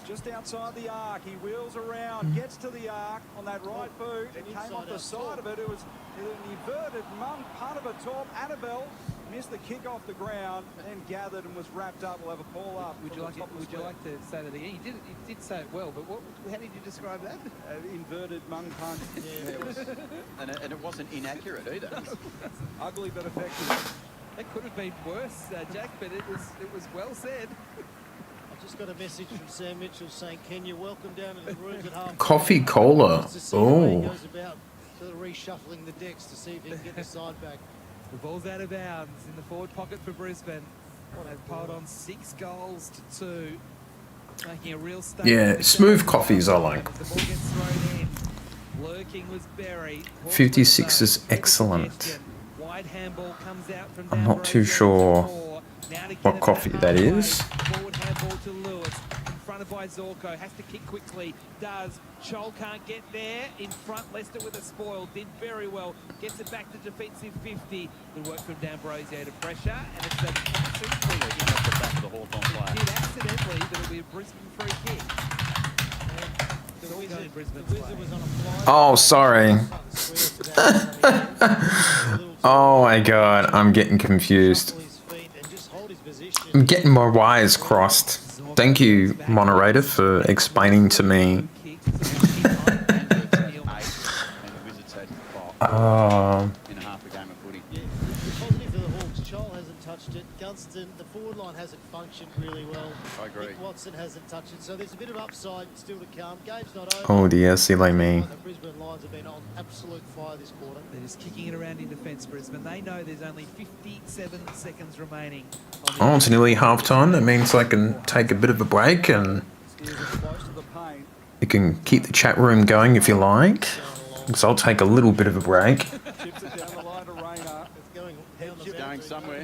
Speaker 1: Just outside the arc, he wheels around, gets to the arc on that right boot. It came off the side of it. It was an inverted mung punt of a top. Annabelle missed the kick off the ground, then gathered and was wrapped up. We'll have a ball up.
Speaker 10: Would you like to say that again? You did say it well, but how did you describe that?
Speaker 1: Inverted mung punt.
Speaker 12: Yeah, it was, and it wasn't inaccurate either.
Speaker 1: Ugly but effective.
Speaker 10: It could have been worse, Jack, but it was well said.
Speaker 11: I just got a message from Sam Mitchell saying, "Kenya, welcome down to the rooms at half."
Speaker 13: Coffee cola. Oh.
Speaker 11: He goes about sort of reshuffling the decks to see if he can get the side back.
Speaker 10: The ball's out of bounds in the forward pocket for Brisbane. They've piled on 6 goals to 2, making a real statement.
Speaker 13: Yeah, smooth coffees I like.
Speaker 10: The ball gets thrown in. Lurking was Berry.
Speaker 13: 56 is excellent.
Speaker 10: Wide handball comes out from
Speaker 13: I'm not too sure what coffee that is.
Speaker 10: Forward handball to Lewis. Confronted by Zorko. Has to kick quickly. Does. Chol can't get there. In front, Leicester with a spoil. Did very well. Gets it back to defensive 50. Good work from D'Ambrosio to pressure. And it's a passing free kick.
Speaker 12: Off the back of the Hawthorn player.
Speaker 10: Did accidentally, but it'll be a Brisbane free kick. The Wizard was on a fly.
Speaker 13: Oh, sorry. Oh my god, I'm getting confused. I'm getting my wires crossed. Thank you, moderator, for explaining to me.
Speaker 12: In a half a game of footy.
Speaker 11: Positive for the Hawks. Chol hasn't touched it. Gunston, the forward line hasn't functioned really well.
Speaker 12: I agree.
Speaker 11: Nick Watson hasn't touched it, so there's a bit of upside still to come. Game's not over.
Speaker 13: Oh dear, silly me.
Speaker 11: The Brisbane Lions have been on absolute fire this quarter.
Speaker 10: They're just kicking it around in defence, Brisbane. They know there's only 57 seconds remaining.
Speaker 13: Oh, it's nearly half time. That means I can take a bit of a break and you can keep the chat room going if you like. So I'll take a little bit of a break.
Speaker 12: Going somewhere.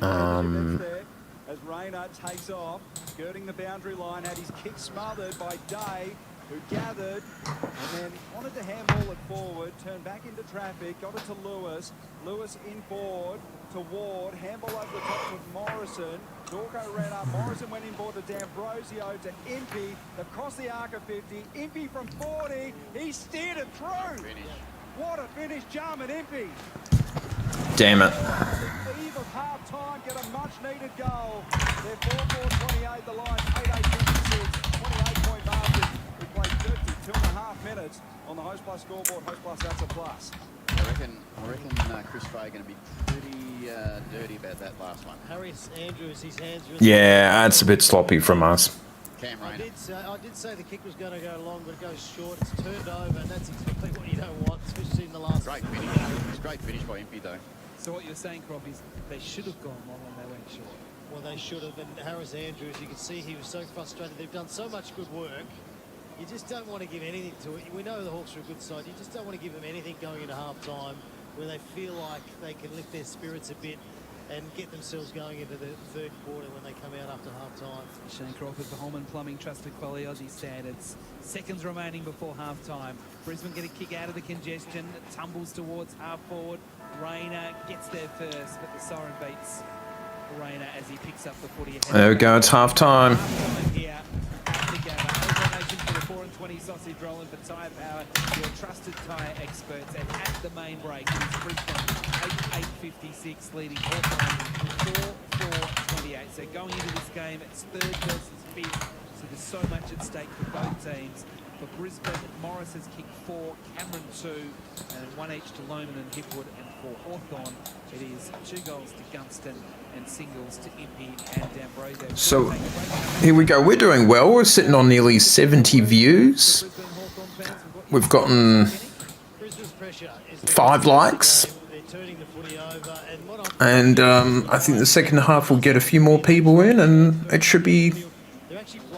Speaker 1: As Rayner takes off, skirting the boundary line, had his kick smothered by Day, who gathered and then wanted to handball it forward, turned back into traffic, got it to Lewis. Lewis inboard to Ward, handball over the top with Morrison. Dorco ran up, Morrison went inboard to D'Ambrosio, to Impey, across the arc of 50, Impey from 40, he steered it through. What a finish, Jarman Impey.
Speaker 13: Damn it.
Speaker 1: Eve of half time, get a much needed goal. They're 4-4-28, the Lions 8-8-56, 28-point margin. We played 32.5 minutes on the Host Plus scoreboard. Host Plus, that's a plus.
Speaker 12: I reckon Chris Fay going to be pretty dirty about that last one.
Speaker 11: Harris Andrews, his hands are in
Speaker 13: Yeah, that's a bit sloppy from us.
Speaker 12: Cam Rayner.
Speaker 11: I did say the kick was going to go long, but it goes short. It's turned over, and that's exactly what you don't want, especially in the last.
Speaker 12: Great finish. It was a great finish by Impey, though.
Speaker 10: So what you're saying, Crop, is they should have gone long and they went short.
Speaker 11: Well, they should have. And Harris Andrews, you can see he was so frustrated. They've done so much good work. You just don't want to give anything to it. We know the Hawks are a good side. You just don't want to give them anything going into half-time where they feel like they can lift their spirits a bit and get themselves going into the third quarter when they come out after half-time.
Speaker 10: Shane Crawford for Holman Plumbing, trusted quality Aussie standards. Seconds remaining before half-time. Brisbane get a kick out of the congestion, tumbles towards half-forward. Rayner gets there first, but the siren beats Rayner as he picks up the footy.
Speaker 13: There we go, it's half-time.
Speaker 10: Here at the Gabba. Overnation for the 4 and 20 sausage rolling for Tyre Power, your trusted tyre experts. And at the main break, it's Brisbane 8-8-56 leading Hawthorn 4-4-28. So going into this game, it's third versus fifth. So there's so much at stake for both teams. For Brisbane, Morris has kicked 4, Cameron 2, and 1 each to Lohman and Hipwood. And for Hawthorn, it is 2 goals to Gunston and singles to Impey and D'Ambrosio.
Speaker 13: So here we go. We're doing well. We're sitting on nearly 70 views. We've gotten 5 likes. And I think the second half will get a few more people in, and it should be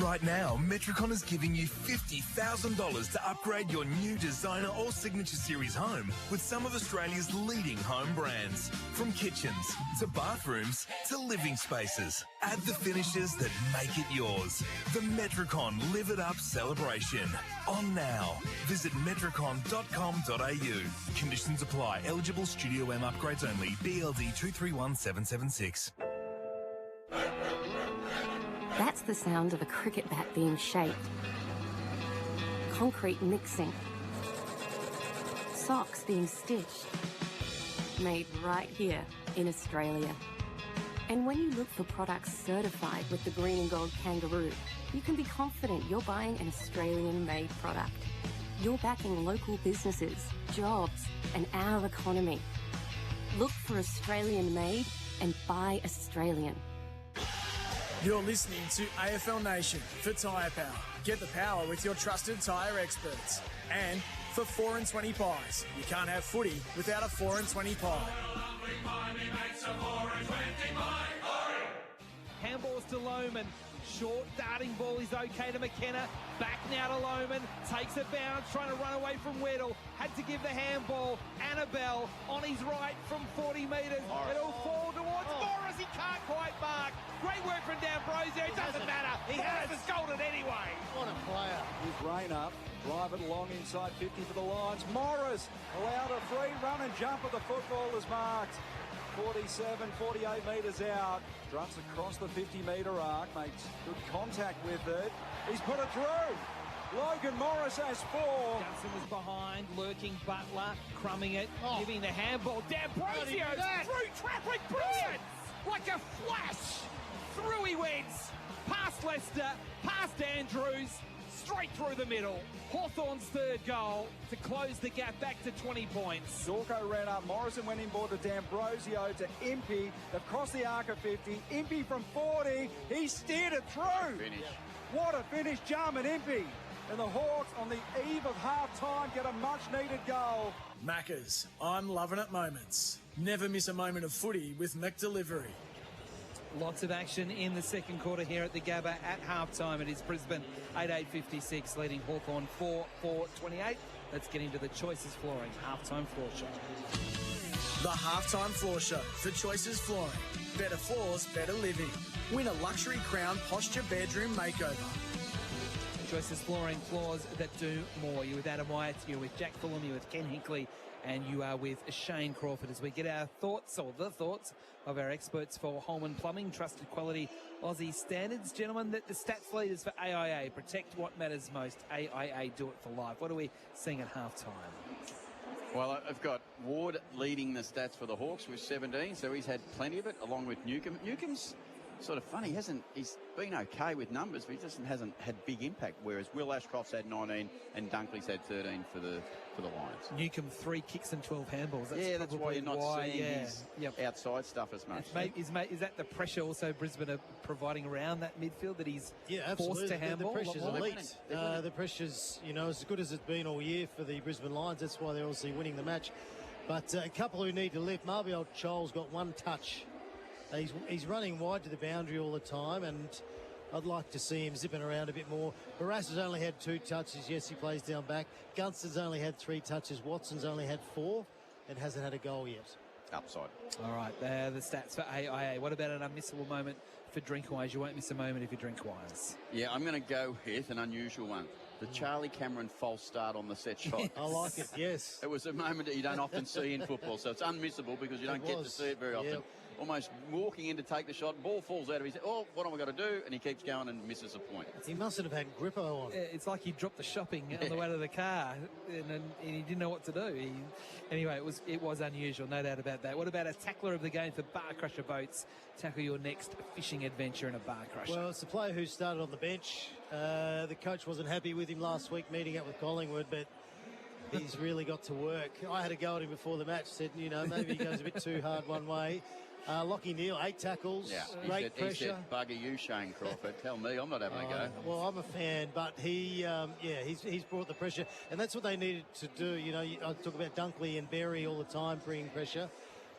Speaker 2: Right now, Metricon is giving you $50,000 to upgrade your new designer or signature series home with some of Australia's leading home brands. From kitchens to bathrooms to living spaces. Add the finishes that make it yours. The Metricon Live It Up celebration. On now. Visit metricon.com.au. Conditions apply. Eligible Studio M upgrades only. BLD 231776.
Speaker 15: That's the sound of a cricket bat being shaped. Concrete mixing. Socks being stitched. Made right here in Australia. And when you look for products certified with the green and gold kangaroo, you can be confident you're buying an Australian-made product. You're backing local businesses, jobs, and our economy. Look for Australian-made and buy Australian.
Speaker 9: You're listening to AFL Nation for Tyre Power. Get the power with your trusted tyre experts. And for 4 and 20 pies. You can't have footy without a 4 and 20 pie.
Speaker 10: Handballs to Lohman. Short darting ball is okay to McKenna. Back now to Lohman. Takes a bounce, trying to run away from Weddle. Had to give the handball. Annabelle on his right from 40 metres. It'll fall towards Morris. He can't quite mark. Great work from D'Ambrosio. It doesn't matter. Morris has scored it anyway.
Speaker 11: What a player.
Speaker 1: With rain up, drive it along inside 50 for the Lions. Morris allowed a free run and jump, but the football is marked. 47, 48 metres out. Druts across the 50-metre arc. Makes good contact with it. He's put it through. Logan Morris has 4.
Speaker 10: Johnson was behind, lurking Butler, crumbing it, giving the handball. D'Ambrosio through traffic, brilliant! Like a flash! Through he went, past Leicester, past Andrews, straight through the middle. Hawthorn's third goal to close the gap back to 20 points.
Speaker 1: Zorko ran up. Morrison went inboard to D'Ambrosio to Impey. They've crossed the arc of 50. Impey from 40. He steered it through.
Speaker 12: Finish.
Speaker 1: What a finish, Jarman Impey. And the Hawks on the eve of half-time get a much-needed goal.
Speaker 9: Maccas, I'm loving it moments. Never miss a moment of footy with McDelivery.
Speaker 10: Lots of action in the second quarter here at the Gabba at halftime. It is Brisbane 8-8-56 leading Hawthorn 4-4-28. Let's get into the Choices Flooring halftime floor show.
Speaker 9: The halftime floor show for Choices Flooring. Better floors, better living. Win a luxury crown posture bedroom makeover.
Speaker 10: Choices Flooring, floors that do more. You're with Adam Wyatt, you're with Jack Fulham, you're with Ken Hinkley, and you are with Shane Crawford as we get our thoughts, or the thoughts, of our experts for Holman Plumbing, trusted quality Aussie standards. Gentlemen, the stats leaders for AIA, protect what matters most. AIA, do it for life. What are we seeing at halftime?
Speaker 12: Well, I've got Ward leading the stats for the Hawks with 17, so he's had plenty of it, along with Newcomb. Newcomb's sort of funny, he's been okay with numbers, but he just hasn't had big impact, whereas Will Ashcroft's had 19 and Dunkley's had 13 for the Lions.
Speaker 10: Newcomb 3 kicks and 12 handballs.
Speaker 12: That's why you're not seeing his outside stuff as much.
Speaker 10: Is that the pressure also Brisbane are providing around that midfield that he's forced to handball?
Speaker 11: The pressure's elite. The pressure's, as good as it's been all year for the Brisbane Lions. That's why they're obviously winning the match. But a couple who need to lift. Marbiel Chol's got 1 touch. He's running wide to the boundary all the time, and I'd like to see him zipping around a bit more. Barras has only had 2 touches. Yes, he plays down back. Gunston's only had 3 touches. Watson's only had 4 and hasn't had a goal yet.
Speaker 12: Upside.
Speaker 10: All right, there are the stats for AIA. What about an unmissable moment for Drinkwise? You won't miss a moment if you Drinkwise.
Speaker 12: Yeah, I'm going to go with an unusual one. The Charlie Cameron false start on the set shot.
Speaker 11: I like it, yes.
Speaker 12: It was a moment that you don't often see in football, so it's unmissable because you don't get to see it very often. Almost walking in to take the shot, ball falls out of his head. Oh, what am I going to do? And he keeps going and misses a point.
Speaker 11: He mustn't have had grippo on.
Speaker 10: It's like he dropped the shopping on the way to the car and he didn't know what to do. Anyway, it was unusual, no doubt about that. What about a tackler of the game for Bar Crusher Boats? Tackle your next fishing adventure in a Bar Crusher.
Speaker 11: Well, it's a player who started on the bench. The coach wasn't happy with him last week, meeting up with Collingwood, but he's really got to work. I had a go at him before the match, said, maybe he goes a bit too hard one way. Lockie Neal, 8 tackles, great pressure.
Speaker 12: He said, bugger you, Shane Crawford. Tell me, I'm not having a go.
Speaker 11: Well, I'm a fan, but he's brought the pressure, and that's what they needed to do. I talk about Dunkley and Berry all the time bringing pressure,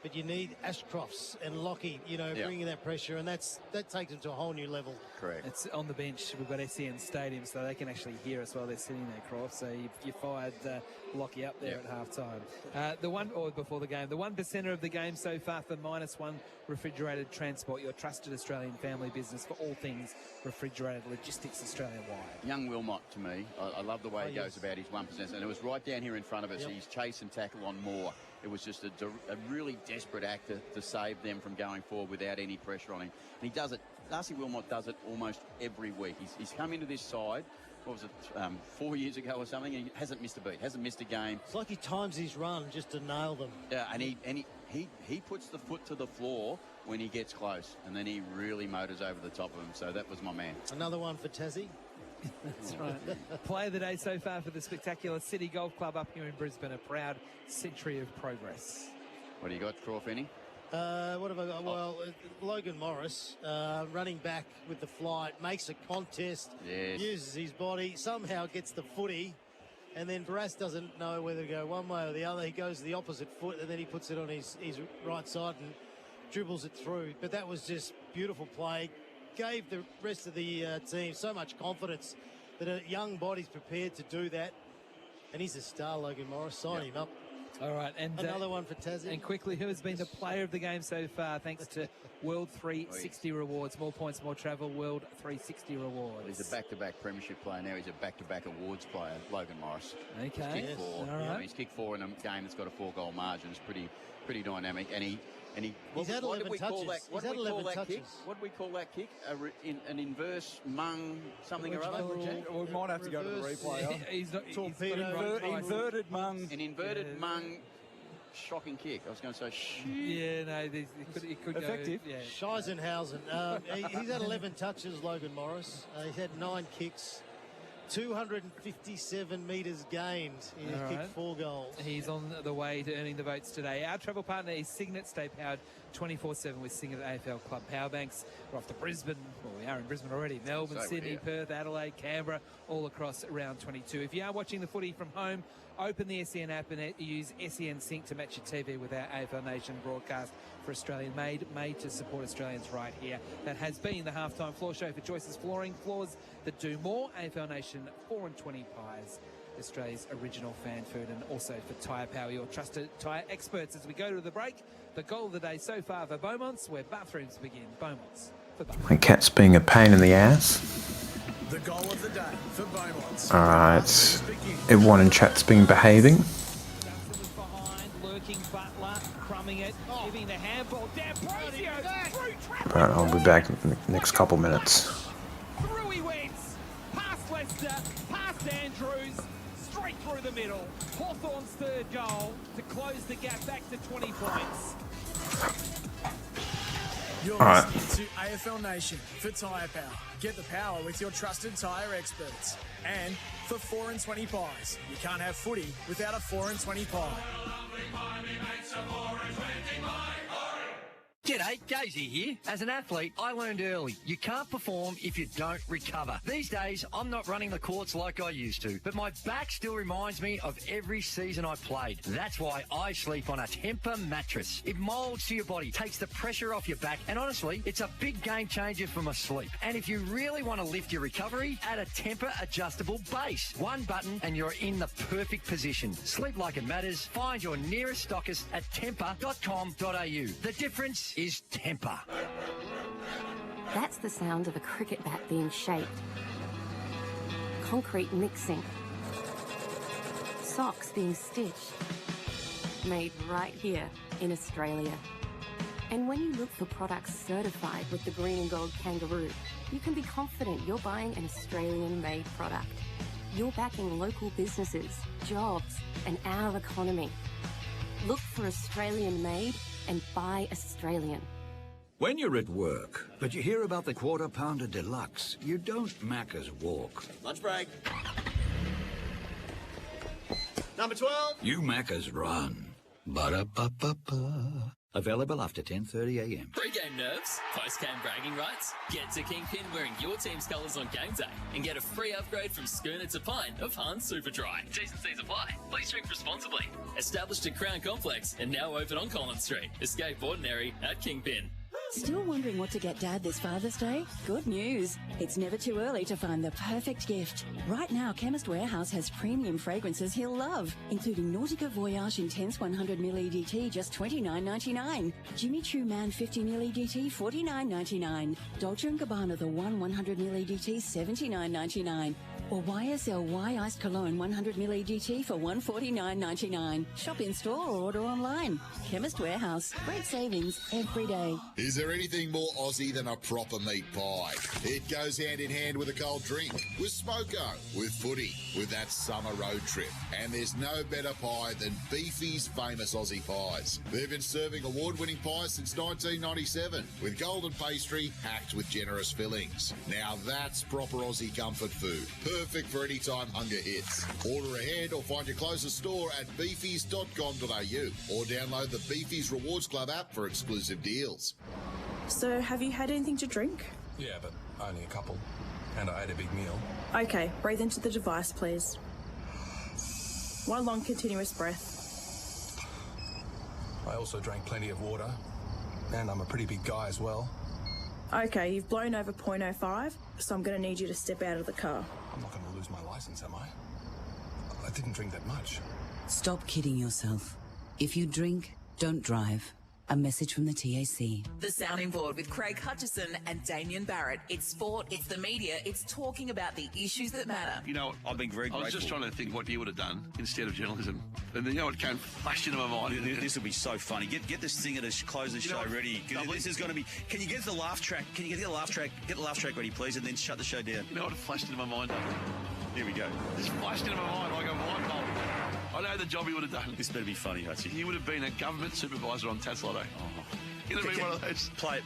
Speaker 11: but you need Ashcrofts and Lockie, bringing that pressure, and that takes them to a whole new level.
Speaker 12: Correct.
Speaker 10: It's on the bench. We've got SEN Stadium, so they can actually hear us while they're sitting there, Croft. So you fired Lockie up there at half-time. Before the game, the 1%er of the game so far for -1 Refrigerated Transport, your trusted Australian family business for all things refrigerated logistics Australia-wide.
Speaker 12: Young Wilmot, to me, I love the way he goes about his 1%, and it was right down here in front of us. He's chase and tackle on Moore. It was just a really desperate act to save them from going forward without any pressure on him. And he does it. Darcy Wilmot does it almost every week. He's come into this side, 4 years ago or something, and he hasn't missed a beat, hasn't missed a game.
Speaker 11: It's like he times his run just to nail them.
Speaker 12: Yeah, and he puts the foot to the floor when he gets close, and then he really motors over the top of him. So that was my man.
Speaker 11: Another one for Tassie.
Speaker 10: That's right. Play of the day so far for the spectacular City Golf Club up here in Brisbane, a proud century of progress.
Speaker 12: What do you got, Crawford?
Speaker 11: What have I got? Well, Logan Morris, running back with the flight, makes a contest, uses his body, somehow gets the footy, and then Barras doesn't know whether to go one way or the other. He goes the opposite foot, and then he puts it on his right side and dribbles it through. But that was just beautiful play. Gave the rest of the team so much confidence that a young body's prepared to do that. And he's a star, Logan Morris. Sign him up.
Speaker 10: All right, and
Speaker 11: another one for Tassie.
Speaker 10: And quickly, who has been the player of the game so far, thanks to World 360 rewards? More points, more travel, World 360 rewards.
Speaker 12: Well, he's a back-to-back premiership player now. He's a back-to-back awards player, Logan Morris.
Speaker 10: Okay.
Speaker 12: He's kicked 4.
Speaker 10: All right.
Speaker 12: He's kicked 4 in a game that's got a 4-goal margin. It's pretty dynamic. And he
Speaker 11: he's had 11 touches.
Speaker 12: What do we call that kick? What do we call that kick? An inverse mung something or other?
Speaker 1: We might have to go to the replay.
Speaker 10: He's not
Speaker 1: torpedo. Inverted mung.
Speaker 12: An inverted mung. Shocking kick. I was going to say
Speaker 10: Yeah, no, he could
Speaker 1: effective.
Speaker 10: Go, yeah.
Speaker 11: Scheisenhausen. He's had 11 touches, Logan Morris. He's had 9 kicks. 257 metres gained. He's kicked 4 goals.
Speaker 10: He's on the way to earning the votes today. Our travel partner is Signet. Stay powered 24/7 with Signet AFL Club Power Banks. We're off to Brisbane. Well, we are in Brisbane already. Melbourne, Sydney, Perth, Adelaide, Canberra, all across round 22. If you are watching the footy from home, open the SEN app and use SEN Sync to match your TV with our AFL Nation broadcast for Australian made to support Australians right here. That has been the halftime floor show for Choices Flooring, floors that do more. AFL Nation 4 and 20 pies, Australia's original fan food, and also for Tyre Power, your trusted tyre experts. As we go to the break, the goal of the day so far for Beaumont's, where bathrooms begin. Beaumont's for bathrooms.
Speaker 13: My cat's being a pain in the ass.
Speaker 9: The goal of the day for Beaumont's.
Speaker 13: Alright. Everyone in chat's been behaving.
Speaker 10: Lurking Butler, crumbing it, giving the handball. D'Ambrosio
Speaker 13: But I'll be back in the next couple minutes.
Speaker 10: through he went. Past Leicester, past Andrews, straight through the middle. Hawthorn's third goal to close the gap back to 20 points.
Speaker 9: You're listening to AFL Nation for Tyre Power. Get the power with your trusted tyre experts. And for 4 and 20 pies. You can't have footy without a 4 and 20 pie.
Speaker 3: G'day, Gazy here. As an athlete, I learned early, you can't perform if you don't recover. These days, I'm not running the courts like I used to, but my back still reminds me of every season I played. That's why I sleep on a Tempur mattress. It molds to your body, takes the pressure off your back, and honestly, it's a big game changer for my sleep. And if you really want to lift your recovery, add a Tempur adjustable base. One button and you're in the perfect position. Sleep like it matters. Find your nearest stockist at tempur.com.au. The difference is Tempur.
Speaker 15: That's the sound of a cricket bat being shaped. Concrete mixing. Socks being stitched. Made right here in Australia. And when you look for products certified with the green and gold kangaroo, you can be confident you're buying an Australian-made product. You're backing local businesses, jobs, and our economy. Look for Australian-made and buy Australian.
Speaker 17: When you're at work, but you hear about the Quarter Pounder Deluxe, you don't Macca's walk.
Speaker 4: Lunch break. Number 12.
Speaker 17: You Macca's run. Ba-da-ba-ba-ba. Available after 10:30am.
Speaker 16: Pre-game nerves? Post-game bragging rights? Get to Kingpin wearing your team's colours on game day and get a free upgrade from schooner to pint of Hans Superdry. T's and C's apply. Please drink responsibly. Established at Crown Complex and now open on Collins Street. Escape ordinary at Kingpin.
Speaker 14: Still wondering what to get Dad this Father's Day? Good news. It's never too early to find the perfect gift. Right now, Chemist Warehouse has premium fragrances he'll love, including Nautica Voyage Intense 100ml EDT, just $29.99. Jimmy Choo Man 50ml EDT, $49.99. Dolce & Gabbana The One 100ml EDT, $79.99. Or YSL Iced Cologne 100ml EDT for $149.99. Shop in store or order online. Chemist Warehouse. Great savings every day.
Speaker 4: Is there anything more Aussie than a proper meat pie? It goes hand in hand with a cold drink, with smoko, with footy, with that summer road trip. And there's no better pie than Beefy's famous Aussie pies. They've been serving award-winning pies since 1997, with golden pastry hacked with generous fillings. Now that's proper Aussie comfort food. Perfect for any time hunger hits. Order ahead or find your closest store at beefies.com.au or download the Beefies Rewards Club app for exclusive deals.
Speaker 5: So, have you had anything to drink?
Speaker 19: Yeah, but only a couple. And I ate a big meal.
Speaker 5: Okay, breathe into the device, please. One long continuous breath.
Speaker 19: I also drank plenty of water. And I'm a pretty big guy as well.
Speaker 5: Okay, you've blown over 0.05, so I'm going to need you to step out of the car.
Speaker 19: I'm not going to lose my license, am I? I didn't drink that much.
Speaker 20: Stop kidding yourself. If you drink, don't drive. A message from the TAC.
Speaker 6: The Sounding Board with Craig Hutchison and Damien Barrett. It's sport, it's the media, it's talking about the issues that matter.
Speaker 7: You know,
Speaker 8: I've been very
Speaker 7: I was
Speaker 8: grateful.
Speaker 7: just trying to think what you would have done instead of journalism. And then, you know, it came flashed into my mind.
Speaker 8: This will be so funny. Get the singer to close the show ready. This is going to be. Can you get the laugh track? Can you get the laugh track? Get the laugh track ready, please, and then shut the show down.
Speaker 7: You know what flashed into my mind?
Speaker 8: Here we go.
Speaker 7: Just flashed into my mind like a light bulb. I know the job he would have done.
Speaker 8: This better be funny, Hutchie.
Speaker 7: He would have been a government supervisor on Tatslotto. He'd have been one of those.
Speaker 8: Play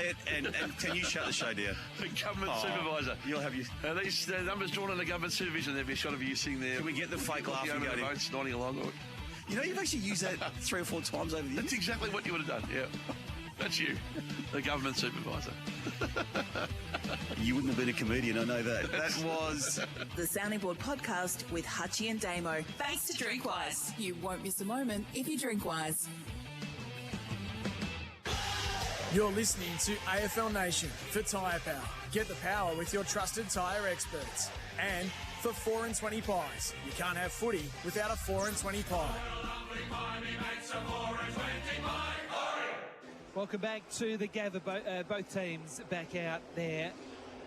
Speaker 8: it, and can you shut the show down?
Speaker 7: The government supervisor.
Speaker 8: You'll have your
Speaker 7: these numbers drawn on the government supervision. There'll be a shot of you sitting there.
Speaker 8: Can we get the fake laugh and go
Speaker 7: votes, nodding along?
Speaker 8: You know, you've actually used that 3 or 4 times over the years.
Speaker 7: That's exactly what you would have done. Yeah, that's you, the government supervisor.
Speaker 8: You wouldn't have been a comedian, I know that. That was
Speaker 6: the Sounding Board podcast with Hutchie and Damo. Thanks to Drinkwise. You won't miss a moment if you drink wise.
Speaker 9: You're listening to AFL Nation for Tyre Power. Get the power with your trusted tyre experts. And for 4 and 20 pies. You can't have footy without a 4 and 20 pie.
Speaker 10: Welcome back to the gather. Both teams back out there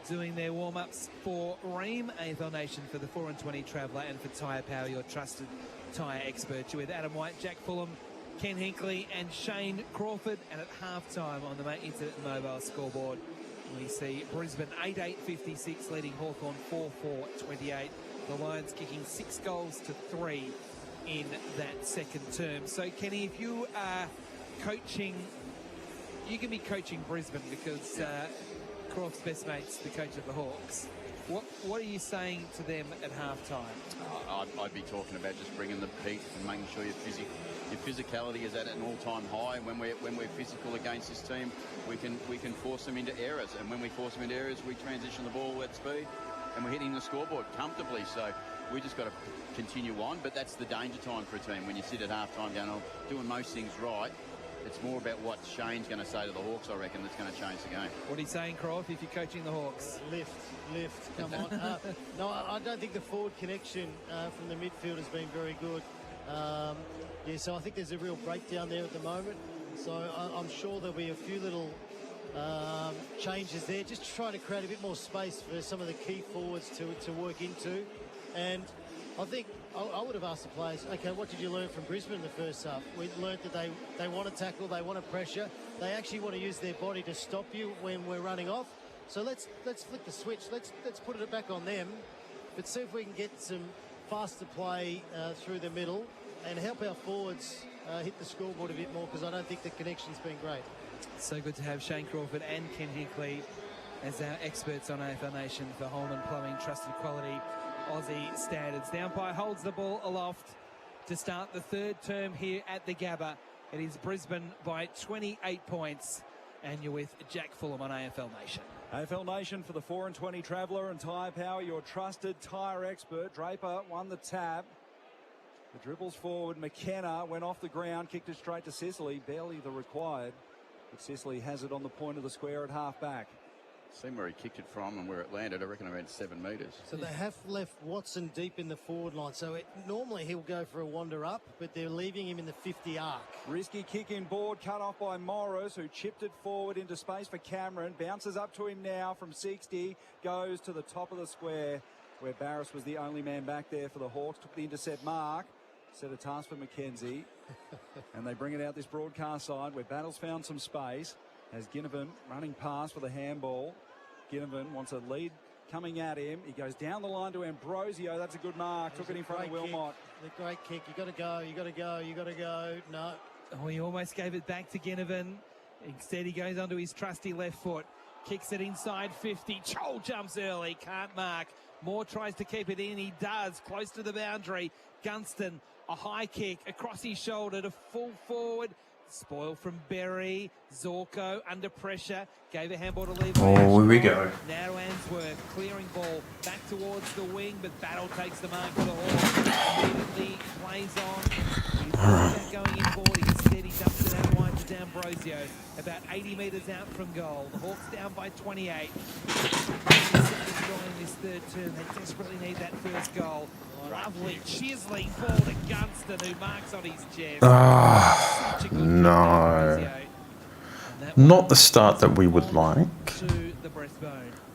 Speaker 10: doing their warm-ups for Ream, AFL Nation for the 4 and 20 Traveller, and for Tyre Power, your trusted tyre expert. You're with Adam White, Jack Fulham, Ken Hinkley and Shane Crawford. And at half-time on the Internet Mobile scoreboard, we see Brisbane 8-8-56 leading Hawthorn 4-4-28. The Lions kicking 6 goals to 3 in that second term. So, Kenny, if you are coaching, you can be coaching Brisbane because Croft's best mate's the coach of the Hawks. What are you saying to them at half-time?
Speaker 12: I'd be talking about just bringing the peak and making sure your physicality is at an all-time high. When we're physical against this team, we can force them into errors, and when we force them into errors, we transition the ball at speed, and we're hitting the scoreboard comfortably. So we just got to continue on. But that's the danger time for a team when you sit at half-time going, "Oh, doing most things right." It's more about what Shane's going to say to the Hawks, I reckon, that's going to change the game.
Speaker 10: What are you saying, Croft, if you're coaching the Hawks?
Speaker 11: Lift, come on. No, I don't think the forward connection from the midfield has been very good. So I think there's a real breakdown there at the moment. So I'm sure there'll be a few little changes there, just trying to create a bit more space for some of the key forwards to work into. And I think I would have asked the players, okay, what did you learn from Brisbane in the first half? We learned that they want to tackle, they want to pressure, they actually want to use their body to stop you when we're running off. So let's flick the switch, let's put it back on them, but see if we can get some faster play through the middle and help our forwards hit the scoreboard a bit more, because I don't think the connection's been great.
Speaker 10: So good to have Shane Crawford and Ken Hinkley as our experts on AFL Nation for Holman Plumbing, trusted quality Aussie standards. The umpire holds the ball aloft to start the third term here at the Gabba. It is Brisbane by 28 points. And you're with Jack Fulham on AFL Nation.
Speaker 1: AFL Nation for the 4 and 20 Traveller and Tyre Power, your trusted tyre expert. Draper won the tap. The dribbles forward. McKenna went off the ground, kicked it straight to Sicily. Barely the required. But Sicily has it on the point of the square at half back.
Speaker 12: Seen where he kicked it from and where it landed, I reckon around 7 metres.
Speaker 11: So they have left Watson deep in the forward line. So normally he'll go for a wander up, but they're leaving him in the 50 arc.
Speaker 1: Risky kick in board, cut off by Morris, who chipped it forward into space for Cameron. Bounces up to him now from 60, goes to the top of the square, where Barris was the only man back there for the Hawks. Took the intercept mark, set a task for McKenzie. And they bring it out this broadcast side, where Battles found some space. As Ginnivan running past for the handball. Ginnivan wants a lead coming at him. He goes down the line to Ambrosio. That's a good mark. Took it in front of Wilmot.
Speaker 11: The great kick. You got to go. You got to go. You got to go. No.
Speaker 10: Oh, he almost gave it back to Ginnivan. Instead, he goes onto his trusty left foot. Kicks it inside 50. Chol jumps early. Can't mark. Moore tries to keep it in. He does. Close to the boundary. Gunston, a high kick across his shoulder to full forward. Spoil from Berry. Zorko under pressure. Gave a handball to leave.
Speaker 13: Oh, here we go.
Speaker 10: Now to Answorth. Clearing ball back towards the wing, but Battle takes the mark for the Hawks. Immediately plays on. He's going in board. Instead, he dumps it out wide to D'Ambrosio. About 80 metres out from goal. The Hawks down by 28. In this third term, they desperately need that first goal. Lovely chiseling ball to Gunston, who marks on his chest.
Speaker 13: No. Not the start that we would like.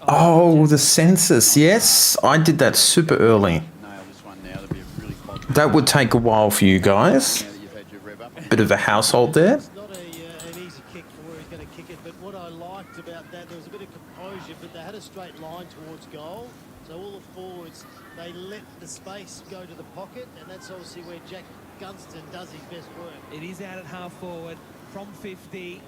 Speaker 13: Oh, the census. Yes, I did that super early. That would take a while for you guys. Bit of a household there.
Speaker 11: It's not an easy kick for where he's going to kick it, but what I liked about that, there was a bit of composure, but they had a straight line towards goal. So all the forwards, they let the space go to the pocket, and that's obviously where Jack Gunston does his best work.
Speaker 10: It is out at half forward from 50.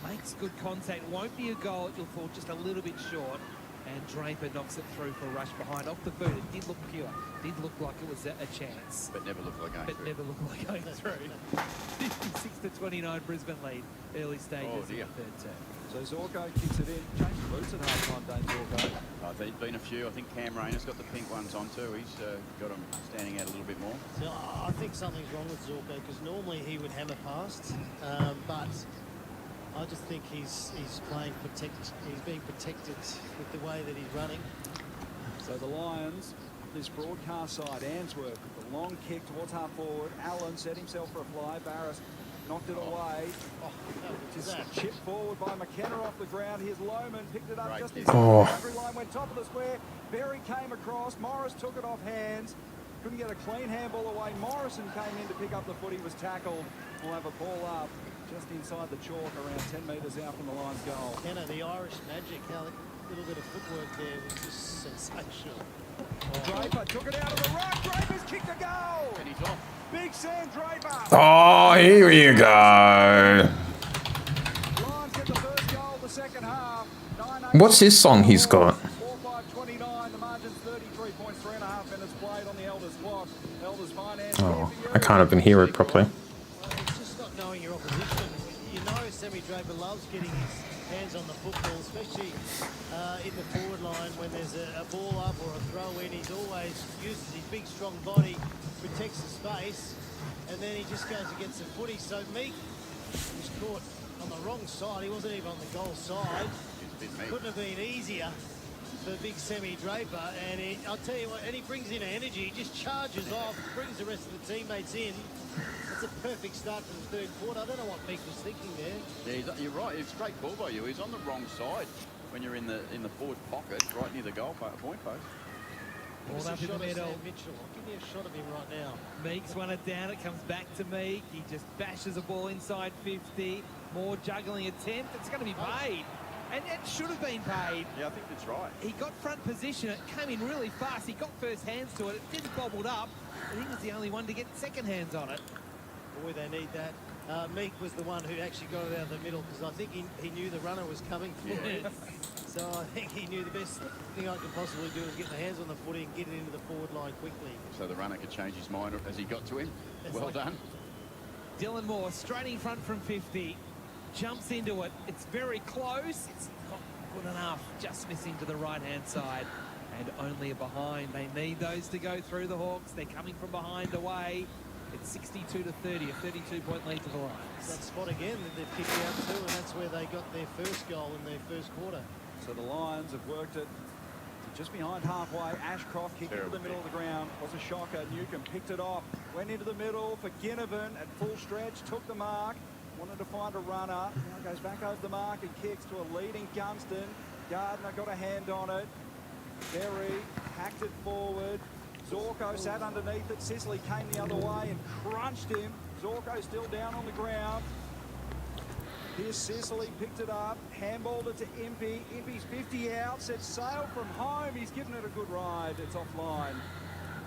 Speaker 10: Makes good contact. Won't be a goal. It'll fall just a little bit short. And Draper knocks it through for a rush behind. Off the boot, it did look pure. Did look like it was a chance.
Speaker 12: But never looked like going through.
Speaker 10: Never looked like going through. 56-29 Brisbane lead. Early stages of the third term.
Speaker 1: So Zorko kicks it in. Change the boots at half-time, Dane Zorko.
Speaker 12: There's been a few. I think Cam Rayner's got the pink ones on too. He's got them standing out a little bit more.
Speaker 11: So I think something's wrong with Zorko, because normally he would hammer past, but I just think he's playing he's being protected with the way that he's running.
Speaker 1: So the Lions, this broadcast side, Answorth, with the long kick towards half forward. Allen set himself for a fly. Barris knocked it away. Just chipped forward by McKenna off the ground. Here's Lohman, picked it up just inside the boundary line, went top of the square. Berry came across. Morris took it off hands. Couldn't get a clean handball away. Morrison came in to pick up the foot. He was tackled. We'll have a ball up just inside the chalk, around 10 metres out from the Lions' goal.
Speaker 11: Kenna, the Irish magic, how a little bit of footwork there was just sensational.
Speaker 1: Draper took it out of the ruck. Draper's kicked a goal.
Speaker 12: And he's off.
Speaker 1: Big Sam Draper.
Speaker 13: Oh, here you go.
Speaker 1: Lions get the first goal the second half.
Speaker 13: What's this song he's got?
Speaker 1: 4-5-29. The margin's 33 points, 3.5 minutes played on the Elders clock. Elders finance.
Speaker 13: Oh, I can't even hear it properly.
Speaker 11: It's just not knowing your opposition. You know Sammy Draper loves getting his hands on the football, especially in the forward line when there's a ball up or a throw in. He's always uses his big strong body, protects the space, and then he just goes against the footy. So Meek was caught on the wrong side. He wasn't even on the goal side. Couldn't have been easier for big Sammy Draper, and I'll tell you what, and he brings in energy. He just charges off, brings the rest of the teammates in. It's a perfect start to the third quarter. I don't know what Meek was thinking there.
Speaker 12: Yeah, you're right. It's a great call by you. He's on the wrong side when you're in the forward pocket, right near the goal point post.
Speaker 10: Ball up in the middle.
Speaker 11: Mitchell. Give me a shot of him right now.
Speaker 10: Meek's won it down. It comes back to Meek. He just bashes a ball inside 50. More juggling attempt. It's going to be paid. And it should have been paid.
Speaker 12: Yeah, I think that's right.
Speaker 10: He got front position. It came in really fast. He got first hands to it. It didn't bobbled up. I think he was the only one to get second hands on it.
Speaker 11: Boy, they need that. Meek was the one who actually got it out of the middle, because I think he knew the runner was coming for it. So I think he knew the best thing I could possibly do was get my hands on the footy and get it into the forward line quickly.
Speaker 12: So the runner could change his mind as he got to him. Well done.
Speaker 10: Dylan Moore straight in front from 50. Jumps into it. It's very close. It's not good enough. Just missing to the right-hand side. And only a behind. They need those to go through the Hawks. They're coming from behind away. It's 62 to 30, a 32-point lead to the Lions.
Speaker 11: That spot again that they've kicked out to, and that's where they got their first goal in their first quarter.
Speaker 1: So the Lions have worked it just behind halfway. Ashcroft kicked into the middle of the ground. Was a shocker. Newcomb picked it off. Went into the middle for Ginnivan at full stretch. Took the mark. Wanted to find a runner. Now goes back over the mark and kicks to a leading Gunston. Gardner got a hand on it. Berry hacked it forward. Zorko sat underneath it. Sicily came the other way and crunched him. Zorko still down on the ground. Here's Sicily, picked it up, handballed it to Impey. Impey's 50 out, set sail from home. He's given it a good ride. It's offline.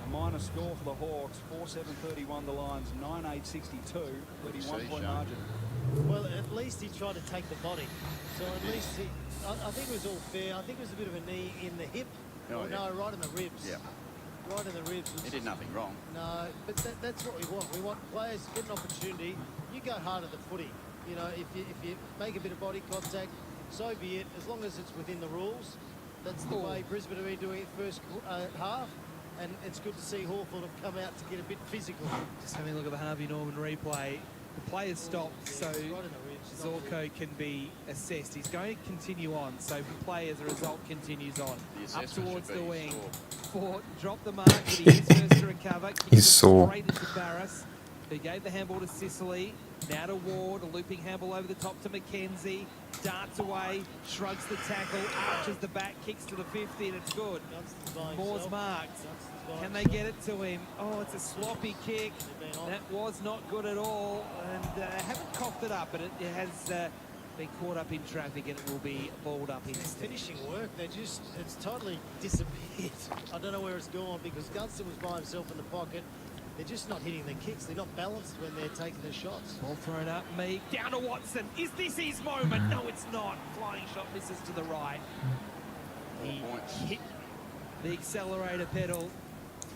Speaker 1: A minor score for the Hawks, 4-7-31 the Lions, 9-8-62, 31-point margin.
Speaker 11: Well, at least he tried to take the body. So at least he, I think it was all fair. I think it was a bit of a knee in the hip.
Speaker 12: Oh,
Speaker 11: no, right in the ribs.
Speaker 12: Yeah.
Speaker 11: Right in the ribs.
Speaker 12: He did nothing wrong.
Speaker 11: No, but that's what we want. We want players to get an opportunity. You go hard at the footy. You know, if you make a bit of body contact, so be it. As long as it's within the rules. That's the way Brisbane have been doing it first half. And it's good to see Hawthorn have come out to get a bit physical.
Speaker 10: Just having a look at the Harvey Norman replay. The players stopped so Zorko can be assessed. He's going to continue on. So for players, the result continues on. Up towards the wing. Fort dropped the mark, but he is first to recover.
Speaker 13: He's sore.
Speaker 10: Straight into Barras, who gave the handball to Sicily. Now to Ward, a looping handball over the top to McKenzie. Darts away, shrugs the tackle, arches the back, kicks to the 50, and it's good. Moore's marked. Can they get it to him? Oh, it's a sloppy kick. That was not good at all. And haven't coughed it up, but it has been caught up in traffic, and it will be balled up instead.
Speaker 11: Finishing work, it's totally disappeared. I don't know where it's gone because Gunston was by himself in the pocket. They're just not hitting the kicks. They're not balanced when they're taking the shots.
Speaker 10: Ball thrown up, Meek, down to Watson. Is this his moment? No, it's not. Flying shot misses to the right. He hit the accelerator pedal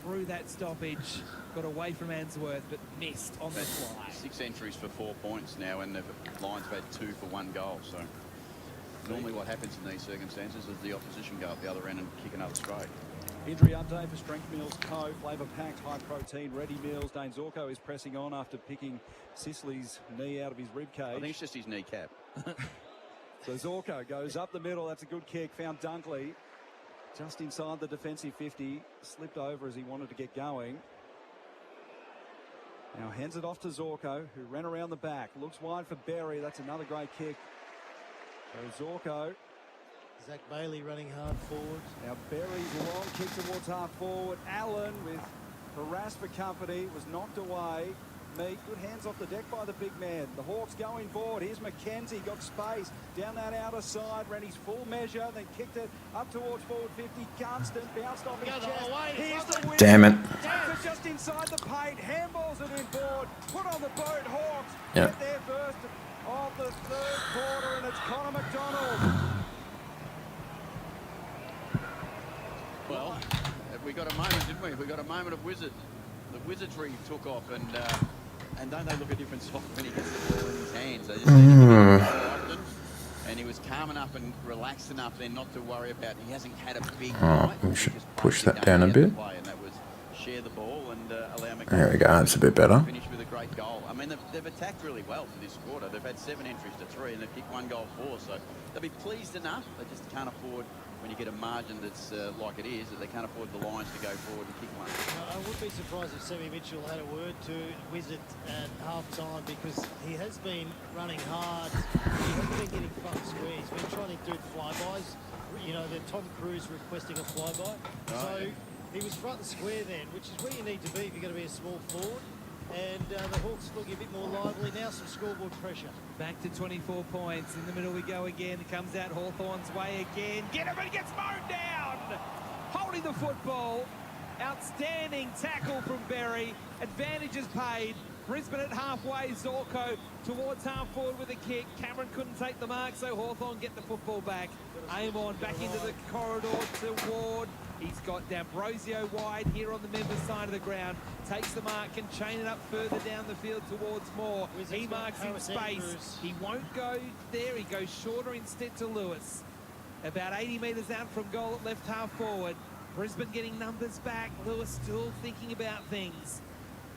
Speaker 10: through that stoppage. Got away from Answorth, but missed on the fly.
Speaker 12: 6 entries for 4 points now, and the Lions have had 2 for 1 goal. So normally what happens in these circumstances is the opposition go up the other end and kick another straight.
Speaker 1: Injury update for Strength Meals Co. Flavour-packed, high-protein, ready meals. Dane Zorko is pressing on after picking Sicily's knee out of his rib cage.
Speaker 12: I think it's just his kneecap.
Speaker 1: So Zorko goes up the middle. That's a good kick. Found Dunkley just inside the defensive 50. Slipped over as he wanted to get going. Now hands it off to Zorko, who ran around the back. Looks wide for Berry. That's another great kick. So Zorko.
Speaker 11: Zach Bailey running hard forward.
Speaker 1: Now Berry's long kick towards half forward. Allen with harassed for company, was knocked away. Meek, good hands off the deck by the big man. The Hawks going forward. Here's McKenzie, got space down that outer side, ran his full measure, then kicked it up towards forward 50. Gunston bounced off his chest. Here's the win.
Speaker 13: Damn it.
Speaker 1: Takes it just inside the paint, handballs it inboard, put on the boat. Hawks
Speaker 13: Yep.
Speaker 1: get there first of the third quarter, and it's Connor McDonald.
Speaker 12: Well, we got a moment, didn't we? We got a moment of Wizard. The wizardry took off, and don't they look a different side when he gets the ball in his hands? They just often, and he was calm enough and relaxed enough then not to worry about. He hasn't had a big night.
Speaker 13: We should push that down a bit.
Speaker 12: Play, and that was share the ball and allow McDonald.
Speaker 13: There we go. That's a bit better.
Speaker 12: Finish with a great goal. I mean, they've attacked really well for this quarter. They've had 7 entries to 3, and they've kicked 1 goal 4. So they'll be pleased enough. They just can't afford. When you get a margin that's like it is, that they can't afford the Lions to go forward and kick one.
Speaker 11: I would be surprised if Sammy Mitchell had a word to Wizard at half-time because he has been running hard. He hasn't been getting front square. He's been trying to do flybys. You know, the Tom Cruise requesting a flyby. So he was front and square then, which is where you need to be if you're going to be a small forward. And the Hawks looking a bit more lively. Now some scoreboard pressure.
Speaker 10: Back to 24 points. In the middle we go again. It comes out Hawthorn's way again. Get him, and he gets mowed down. Holding the football. Outstanding tackle from Berry. Advantages paid. Brisbane at halfway. Zorko towards half forward with a kick. Cameron couldn't take the mark, so Hawthorn get the football back. Aim on back into the corridor to Ward. He's got D'Ambrosio wide here on the member side of the ground. Takes the mark, can chain it up further down the field towards Moore. He marks in space. He won't go there. He goes shorter instead to Lewis. About 80 metres out from goal at left half forward. Brisbane getting numbers back. Lewis still thinking about things.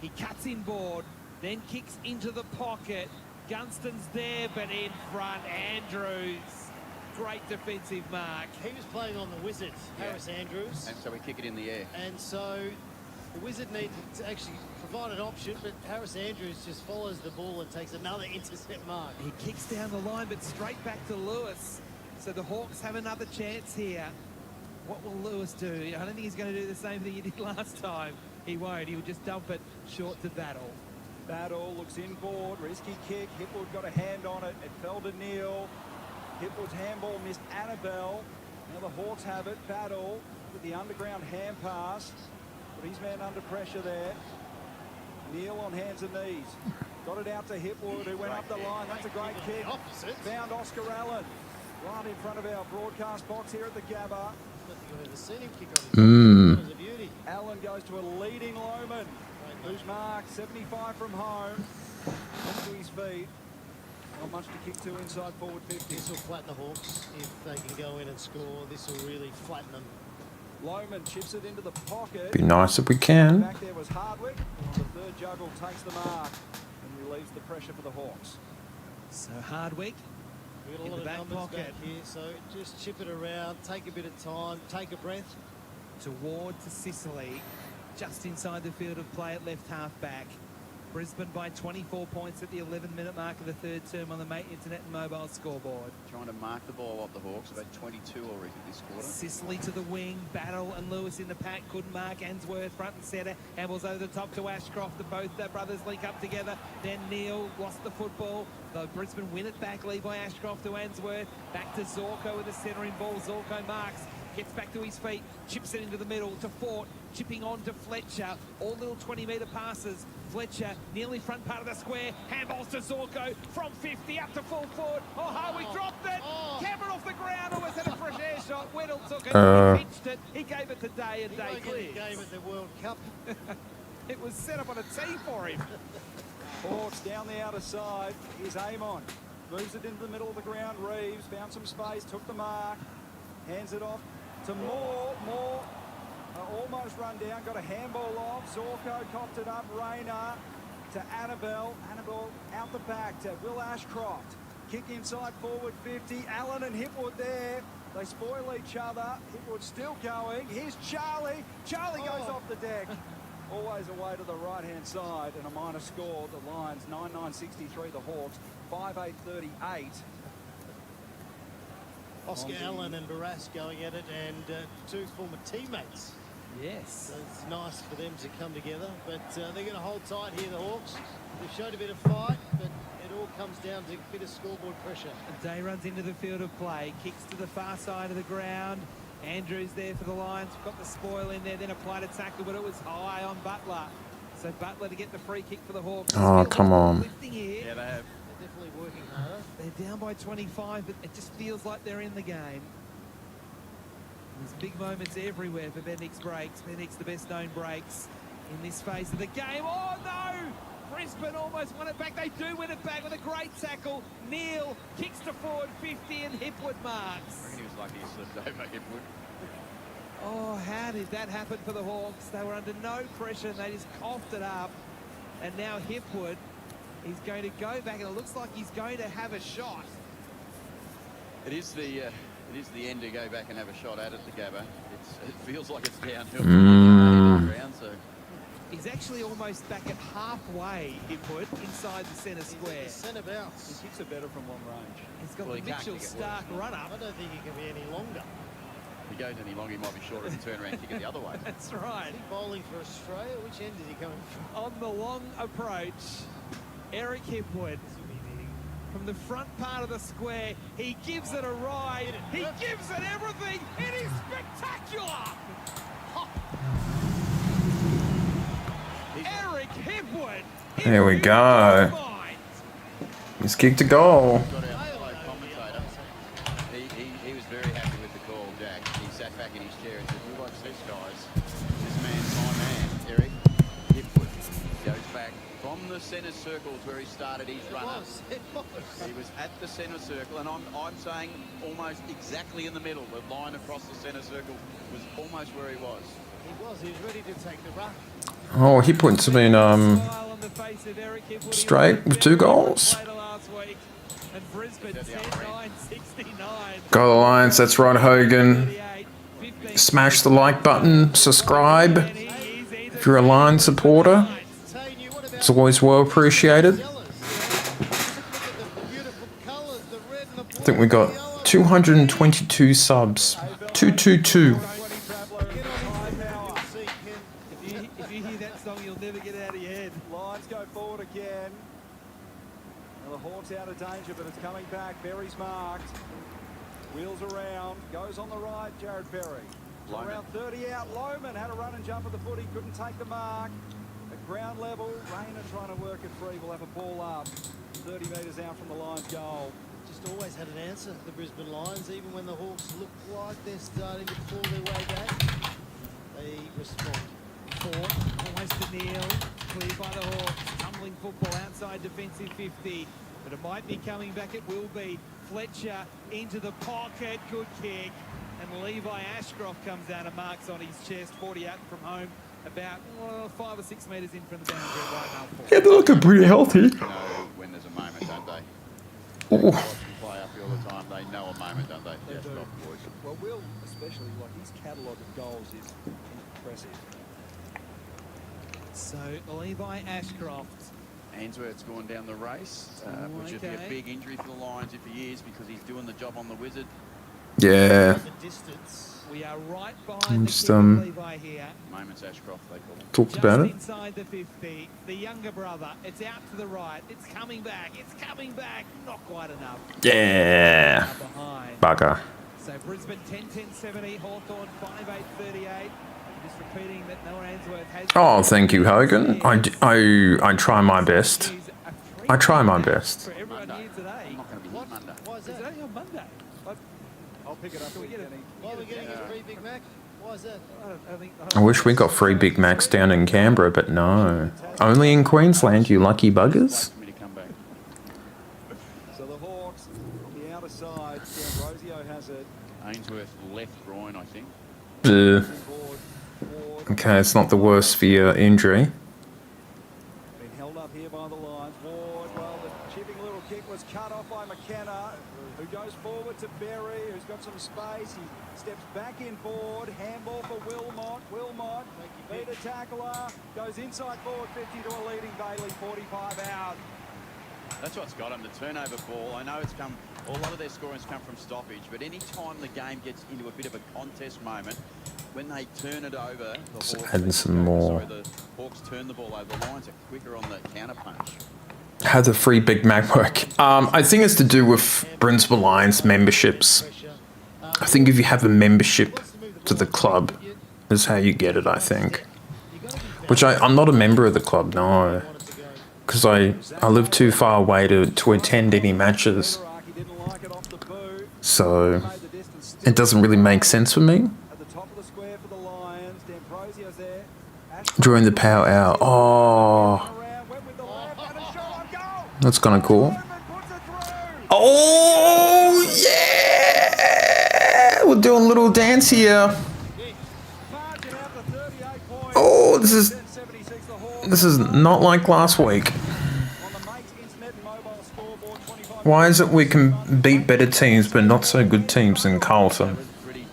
Speaker 10: He cuts inboard, then kicks into the pocket. Gunston's there, but in front, Andrews. Great defensive mark.
Speaker 11: He was playing on the Wizard, Harris Andrews.
Speaker 12: And so we kick it in the air.
Speaker 11: And so the Wizard needed to actually provide an option, but Harris Andrews just follows the ball and takes another intercept mark.
Speaker 10: He kicks down the line, but straight back to Lewis. So the Hawks have another chance here. What will Lewis do? I don't think he's going to do the same thing he did last time. He won't. He'll just dump it short to Battle.
Speaker 1: Battle looks inboard, risky kick. Hipwood got a hand on it. It fell to Neil. Hipwood's handball missed Annabelle. Now the Hawks have it. Battle with the underground hand pass. But his man under pressure there. Neil on hands and knees. Got it out to Hipwood, who went up the line. That's a great kick. Found Oscar Allen right in front of our broadcast box here at the Gabba.
Speaker 11: I don't think I've ever seen him kick on his beauty.
Speaker 1: Allen goes to a leading Lohman, who's marked 75 from home. Up to his feet. Not much to kick to inside forward 50.
Speaker 11: This will flatten the Hawks if they can go in and score. This will really flatten them.
Speaker 1: Lohman chips it into the pocket.
Speaker 13: Be nice if we can.
Speaker 1: Back there was Hardwick. The third juggle takes the mark and relieves the pressure for the Hawks.
Speaker 10: So Hardwick
Speaker 11: We've got a
Speaker 10: in
Speaker 11: lot
Speaker 10: the
Speaker 11: of
Speaker 10: back
Speaker 11: numbers
Speaker 10: pocket.
Speaker 11: back here, so just chip it around, take a bit of time, take a breath.
Speaker 10: To Ward to Sicily, just inside the field of play at left half back. Brisbane by 24 points at the 11-minute mark of the third term on the Mate Internet and Mobile scoreboard.
Speaker 12: Trying to mark the ball off the Hawks, about 22 already this quarter.
Speaker 10: Sicily to the wing, Battle and Lewis in the pack, couldn't mark Answorth front and centre. Handballs over the top to Ashcroft, the both brothers link up together. Then Neil lost the football, though Brisbane win it back, Levi Ashcroft to Answorth. Back to Zorko with the centering ball, Zorko marks. Gets back to his feet, chips it into the middle to Fort, chipping on to Fletcher. All little 20-metre passes. Fletcher nearly front part of the square. Handballs to Zorko from 50 up to full forward. Oh, Harwick dropped it. Cameron off the ground. Almost had a fresh air shot. Weddle took it. He pitched it. He gave it to Day and Day clears.
Speaker 11: He gave it the World Cup.
Speaker 10: It was set up on a tee for him.
Speaker 1: Hawks down the outer side. Here's Amon. Moves it into the middle of the ground. Reeves found some space, took the mark. Hands it off to Moore. Moore almost run down, got a handball off. Zorko copped it up. Rayner to Annabelle. Annabelle out the back to Will Ashcroft. Kick inside forward 50. Allen and Hipwood there. They spoil each other. Hipwood still going. Here's Charlie. Charlie goes off the deck. Always away to the right-hand side and a minor score. The Lions 9-9-63. The Hawks 5-8-38.
Speaker 11: Oscar Allen and Barras going at it, and two former teammates.
Speaker 10: Yes.
Speaker 11: So it's nice for them to come together, but they're going to hold tight here, the Hawks. They've showed a bit of fight, but it all comes down to a bit of scoreboard pressure.
Speaker 10: Day runs into the field of play, kicks to the far side of the ground. Andrews there for the Lions, got the spoil in there, then applied a tackle, but it was high on Butler. So Butler to get the free kick for the Hawks.
Speaker 13: Oh, come on.
Speaker 12: Yeah, they have.
Speaker 11: Definitely working harder.
Speaker 10: They're down by 25, but it just feels like they're in the game. There's big moments everywhere for Bendix breaks. Bendix, the best known breaks in this phase of the game. Oh no! Brisbane almost won it back. They do win it back with a great tackle. Neil kicks to forward 50 and Hipwood marks.
Speaker 12: I reckon he was lucky he slipped over Hipwood.
Speaker 10: Oh, how did that happen for the Hawks? They were under no pressure and they just coughed it up. And now Hipwood, he's going to go back, and it looks like he's going to have a shot.
Speaker 12: It is the end to go back and have a shot at it, the Gabba. It feels like it's downhill. So.
Speaker 10: He's actually almost back at halfway, Hipwood, inside the centre square.
Speaker 11: Centre bounce.
Speaker 1: His kicks are better from long range.
Speaker 10: He's got the Mitchell Stark run-up.
Speaker 11: I don't think he can be any longer.
Speaker 12: If he goes any longer, he might be shorter and turn around and kick it the other way.
Speaker 10: That's right.
Speaker 11: Is he bowling for Australia? Which end is he coming from?
Speaker 10: On the long approach, Eric Hipwood. From the front part of the square, he gives it a ride. He gives it everything. It is spectacular. Eric Hipwood.
Speaker 13: There we go. He's kicked a goal.
Speaker 12: He was very happy with the call, Jack. He sat back in his chair and said, "We watch this the centre circles where he started his run.
Speaker 11: It was.
Speaker 12: He was at the centre circle, and I'm saying almost exactly in the middle. The line across the centre circle was almost where he was.
Speaker 11: He was ready to take the run.
Speaker 13: Oh, he puts him in straight with 2 goals. Go the Lions, that's right, Hogan. Smash the like button, subscribe if you're a Lions supporter. It's always well appreciated. I think we got 222 subs. 222.
Speaker 1: If you hear that song, you'll never get out of your head. Lions go forward again. Well, the Hawks out of danger, but it's coming back. Berry's marked. Wheels around. Goes on the right, Jared Berry. Around 30 out. Lohman had a run and jump at the footy. Couldn't take the mark. At ground level, Rayner trying to work it free. We'll have a ball up. 30 metres out from the Lions' goal.
Speaker 11: Just always had an answer, the Brisbane Lions. Even when the Hawks look like they're starting to pull their way back, they respond.
Speaker 10: Ford, almost to Neil. Cleared by the Hawks. Tumbling football outside defensive 50. But it might be coming back. It will be. Fletcher into the pocket. Good kick. And Levi Ashcroft comes out and marks on his chest. 40 out from home. About 5 or 6 metres in from the boundary. Right now.
Speaker 13: Yeah, they're looking pretty healthy.
Speaker 12: They know when there's a moment, don't they?
Speaker 13: Ooh.
Speaker 12: Play up all the time. They know a moment, don't they?
Speaker 1: They
Speaker 12: Yes,
Speaker 1: do.
Speaker 12: boys.
Speaker 1: Well, Will, especially, like his catalogue of goals is impressive.
Speaker 10: So Levi Ashcroft.
Speaker 12: Ainsworth's gone down the race, which would be a big injury for the Lions if he is, because he's doing the job on the Wizard.
Speaker 13: Yeah.
Speaker 10: We are right behind
Speaker 13: Just,
Speaker 10: the Levi here.
Speaker 12: Moments Ashcroft, they call him.
Speaker 13: Talked about it.
Speaker 10: Inside the 50, the younger brother. It's out to the right. It's coming back. It's coming back. Not quite enough.
Speaker 13: Yeah. Bugger.
Speaker 10: So Brisbane 10-10-70, Hawthorn 5-8-38. Just repeating that Noah Ainsworth has.
Speaker 13: Oh, thank you, Hogan. I try my best. I try my best.
Speaker 10: For everyone here today.
Speaker 12: I'm not going to be here Monday.
Speaker 11: Why is
Speaker 10: Is
Speaker 11: that?
Speaker 10: it only on Monday?
Speaker 1: I'll pick it up.
Speaker 11: Why are we getting a free Big Mac? Why is that?
Speaker 13: I wish we got free Big Macs down in Canberra, but no. Only in Queensland, you lucky buggers.
Speaker 12: For me to come back.
Speaker 1: So the Hawks on the outer side. Rosio has it.
Speaker 12: Ainsworth left groin, I think.
Speaker 13: Okay, it's not the worst for your injury.
Speaker 1: Been held up here by the Lions. Ward, well, the chipping little kick was cut off by McKenna, who goes forward to Berry, who's got some space. He steps back in forward. Handball for Wilmot. Wilmot, beat a tackler, goes inside forward 50 to a leading Bailey, 45 out.
Speaker 12: That's what's got them, the turnover ball. I know it's come, a lot of their scoring's come from stoppage, but any time the game gets into a bit of a contest moment, when they turn it over,
Speaker 13: Just adding some more.
Speaker 12: the Hawks turn the ball over. The Lions are quicker on the counter punch.
Speaker 13: How the free Big Mac work? I think it's to do with Brisbane Lions memberships. I think if you have a membership to the club, is how you get it, I think. Which I'm not a member of the club, no. Because I live too far away to attend any matches. So it doesn't really make sense for me. During the power hour. Oh. That's kind of cool. Oh, yeah! We're doing a little dance here. Oh, this is not like last week. Why is it we can beat better teams but not so good teams than Carlton?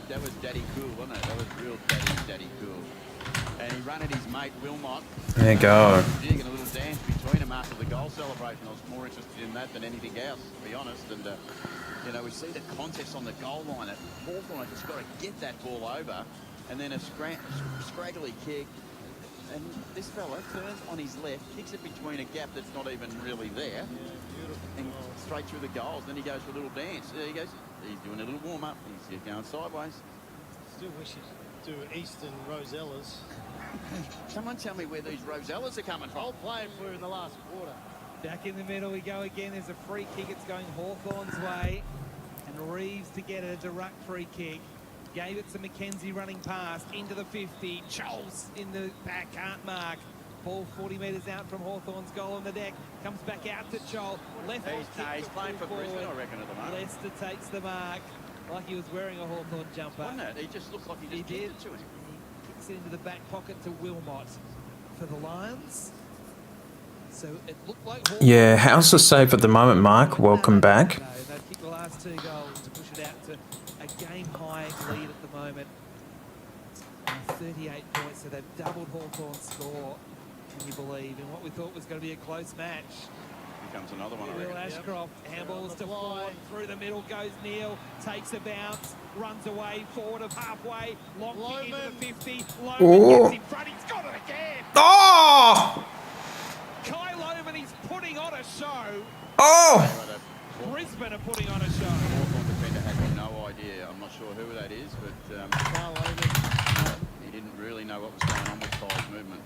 Speaker 12: That was daddy cool, wasn't it? That was real daddy cool. And he ran at his mate Wilmot.
Speaker 13: There you go.
Speaker 12: Digging a little dance between them after the goal celebration. I was more interested in that than anything else, to be honest. And, you know, we see the contest on the goal line. At Hawthorn just got to get that ball over. And then a scraggly kick. And this fella turns on his left, kicks it between a gap that's not even really there. And straight through the goals. Then he goes for a little dance. There he goes. He's doing a little warm-up. He's going sideways.
Speaker 11: Still wish he'd do Eastern Rosellas.
Speaker 12: Someone tell me where these Rosellas are coming from.
Speaker 11: I'll play it for in the last quarter.
Speaker 10: Back in the middle we go again. There's a free kick. It's going Hawthorn's way. And Reeves to get a direct free kick. Gave it to McKenzie running past into the 50. Charles in the back, can't mark. Ball 40 metres out from Hawthorn's goal on the deck. Comes back out to Chol. Left
Speaker 12: He's playing for Brisbane, I reckon, at the moment.
Speaker 10: Leicester takes the mark. Like he was wearing a Hawthorn jumper.
Speaker 12: Wasn't it? He just looked like he just kicked it to him.
Speaker 10: He kicks it into the back pocket to Wilmot for the Lions. So it looked like Hawthorn.
Speaker 13: Yeah, how's the save at the moment, Mark? Welcome back.
Speaker 10: No, they've kicked the last 2 goals to push it out to a game-high lead at the moment. 38 points, so they've doubled Hawthorn's score, can you believe, in what we thought was going to be a close match.
Speaker 12: Here comes another one, I
Speaker 10: Will
Speaker 12: reckon.
Speaker 10: Ashcroft, handballs to Ford, through the middle goes Neil, takes a bounce, runs away, forward of halfway, long kick into the 50, Loman gets in front, he's got it again!
Speaker 13: Oh!
Speaker 10: Kai Loman, he's putting on a show.
Speaker 13: Oh!
Speaker 10: Brisbane are putting on a show.
Speaker 12: Hawthorn defender had no idea. I'm not sure who that is, but he didn't really know what was going on with Kai's movement.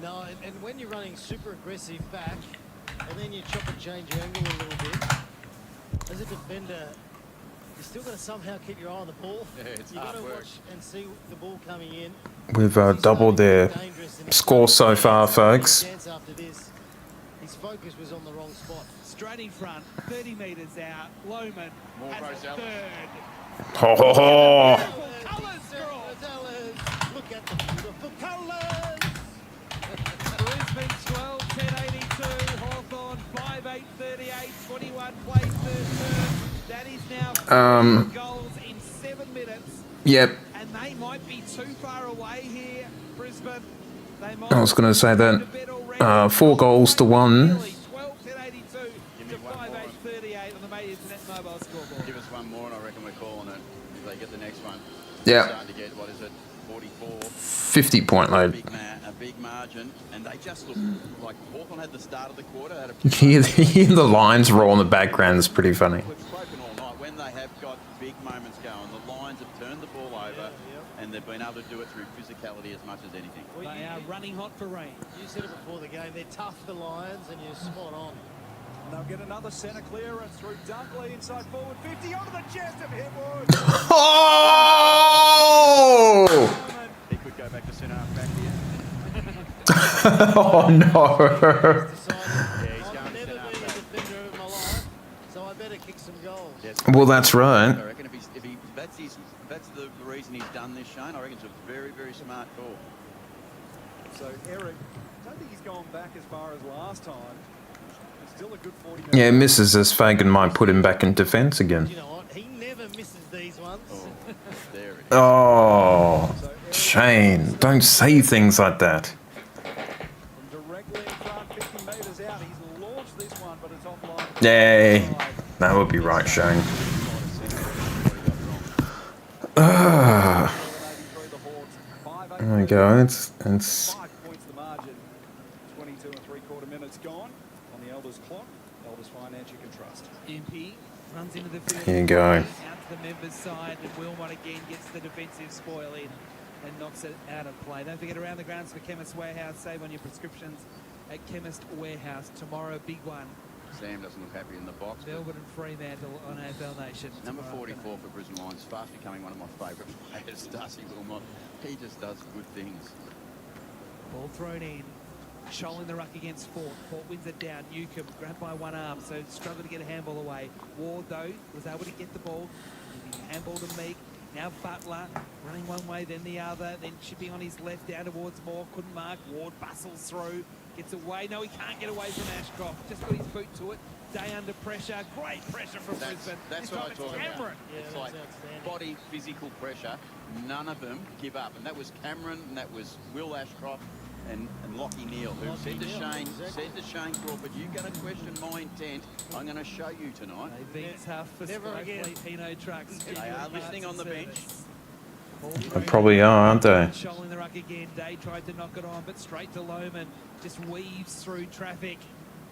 Speaker 11: No, and when you're running super aggressive back, and then you chop and change your angle a little bit, as a defender, you still got to somehow keep your eye on the ball.
Speaker 12: Yeah, it's
Speaker 11: You've got
Speaker 12: hard
Speaker 11: to
Speaker 12: work.
Speaker 11: watch and see the ball coming in.
Speaker 13: We've doubled their score so far, folks.
Speaker 11: After this, his focus was on the wrong spot.
Speaker 10: Straight in front, 30 metres out, Loman has a third.
Speaker 13: Oh!
Speaker 10: Colours,
Speaker 11: look at the beautiful colours.
Speaker 10: Brisbane 12, 10.82, Hawthorn 5, 8.38, 21 plays third. That is now 4 goals in 7 minutes.
Speaker 13: Yep.
Speaker 10: And they might be too far away here, Brisbane. They might
Speaker 13: I was going to say that 4 goals to 1.
Speaker 10: 5-8-38 on the Made Internet mobile scoreboard.
Speaker 12: Give us one more and I reckon we're calling it. If they get the next one.
Speaker 13: Yeah.
Speaker 12: Starting to get, what is it, 44.
Speaker 13: 50 point lead.
Speaker 12: A big margin. And they just look like Hawthorn had the start of the quarter. Had
Speaker 13: You hear the lines roll in the background. It's pretty funny.
Speaker 12: We've spoken all night. When they have got big moments going, the Lions have turned the ball over and they've been able to do it through physicality as much as anything.
Speaker 10: They are running hot for rain.
Speaker 11: You said it before the game, they're tough, the Lions, and you're spot on.
Speaker 1: They'll get another centre clearance through Dunkley inside forward 50 onto the chest of Hipwood.
Speaker 13: Oh!
Speaker 12: He could go back to centre half back here.
Speaker 13: Oh no!
Speaker 12: Yeah, he's going to centre half back.
Speaker 11: Defender of my life, so I better kick some goals.
Speaker 12: Yes.
Speaker 13: Well, that's right.
Speaker 12: I reckon that's the reason he's done this, Shane. I reckon it's a very, very smart call.
Speaker 1: So Eric, I don't think he's gone back as far as last time. It's still a good 40 minutes.
Speaker 13: Yeah, misses as Fagan might put him back in defence again.
Speaker 11: You know what? He never misses these ones.
Speaker 12: Oh, there it is.
Speaker 13: Oh, Shane, don't say things like that.
Speaker 1: Directly in front, 50 metres out. He's launched this one, but it's offline.
Speaker 13: Yay. That would be right, Shane. There we go. It's
Speaker 1: 5 points the margin. 22 and 3/4 minutes gone on the Elders clock. Elders Finance you can trust.
Speaker 10: MP runs into the field.
Speaker 13: Here you go.
Speaker 10: Out to the members' side, and Wilmot again gets the defensive spoil in and knocks it out of play. Don't forget, around the grounds for Chemist Warehouse. Save on your prescriptions at Chemist Warehouse. Tomorrow, big one.
Speaker 12: Sam doesn't look happy in the box.
Speaker 10: Melbourne and Fremantle on AFL Nation.
Speaker 12: Number 44 for Brisbane Lions, fast becoming one of my favourite players, Darcy Wilmot. He just does good things.
Speaker 10: Ball thrown in. Scholl in the ruck against Fort. Fort wins it down. Newcomb grabbed by one arm, so struggled to get a handball away. Ward, though, was able to get the ball. Handball to Meek. Now Butler running one way, then the other, then chipping on his left down towards Moore. Couldn't mark. Ward bustles through. Gets away. No, he can't get away from Ashcroft. Just got his boot to it. Day under pressure. Great pressure from Brisbane.
Speaker 12: That's what I talk about. It's like body physical pressure. None of them give up. And that was Cameron, and that was Will Ashcroft, and Lockie Neal, who said to Shane Crawford, you're going to question my intent. I'm going to show you tonight.
Speaker 10: They've been tough for Filipino trucks.
Speaker 12: They are listening on the bench.
Speaker 13: They probably are, aren't they?
Speaker 10: Scholl in the ruck again. Day tried to knock it on, but straight to Loman. Just weaves through traffic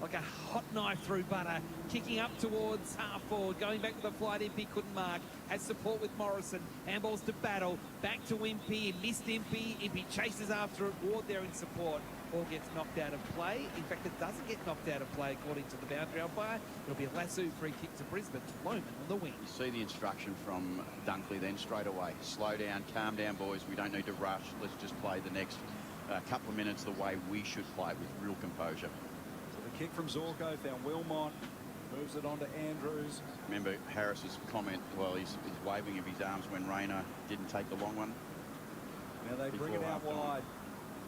Speaker 10: like a hot knife through butter. Kicking up towards half forward. Going back to the flight. Impey couldn't mark. Has support with Morrison. Handballs to Battle. Back to Impey. Missed Impey. Impey chases after it. Ward there in support. Ball gets knocked out of play. In fact, it doesn't get knocked out of play according to the boundary umpire. It'll be a lasso free kick to Brisbane. To Loman on the wing.
Speaker 12: You see the instruction from Dunkley then straight away. Slow down, calm down, boys. We don't need to rush. Let's just play the next couple of minutes the way we should play with real composure.
Speaker 1: So the kick from Zorko found Wilmot, moves it on to Andrews.
Speaker 12: Remember Harris's comment, well, he's waving of his arms when Rayner didn't take the long one.
Speaker 1: Now they bring it out wide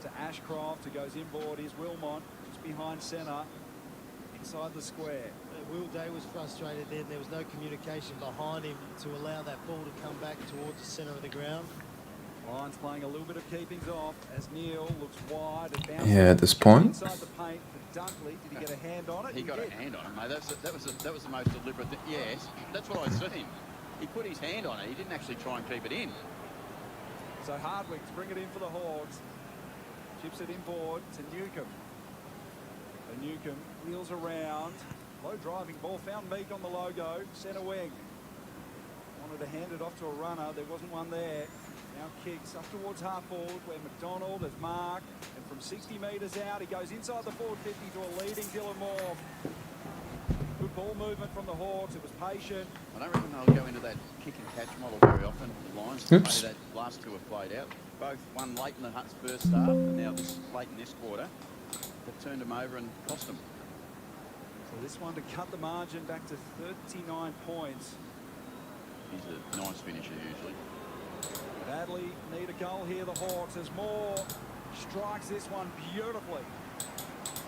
Speaker 1: to Ashcroft, who goes inboard. Here's Wilmot, just behind centre, inside the square.
Speaker 11: Will Day was frustrated then. There was no communication behind him to allow that ball to come back towards the centre of the ground.
Speaker 1: Lions playing a little bit of keepings off as Neil looks wide.
Speaker 13: Yeah, at this point.
Speaker 1: Inside the paint for Dunkley. Did he get a hand on it?
Speaker 12: He got a hand on it, mate. That was the most deliberate thing. Yes, that's what I seen. He put his hand on it. He didn't actually try and keep it in.
Speaker 1: So Hardwick's bring it in for the Hawks. Chips it inboard to Newcomb. So Newcomb wheels around. Low driving ball. Found Meek on the logo. Centre wing. Wanted to hand it off to a runner. There wasn't one there. Now kicks up towards half forward where McDonald has marked. And from 60 metres out, he goes inside the forward 50 to a leading Dylan Moore. Good ball movement from the Hawks. It was patient.
Speaker 12: I don't reckon they'll go into that kick and catch model very often. The Lions play that last two have played out. Both one late in the Huts first half and now this late in this quarter. They've turned them over and cost them.
Speaker 1: So this one to cut the margin back to 39 points.
Speaker 12: He's a nice finisher usually.
Speaker 1: Badly need a goal here, the Hawks, as Moore strikes this one beautifully.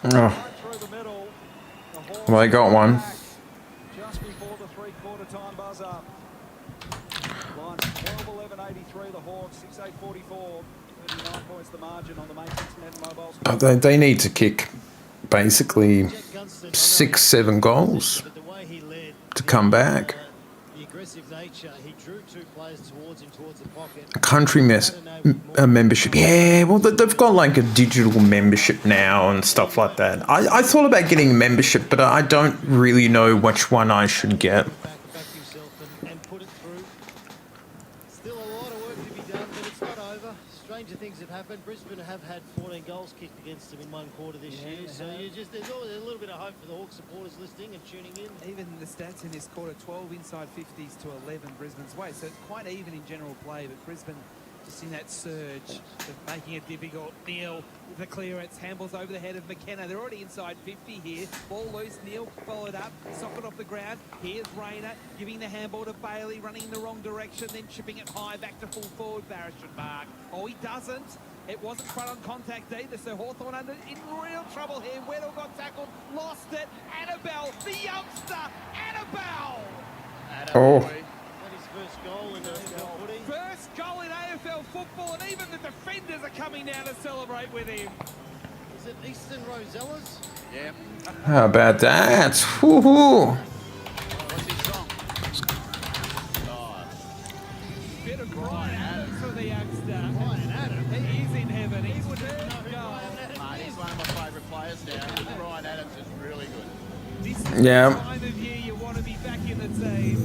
Speaker 1: Right through the middle. The Hawks
Speaker 13: Well, they got one.
Speaker 1: Just before the three-quarter time buzzer. Lions 12-11-83, the Hawks 6-8-44. 39 points the margin on the main internet mobile score.
Speaker 13: They need to kick basically 6-7 goals to come back.
Speaker 11: The aggressive nature, he drew two players towards him, towards the pocket.
Speaker 13: A country membership. Yeah, well, they've got like a digital membership now and stuff like that. I thought about getting a membership, but I don't really know which one I should get.
Speaker 11: And put it through. Still a lot of work to be done, but it's not over. Stranger things have happened. Brisbane have had 14 goals kicked against them in one quarter this year. So there's always a little bit of hope for the Hawks supporters listening and tuning in.
Speaker 10: Even the stats in this quarter, 12 inside 50s to 11 Brisbane's way. So it's quite even in general play, but Brisbane just in that surge of making it difficult. Neil with the clearance, handballs over the head of McKenna. They're already inside 50 here. Ball loose, Neil followed up, socket off the ground. Here's Rayner giving the handball to Bailey, running in the wrong direction, then chipping it high back to full forward. Barrett should mark. Oh, he doesn't. It wasn't front on contact either, so Hawthorn in real trouble here. Weddle got tackled, lost it. Annabelle, the youngster, Annabelle!
Speaker 13: Oh.
Speaker 11: First goal in AFL footy.
Speaker 10: First goal in AFL football, and even the defenders are coming down to celebrate with him.
Speaker 11: Is it Easton Rosellas?
Speaker 12: Yeah.
Speaker 13: How about that? Woohoo!
Speaker 12: What's his song?
Speaker 10: Bit of Brian Adams for the youngster. Brian Adams? He is in heaven. He's with first goal.
Speaker 12: Mate, he's one of my favourite players now. Brian Adams is really good.
Speaker 10: This is the time of year you want to be back in the team.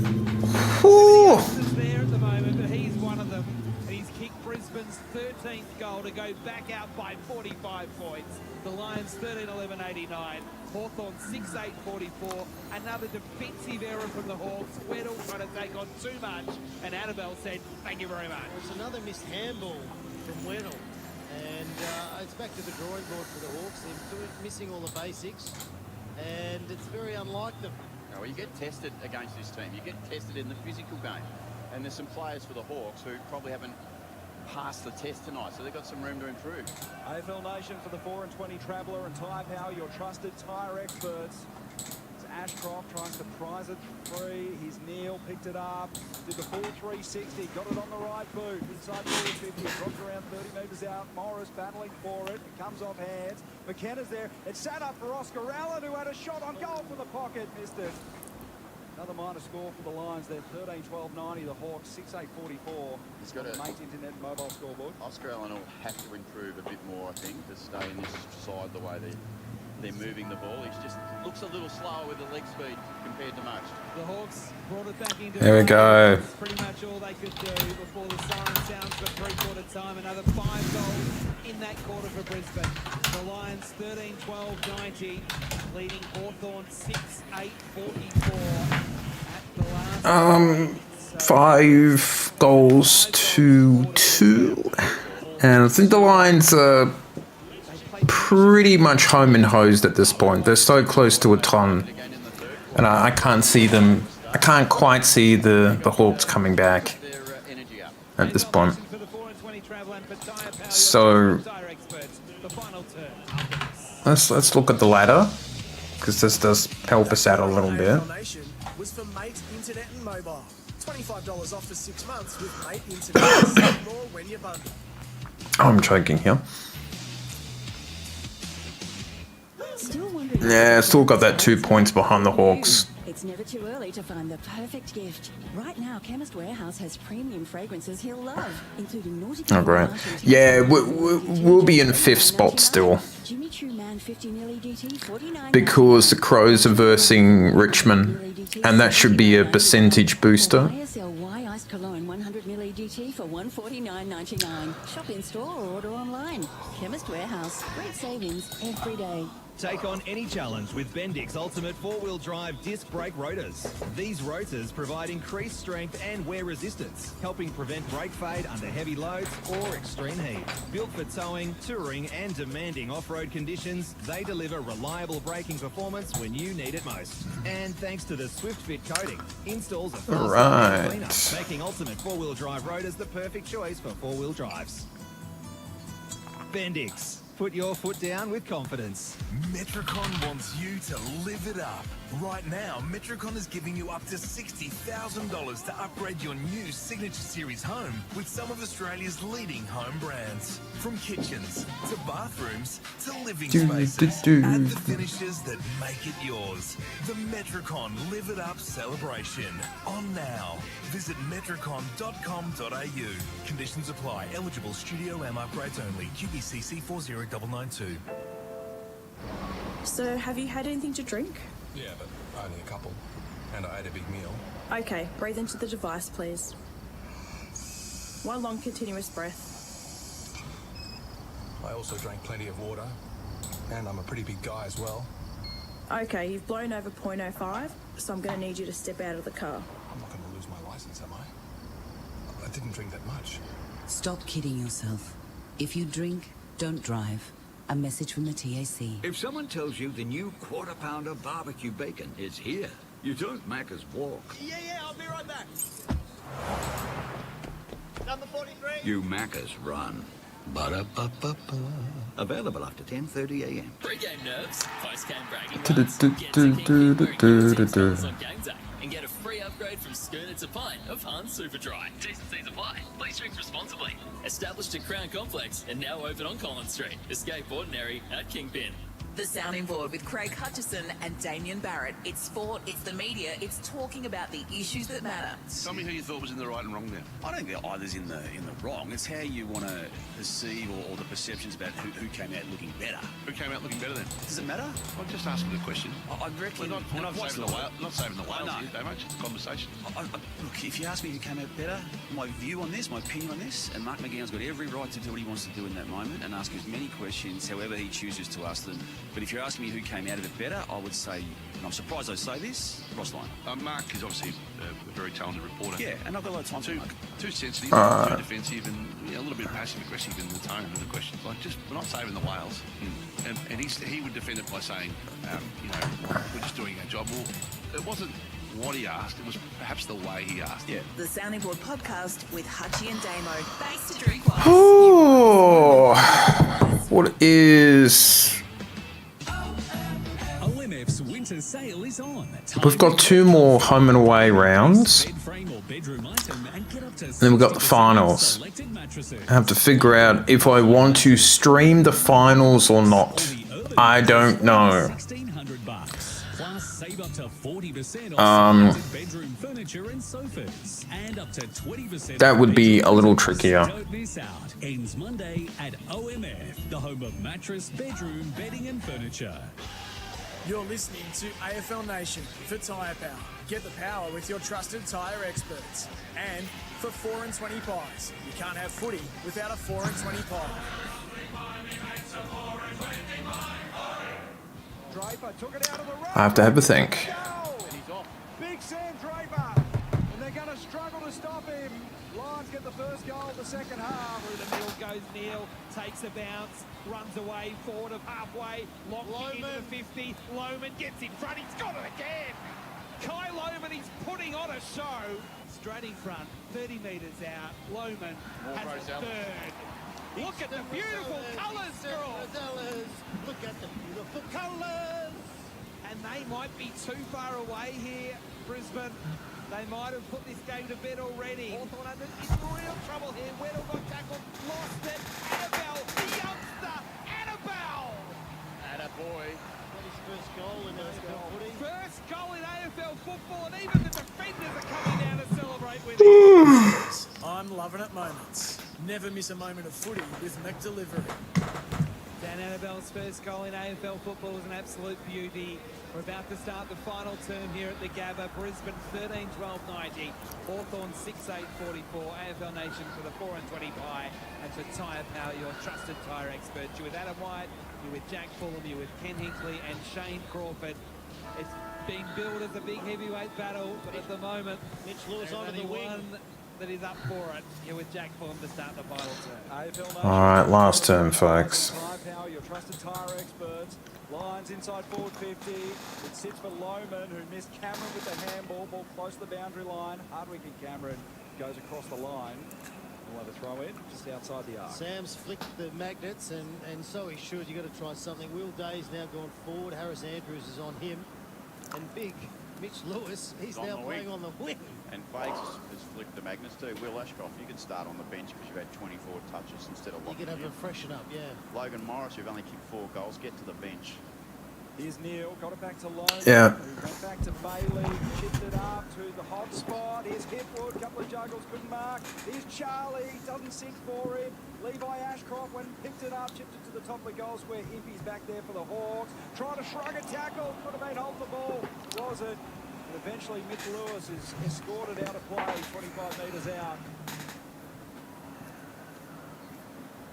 Speaker 13: Whew.
Speaker 10: There at the moment, but he's one of them. And he's kicked Brisbane's 13th goal to go back out by 45 points. The Lions 13-11-89. Hawthorn 6-8-44. Another defensive error from the Hawks. Weddle trying to take on too much. And Annabelle said, thank you very much.
Speaker 11: It's another missed handball from Weddle. And it's back to the drawing board for the Hawks. They're missing all the basics. And it's very unlike them.
Speaker 12: No, well, you get tested against this team. You get tested in the physical game. And there's some players for the Hawks who probably haven't passed the test tonight, so they've got some room to improve.
Speaker 1: AFL Nation for the 4 and 20 Traveller and Tyre Power, your trusted tyre experts. It's Ashcroft tries to prize it free. He's Neil, picked it up, did the full 360, got it on the right boot, inside forward 50, dropped around 30 metres out. Morris battling for it, it comes off hands. McKenna's there, it's sat up for Oscar Allen, who had a shot on goal from the pocket, missed it. Another minor score for the Lions there, 13-12-90, the Hawks 6-8-44.
Speaker 12: He's got
Speaker 1: a mate internet mobile scoreboard.
Speaker 12: Oscar Allen will have to improve a bit more, I think, to stay in this side the way they're moving the ball. He just looks a little slower with the leg speed compared to most.
Speaker 10: The Hawks brought it back into
Speaker 13: There we go.
Speaker 10: That's pretty much all they could do before the siren sounds for three-quarter time. Another 5 goals in that quarter for Brisbane. The Lions 13-12-90, leading Hawthorn 6-8-44 at the last.
Speaker 13: 5 goals to 2. And I think the Lions are pretty much home and hosed at this point. They're so close to a ton. And I can't see them. I can't quite see the Hawks coming back at this point. So let's look at the ladder, because this does help us out a little bit.
Speaker 9: Was for Mate Internet and Mobile. $25 off for 6 months with Mate Internet. Save more when you bundle.
Speaker 13: I'm choking here. Yeah, still got that 2 points behind the Hawks.
Speaker 14: It's never too early to find the perfect gift. Right now, Chemist Warehouse has premium fragrances he'll love, including Naughty.
Speaker 13: Oh, great. Yeah, we'll be in 5th spot still. Because the Crows are versing Richmond, and that should be a percentage booster.
Speaker 14: YSL Iced Cologne 100ml EGT for $149.99. Shop in store or order online. Chemist Warehouse. Great savings every day.
Speaker 18: Take on any challenge with Bendix Ultimate 4-wheel drive disc brake rotors. These rotors provide increased strength and wear resistance, helping prevent brake fade under heavy loads or extreme heat. Built for towing, touring and demanding off-road conditions, they deliver reliable braking performance when you need it most. And thanks to the Swift Fit coating, installs are faster and cleaner, making Ultimate 4-wheel drive rotors the perfect choice for 4-wheel drives. Bendix. Put your foot down with confidence.
Speaker 2: Metricon wants you to live it up. Right now, Metricon is giving you up to $60,000 to upgrade your new Signature Series home with some of Australia's leading home brands. From kitchens to bathrooms to living spaces. Add the finishes that make it yours. The Metricon Live It Up celebration. On now. Visit metricon.com.au. Conditions apply. Eligible Studio M upgrades only. QBCC 40992.
Speaker 5: So, have you had anything to drink?
Speaker 19: Yeah, but only a couple. And I ate a big meal.
Speaker 5: Okay, breathe into the device, please. One long continuous breath.
Speaker 19: I also drank plenty of water. And I'm a pretty big guy as well.
Speaker 5: Okay, you've blown over 0.05, so I'm going to need you to step out of the car.
Speaker 19: I'm not going to lose my license, am I? I didn't drink that much.
Speaker 20: Stop kidding yourself. If you drink, don't drive. A message from the TAC.
Speaker 21: If someone tells you the new quarter-pounder barbecue bacon is here, you don't Macca's walk.
Speaker 11: Yeah, I'll be right back. Number 43.
Speaker 21: You Macca's run. Ba-da-ba-ba-ba. Available after 10:30 a.m.
Speaker 16: Pre-game nerves, post-game bragging rights. Get to King Pin wearing your team's colours on game day and get a free upgrade from schooner to pint of Hahn Super Dry. T's and C's apply. Please drink responsibly. Established at Crown Complex and now open on Collins Street. Escape ordinary at Kingpin.
Speaker 6: The Sounding Board with Craig Hutchison and Damien Barrett. It's sport, it's the media, it's talking about the issues that matter.
Speaker 7: Tell me who you thought was in the right and wrong there.
Speaker 8: I don't think either's in the wrong. It's how you want to perceive or the perceptions about who came out looking better.
Speaker 7: Who came out looking better then?
Speaker 8: Does it matter?
Speaker 7: I'm just asking the question.
Speaker 8: I reckon...
Speaker 7: We're not saving the whales here, Damo. It's a conversation.
Speaker 8: Look, if you ask me who came out better, my view on this, my opinion on this, and Mark McGowan's got every right to do what he wants to do in that moment and ask as many questions, however he chooses to ask them. But if you're asking me who came out of it better, I would say, and I'm surprised I say this, Ross Lyon.
Speaker 7: Mark is obviously a very talented reporter.
Speaker 8: Yeah, and I've got a lot of time for Mark.
Speaker 7: Too sensitive, too defensive, and a little bit passive-aggressive in the tone of the questions. Like, just, we're not saving the whales. And he would defend it by saying, we're just doing our job. Well, it wasn't what he asked, it was perhaps the way he asked.
Speaker 8: Yeah.
Speaker 6: The Sounding Board podcast with Hutchie and Damo. Thanks to Drink Wise.
Speaker 13: Oh, what is...
Speaker 22: OMF's winter sale is on.
Speaker 13: We've got 2 more home and away rounds. And then we've got the finals. I have to figure out if I want to stream the finals or not. I don't know. That would be a little trickier.
Speaker 22: Ends Monday at OMF, the home of mattress, bedroom, bedding and furniture.
Speaker 9: You're listening to AFL Nation for Tyre Power. Get the power with your trusted tyre experts. And for 4 and 20 pies. You can't have footy without a 4 and 20 pie.
Speaker 13: I have to have a think.
Speaker 1: Big Sam Draper, and they're going to to struggle to stop him. Lions get the first goal of the second half.
Speaker 10: Through the middle goes Neil, takes a bounce, runs away, forward of halfway, long kick into the 50. Lohman gets in front, he's got it again. Kai Lohman, he's putting on a show. Straight in front, 30 metres out. Lohman has a third. Look at the beautiful colours, girls.
Speaker 11: Look at the beautiful colours.
Speaker 10: And they might be too far away here, Brisbane. They might have put this game to bed already. Hawthorn under in real trouble here. Weddle got tackled, lost it. Annabelle, the youngster, Annabelle.
Speaker 11: Attaboy. His first goal in AFL footy.
Speaker 10: First goal in AFL football, and even the defenders are coming down to celebrate with him.
Speaker 9: I'm loving it moments. Never miss a moment of footy with McDelivery.
Speaker 10: Dan Annabelle's first goal in AFL football was an absolute beauty. We're about to start the final term here at the Gabba. Brisbane 13-12-90. Hawthorn 6-8-44. AFL Nation for the 4 and 20 pie. And for Tyre Power, your trusted tyre expert. You're with Adam White, you're with Jack Fulham, you're with Ken Hinkley and Shane Crawford. It's been billed as a big heavyweight battle, but at the moment,
Speaker 11: Mitch Lewis onto the wing.
Speaker 10: One that is up for it. Here with Jack Fulham to start the final term.
Speaker 13: All right, last term, folks.
Speaker 1: Tyre Power, your trusted tyre experts. Lions inside forward 50. It sits for Lohman, who missed Cameron with the handball. Ball close to the boundary line. Hardwick and Cameron goes across the line. We'll have a throw in just outside the arc.
Speaker 11: Sam's flicked the magnets, and so he should. You've got to try something. Will Day's now gone forward. Harris Andrews is on him. And big Mitch Lewis, he's now playing on the wing.
Speaker 12: And Fakes has flicked the magnets too. Will Ashcroft, you can start on the bench because you've had 24 touches instead of
Speaker 11: You can have a freshen up, yeah.
Speaker 12: Logan Morris, who've only kicked 4 goals, get to the bench.
Speaker 1: Here's Neil, got it back to Lohman.
Speaker 13: Yeah.
Speaker 1: Who went back to Bailey, chipped it up to the hot spot. Here's Hipwood, couple of juggles, couldn't mark. Here's Charlie, doesn't sit for him. Levi Ashcroft went and picked it up, chipped it to the top of the goal square. Impey's back there for the Hawks. Trying to shrug a tackle, could have made hold the ball. Was it? And eventually Mitch Lewis is escorted out of play, 25 metres out.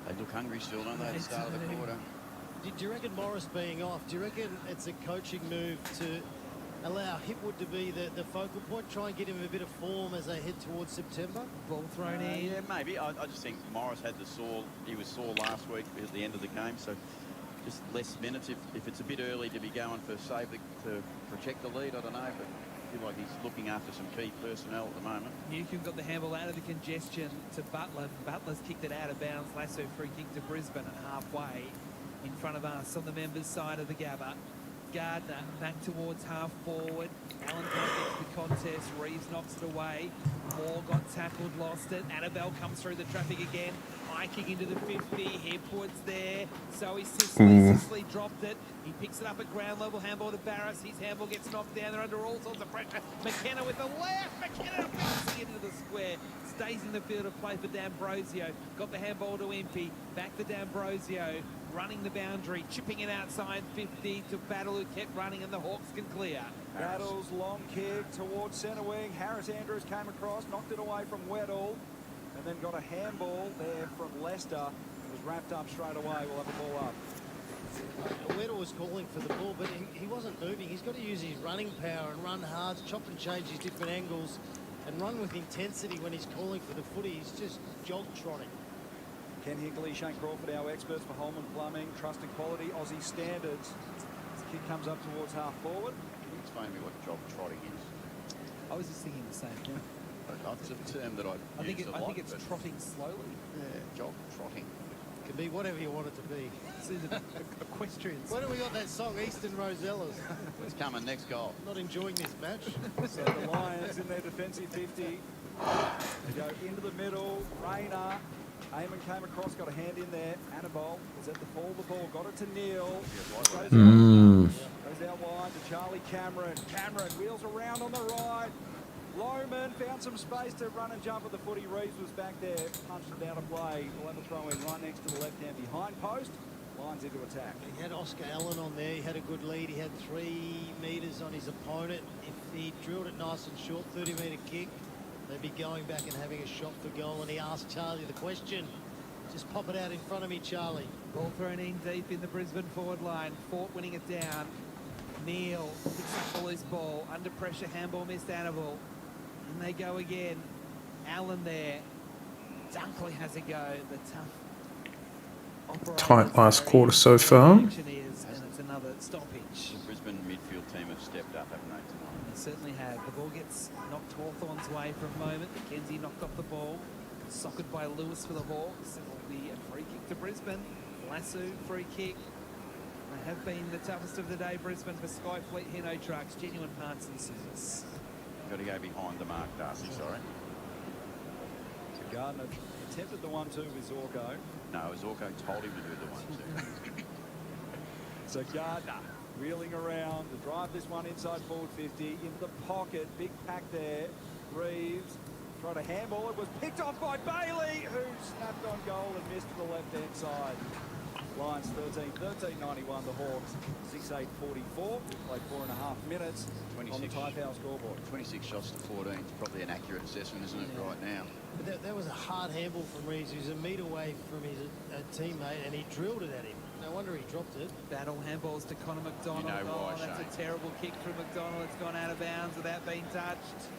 Speaker 12: They look hungry still, don't they, at the start of the quarter?
Speaker 11: Do you reckon Morris being off, do you reckon it's a coaching move to allow Hipwood to be the focal point, try and get him a bit of form as they head towards September?
Speaker 10: Ball thrown in.
Speaker 12: Yeah, maybe. I just think Morris had the sore. He was sore last week at the end of the game, so just less minutes. If it's a bit early to be going for to protect the lead, I don't know, but I feel like he's looking after some key personnel at the moment.
Speaker 10: Newcombe got the handball out of the congestion to Butler. Butler's kicked it out of bounds. Lasso free kick to Brisbane at halfway. In front of us on the members' side of the Gabba. Gardner back towards half forward. Allen gets the contest. Reeves knocks it away. Moore got tackled, lost it. Annabelle comes through the traffic again. High kick into the 50. Hipwood's there. So he Sicily dropped it. He picks it up at ground level. Handball to Barras. His handball gets knocked down. They're under all sorts of pressure. McKenna with the left. McKenna bouncing into the square. Stays in the field of play for D'Ambrosio. Got the handball to Impey. Back to D'Ambrosio. Running the boundary, chipping it outside 50 to Battle, who kept running, and the Hawks can clear.
Speaker 1: Battle's long kick towards centre wing. Harris Andrews came across, knocked it away from Weddle, and then got a handball there from Leicester. It was wrapped up straight away. We'll have the ball up.
Speaker 11: Weddle was calling for the ball, but he wasn't moving. He's got to use his running power and run hard, chop and change his different angles, and run with intensity when he's calling for the footy. He's just jog-trotting.
Speaker 1: Ken Hinkley, Shane Crawford, our experts for Holman Plumbing, trusted quality, Aussie standards. This kick comes up towards half forward.
Speaker 12: Can you explain to me what jog trotting is?
Speaker 10: I was just thinking the same thing.
Speaker 12: It's a term that I think
Speaker 10: it's trotting slowly.
Speaker 12: Yeah, jog trotting.
Speaker 11: It can be whatever you want it to be.
Speaker 10: It's equestrian.
Speaker 11: Why do we got that song, Eastern Rosellas?
Speaker 12: It's coming, next goal.
Speaker 11: Not enjoying this match.
Speaker 1: So the Lions in their defensive 50. They go into the middle. Rayner. Eamon came across, got a hand in there. Annabelle was at the fall of the ball, got it to Neil. Goes out wide to Charlie Cameron. Cameron wheels around on the right. Lohman found some space to run and jump at the footy. Reeves was back there, punched it out of play. We'll have a throw in right next to the left hand behind post. Lions into attack.
Speaker 11: He had Oscar Allen on there. He had a good lead. He had 3 metres on his opponent. If he drilled it nice and short, 30-metre kick, they'd be going back and having a shot for goal. And he asked Charlie the question. Just pop it out in front of me, Charlie.
Speaker 10: Ball thrown in deep in the Brisbane forward line. Fort winning it down. Neil picks up the loose ball. Under pressure, handball missed Annabelle. And they go again. Allen there. Dunkley has a go. The tough
Speaker 13: Tight last quarter so far.
Speaker 10: and it's another stoppage.
Speaker 12: The Brisbane midfield team have stepped up, haven't they, tonight?
Speaker 10: They certainly have. The ball gets knocked Hawthorn's way for a moment. McKenzie knocked off the ball. Socked by Lewis for the Hawks. It will be a free kick to Brisbane. Lasso, free kick. They have been the toughest of the day, Brisbane, for Skyfleet Hino trucks. Genuine parts and service.
Speaker 12: Got to go behind the mark, Darcy, sorry.
Speaker 1: So Gardner attempted the 1-2 with Zorko.
Speaker 12: No, Zorko told him to do the 1-2.
Speaker 1: So Gardner wheeling around to drive this one inside forward 50 into the pocket. Big pack there. Reeves tried a handball. It was picked off by Bailey, who snapped on goal and missed to the left-hand side. Lions 13-91, the Hawks 6-8-44. Played 4.5 minutes on the Thai Power scoreboard.
Speaker 12: 26 shots to 14. It's probably an accurate assessment, isn't it, right now?
Speaker 11: But that was a hard handball from Reeves. He was a metre away from his teammate, and he drilled it at him. No wonder he dropped it.
Speaker 10: Battle handballs to Connor McDonald.
Speaker 12: You know why,
Speaker 10: that's
Speaker 12: Shane.
Speaker 10: a terrible kick from McDonald. It's gone out of bounds without being touched.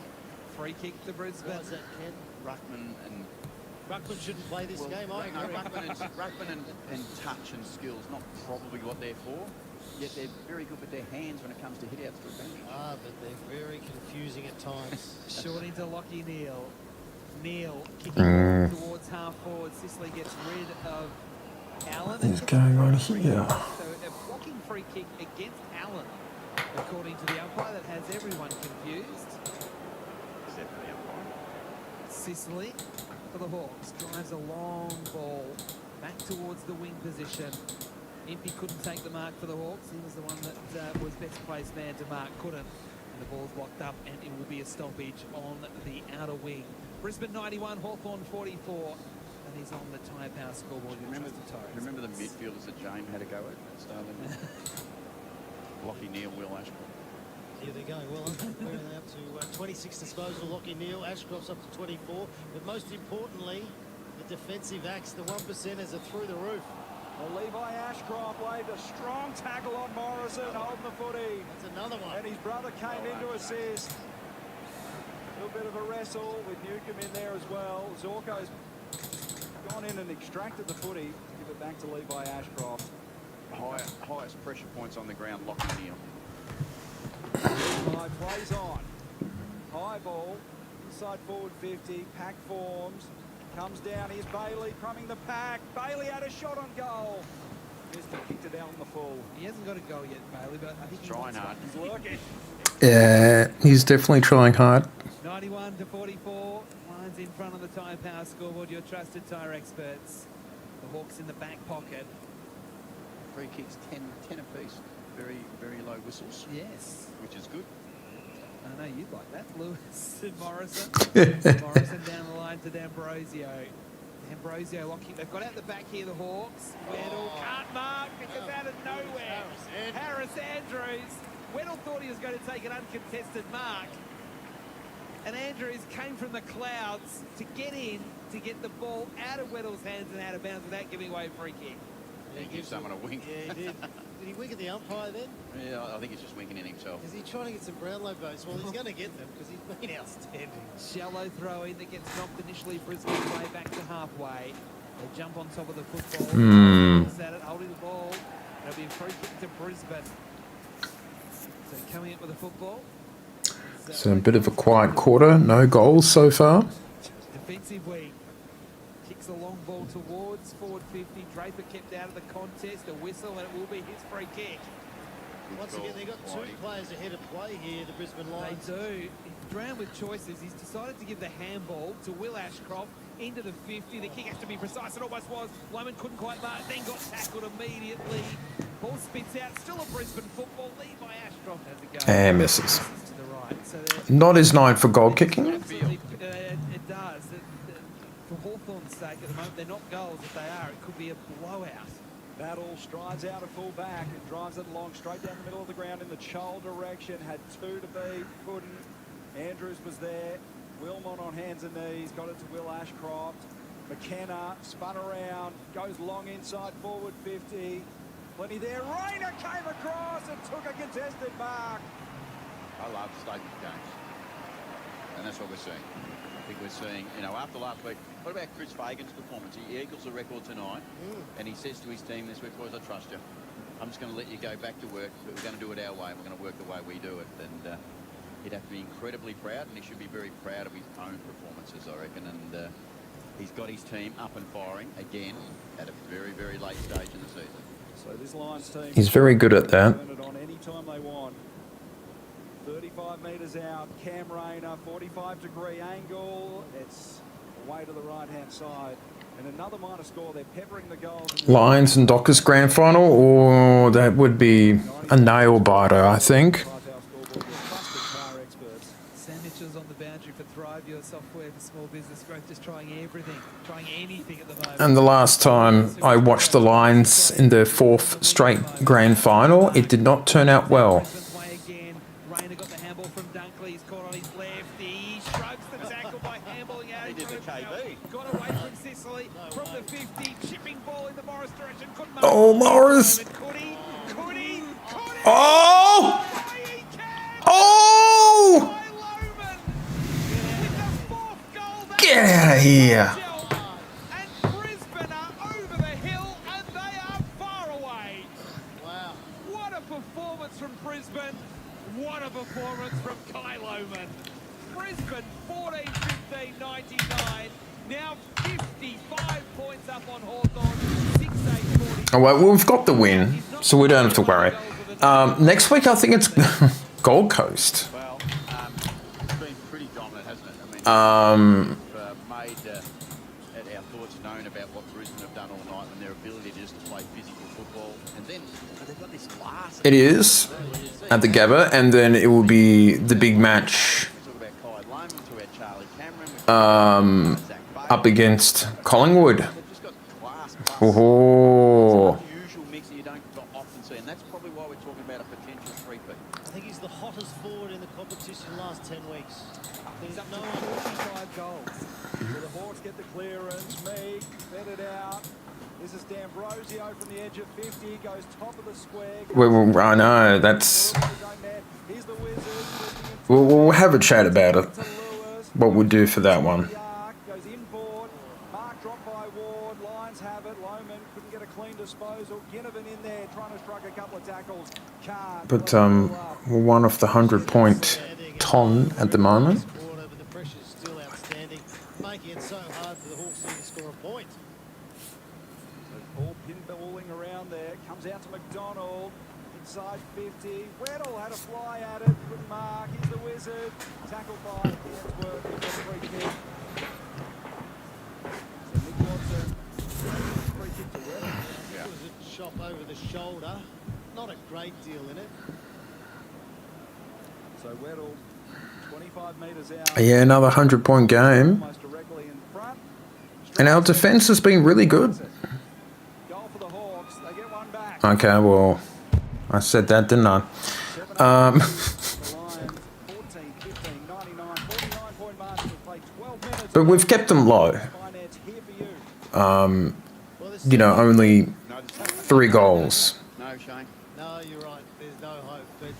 Speaker 10: Free kick to Brisbane.
Speaker 11: Why is that, Ken?
Speaker 12: Ruckman and...
Speaker 11: Ruckman shouldn't play this game, I agree.
Speaker 12: Ruckman and touch and skills, not probably what they're for. Yet they're very good with their hands when it comes to hit outs through bench.
Speaker 11: Ah, but they're very confusing at times.
Speaker 10: Short into Lockie Neal. Neal kicking towards half forward. Sicily gets rid of Allen.
Speaker 13: What's going on here?
Speaker 10: So a blocking free kick against Allen, according to the umpire. That has everyone confused.
Speaker 12: Except for the umpire.
Speaker 10: Sicily for the Hawks drives a long ball back towards the wing position. Impey couldn't take the mark for the Hawks. He was the one that was best placed man to mark, couldn't. And the ball's locked up, and it will be a stoppage on the outer wing. Brisbane 91, Hawthorn 44. And he's on the Thai Power scoreboard.
Speaker 12: Remember the midfielders that James had a go at the start of the match? Lockie Neal, Will Ashcroft.
Speaker 11: Here they go. Well, where are they up to? 26 disposal, Lockie Neal. Ashcroft's up to 24. But most importantly, the defensive acts, the 1%ers are through the roof.
Speaker 1: Well, Levi Ashcroft laid a strong tackle on Morrison, holding the footy.
Speaker 11: That's another one.
Speaker 1: And his brother came in to assist. A little bit of a wrestle with Newcomb in there as well. Zorko's gone in and extracted the footy. Give it back to Levi Ashcroft.
Speaker 12: Highest pressure points on the ground, Lockie Neal.
Speaker 1: Levi plays on. High ball, inside forward 50, pack forms. Comes down, here's Bailey crumbing the pack. Bailey had a shot on goal. Missed it, kicked it out on the full.
Speaker 10: He hasn't got a goal yet, Bailey, but I think
Speaker 12: he's trying hard.
Speaker 1: He's working.
Speaker 13: Yeah, he's definitely trying hard.
Speaker 10: 91 to 44. Lions in front of the Thai Power scoreboard. Your trusted tyre experts. The Hawks in the back pocket.
Speaker 12: Free kicks 10 apiece. Very, very low whistles.
Speaker 10: Yes.
Speaker 12: Which is good.
Speaker 10: I know you'd like that. Lewis and Morrison. Morrison down the line to D'Ambrosio. D'Ambrosio locking. They've got out the back here, the Hawks. Weddle can't mark because out of nowhere. Harris Andrews. Weddle thought he was going to take an uncontested mark. And Andrews came from the clouds to get in, to get the ball out of Weddle's hands and out of bounds without giving away a free kick.
Speaker 12: He gives someone a wink.
Speaker 11: Yeah, he did. Did he wink at the umpire then?
Speaker 12: Yeah, I think he's just winking at himself.
Speaker 11: Is he trying to get some Brownlow votes? Well, he's going to get them because he's been outstanding.
Speaker 10: Shallow throw in that gets knocked initially Brisbane's way back to halfway. They jump on top of the football. At it, holding the ball. It'll be a free kick to Brisbane. So coming up with the football.
Speaker 13: So a bit of a quiet quarter. No goals so far.
Speaker 10: Defensive wing. Kicks a long ball towards forward 50. Draper kept out of the contest. A whistle, and it will be his free kick.
Speaker 11: Once again, they've got two players ahead of play here, the Brisbane Lions.
Speaker 10: They do. Drowned with choices. He's decided to give the handball to Will Ashcroft into the 50. The kick has to be precise. It almost was. Loman couldn't quite mark. Then got tackled immediately. Ball spits out. Still a Brisbane football. Levi Ashcroft has a go.
Speaker 13: And misses.
Speaker 10: To the right. So
Speaker 13: not as known for goal kicking.
Speaker 10: it does. For Hawthorn's sake, at the moment, they're not goals. If they are, it could be a blowout.
Speaker 1: Battle strides out of full back and drives it along straight down the middle of the ground in the Chol direction. Had two to beat, couldn't. Andrews was there. Wilmot on hands and knees, got it to Will Ashcroft. McKenna spun around, goes long inside forward 50. Plenty there. Rayner came across and took a contested mark.
Speaker 12: I love statement games. and that's what we're seeing. I think we're seeing, after last week, what about Chris Fagan's performance? He equals the record tonight, and he says to his team this week, boys, I trust you. I'm just going to let you go back to work, but we're going to do it our way, and we're going to work the way we do it. And he'd have to be incredibly proud, and he should be very proud of his own performances, I reckon. And he's got his team up and firing again at a very, very late stage in the season.
Speaker 1: So this Lions team,
Speaker 13: He's very good at that.
Speaker 1: turn it on any time they want. 35 metres out, Cam Rayner, 45-degree angle. It's away to the right-hand side. And another minor score, they're peppering the goals.
Speaker 13: Lions and Dockers grand final, or that would be a nail biter, I think.
Speaker 10: Sam Mitchell's on the boundary for Thrive, your software for small business growth, just trying everything, trying anything at the moment.
Speaker 13: And the last time I watched the Lions in their 4th straight grand final, it did not turn out well.
Speaker 10: Rayner got the handball from Dunkley. He's caught on his left. He shrugs the tackle by handballing out.
Speaker 12: He did the KB.
Speaker 10: Got away from Sicily from the 50. Chipping ball in the Morris direction. Couldn't make
Speaker 13: Oh, Morris!
Speaker 10: Could he?
Speaker 13: Oh! Oh! Get out of here!
Speaker 10: And Brisbane are over the hill and they are far away.
Speaker 11: Wow.
Speaker 10: What a performance from Brisbane. What a performance from Kai Lohmann. Brisbane 14-15-99. Now 55 points up on Hawthorn. 6-8-40.
Speaker 13: Oh, well, we've got the win, so we don't have to worry. Next week, I think it's Gold Coast.
Speaker 12: Well, it's been pretty dominant, hasn't it? I mean, we've made our thoughts known about what Brisbane have done all night and their ability just to play physical football. And then they've got this last...
Speaker 13: It is at the Gabba, and then it will be the big match up against Collingwood. Oh.
Speaker 12: Unusual mix that you don't often see, and that's probably why we're talking about a potential three-peat.
Speaker 11: I think he's the hottest forward in the competition the last 10 weeks.
Speaker 1: He's up to 45 goals. So the Hawks get the clearance. Meek, fed it out. This is D'Ambrosio from the edge of 50. Goes top of the square.
Speaker 13: I know, that's... We'll have a chat about it. What we'll do for that one.
Speaker 1: Goes inboard. Mark dropped by Ward. Lions have it. Lohmann couldn't get a clean disposal. Ginnivan in there trying to strike a couple of tackles. Can't.
Speaker 13: But we're one of the 100-point ton at the moment.
Speaker 11: The pressure's still outstanding, making it so hard for the Hawks to score a point.
Speaker 1: Ball pinballing around there. Comes out to McDonald. Inside 50. Weddle had a fly at it. Couldn't mark. He's the wizard. Tackled by Ainsworth. He gets a free kick. So Nick Watson. Free kick to Weddle.
Speaker 11: It was a chop over the shoulder. Not a great deal in it.
Speaker 1: So Weddle, 25 metres out.
Speaker 13: Yeah, another 100-point game.
Speaker 1: Almost directly in front.
Speaker 13: And our defence has been really good.
Speaker 1: Goal for the Hawks. They get one back.
Speaker 13: Okay, well, I said that, didn't I? But we've kept them low. You know, only 3 goals.
Speaker 11: No, Shane. No, you're right. There's no hope. But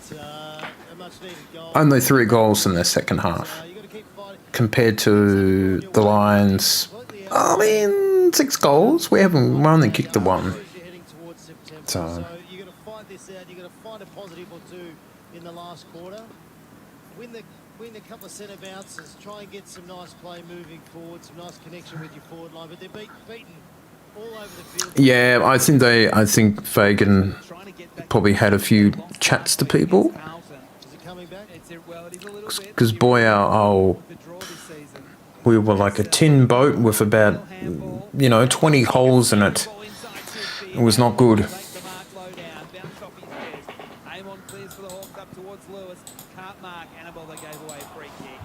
Speaker 11: a much needed goal.
Speaker 13: Only 3 goals in their second half. Compared to the Lions, I mean, 6 goals. We only kicked the 1. So
Speaker 11: you've got to fight this out. You've got to find a positive or 2 in the last quarter. Win a couple of centre bounces. Try and get some nice play moving forward, some nice connection with your forward line. But they're beaten all over the field.
Speaker 13: yeah, I think Fagan probably had a few chats to people. Because boy, we were like a tin boat with about 20 holes in it. It was not good.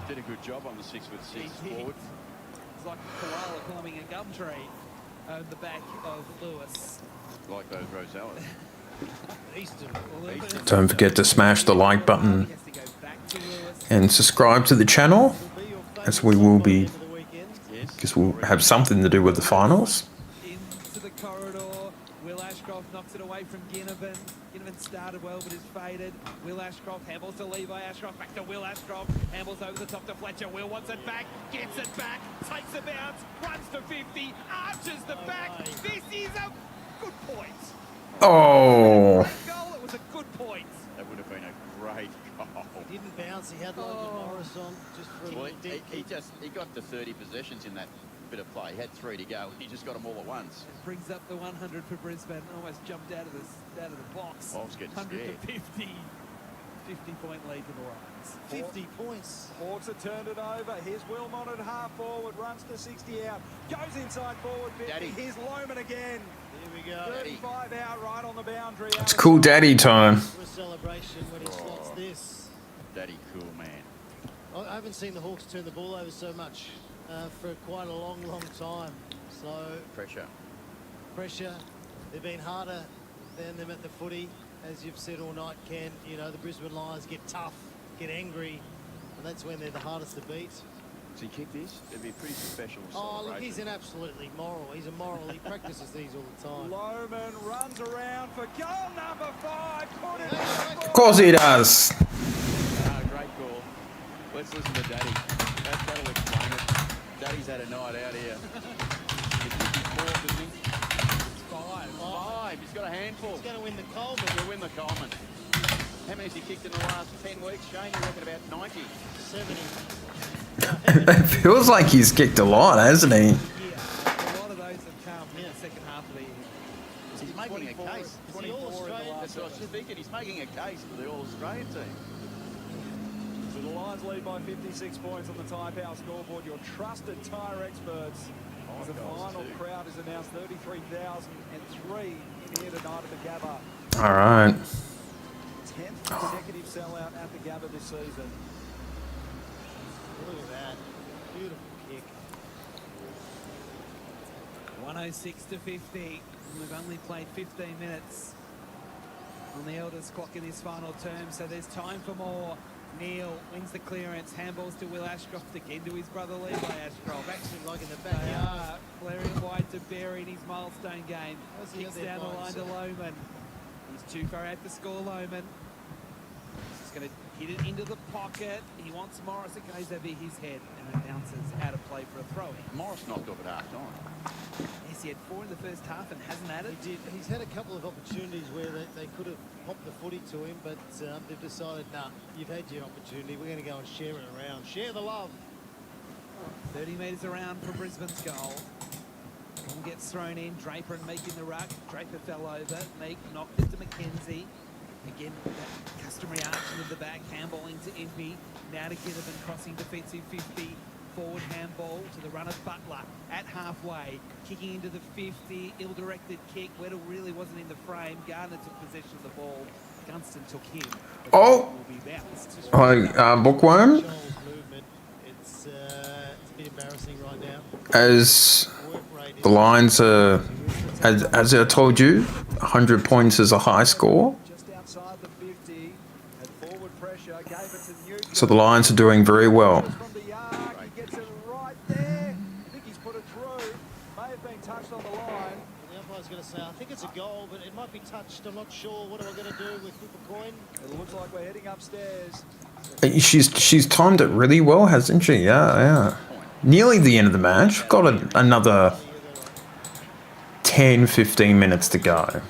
Speaker 12: Did a good job on the 6'6" forward.
Speaker 10: It's like a koala climbing a gum tree on the back of Lewis.
Speaker 12: Like those Rosellas.
Speaker 13: Don't forget to smash the like button and subscribe to the channel, as we will be, because we'll have something to do with the finals.
Speaker 10: Into the corridor. Will Ashcroft knocks it away from Ginnivan. Ginnivan started well but is faded. Will Ashcroft, handballs to Levi Ashcroft, back to Will Ashcroft. Handballs over the top to Fletcher. Will wants it back, gets it back, takes a bounce, runs to 50, arches the back. This is a good point.
Speaker 13: Oh.
Speaker 10: Goal, it was a good point.
Speaker 12: That would have been a great goal.
Speaker 11: He didn't bounce. He had Logan Morris on just for a
Speaker 12: Well,
Speaker 11: little dip.
Speaker 12: he got to 30 possessions in that bit of play. He had 3 to go. He just got them all at once.
Speaker 10: It brings up the 100 for Brisbane. Almost jumped out of the box.
Speaker 12: I was getting
Speaker 10: 100
Speaker 12: scared.
Speaker 10: to 50. 50-point lead to the Lions.
Speaker 11: 50 points.
Speaker 1: Hawks have turned it over. Here's Wilmot at half forward, runs to 60 out, goes inside forward 50.
Speaker 12: Daddy.
Speaker 1: Here's Loman again.
Speaker 11: Here we go.
Speaker 1: 35 out, right on the boundary.
Speaker 13: It's cool daddy time.
Speaker 11: For a celebration when he slots this.
Speaker 12: Daddy cool, man.
Speaker 11: I haven't seen the Hawks turn the ball over so much for quite a long time. So pressure. They've been harder than them at the footy, as you've said all night, Ken. You know, the Brisbane Lions get tough, get angry, and that's when they're the hardest to beat.
Speaker 12: Does he kick this? It'd be a pretty special
Speaker 11: Oh, look,
Speaker 12: celebration.
Speaker 11: he's an absolutely moral. He's a moral. He practices these all the time.
Speaker 1: Loman runs around for goal number 5. Put it
Speaker 13: Of course he does.
Speaker 12: Great call. Let's listen to Daddy. That'll explain it. Daddy's had a night out here. He's 54th, isn't he?
Speaker 11: It's 5.
Speaker 12: 5. He's got a handful.
Speaker 11: He's going to win the Coleman.
Speaker 12: He'll win the Coleman. How many has he kicked in the last 10 weeks, Shane? You reckon about 90?
Speaker 11: 70.
Speaker 13: It feels like he's kicked a lot, hasn't he?
Speaker 10: Yeah, a lot of those have come in the second half of the year.
Speaker 12: He's making a case.
Speaker 11: Is he All-Australian?
Speaker 12: That's what I was just thinking. He's making a case for the All-Australian team.
Speaker 1: So the Lions lead by 56 points on the Tyre Power scoreboard. Your trusted tyre experts. The final crowd is announced 33,003 in here tonight at the Gabba.
Speaker 13: All right.
Speaker 1: 10th consecutive sellout at the Gabba this season.
Speaker 11: Look at that. Beautiful kick.
Speaker 10: 106 to 50. We've only played 15 minutes on the Elders clock in this final term, so there's time for more. Neil wins the clearance, handballs to Will Ashcroft again to his brother Levi Ashcroft.
Speaker 11: Actually, like in the
Speaker 10: They
Speaker 11: backyard.
Speaker 10: are flaring wide to Berry in his milestone game.
Speaker 11: How's he
Speaker 10: Kicks
Speaker 11: got there
Speaker 10: down the
Speaker 11: by
Speaker 10: line to
Speaker 11: himself?
Speaker 10: Loman. He's too far out to score, Loman. He's going to hit it into the pocket. He wants Morris. It goes over his head and it bounces out of play for a throw-in.
Speaker 12: Morris knocked off at half time.
Speaker 10: Yes, he had 4 in the first half and hasn't had it.
Speaker 11: He did. He's had a couple of opportunities where they could have popped the footy to him, but they've decided, nah, you've had your opportunity. We're going to go and share it around. Share the love.
Speaker 10: 30 metres around for Brisbane's goal. Ball gets thrown in. Draper and Meek in the ruck. Draper fell over. Meek knocked it to McKenzie. Again, that customary arch into the back. Handballing to Impey. Now to Ginnivan crossing defensive 50. Forward handball to the runner Butler at halfway. Kicking into the 50. Ill-directed kick. Weddle really wasn't in the frame. Gardner took possession of the ball. Gunston took him. The
Speaker 13: Oh!
Speaker 10: ball will be bounced.
Speaker 13: Bookworm,
Speaker 11: Joel's movement, it's a bit embarrassing right now.
Speaker 13: as the Lions are, as I told you, 100 points is a high score.
Speaker 1: Just outside the 50. And forward pressure gave it to Newton.
Speaker 13: So the Lions are doing very well.
Speaker 1: From the arc, he gets it right there. I think he's put it through. May have been touched on the line.
Speaker 11: The umpire's going to say, I think it's a goal, but it might be touched. I'm not sure. What am I going to do with flip a coin?
Speaker 1: It looks like we're heading upstairs.
Speaker 13: She's timed it really well, hasn't she? Yeah. Nearly the end of the match. Got another 10, 15 minutes to go.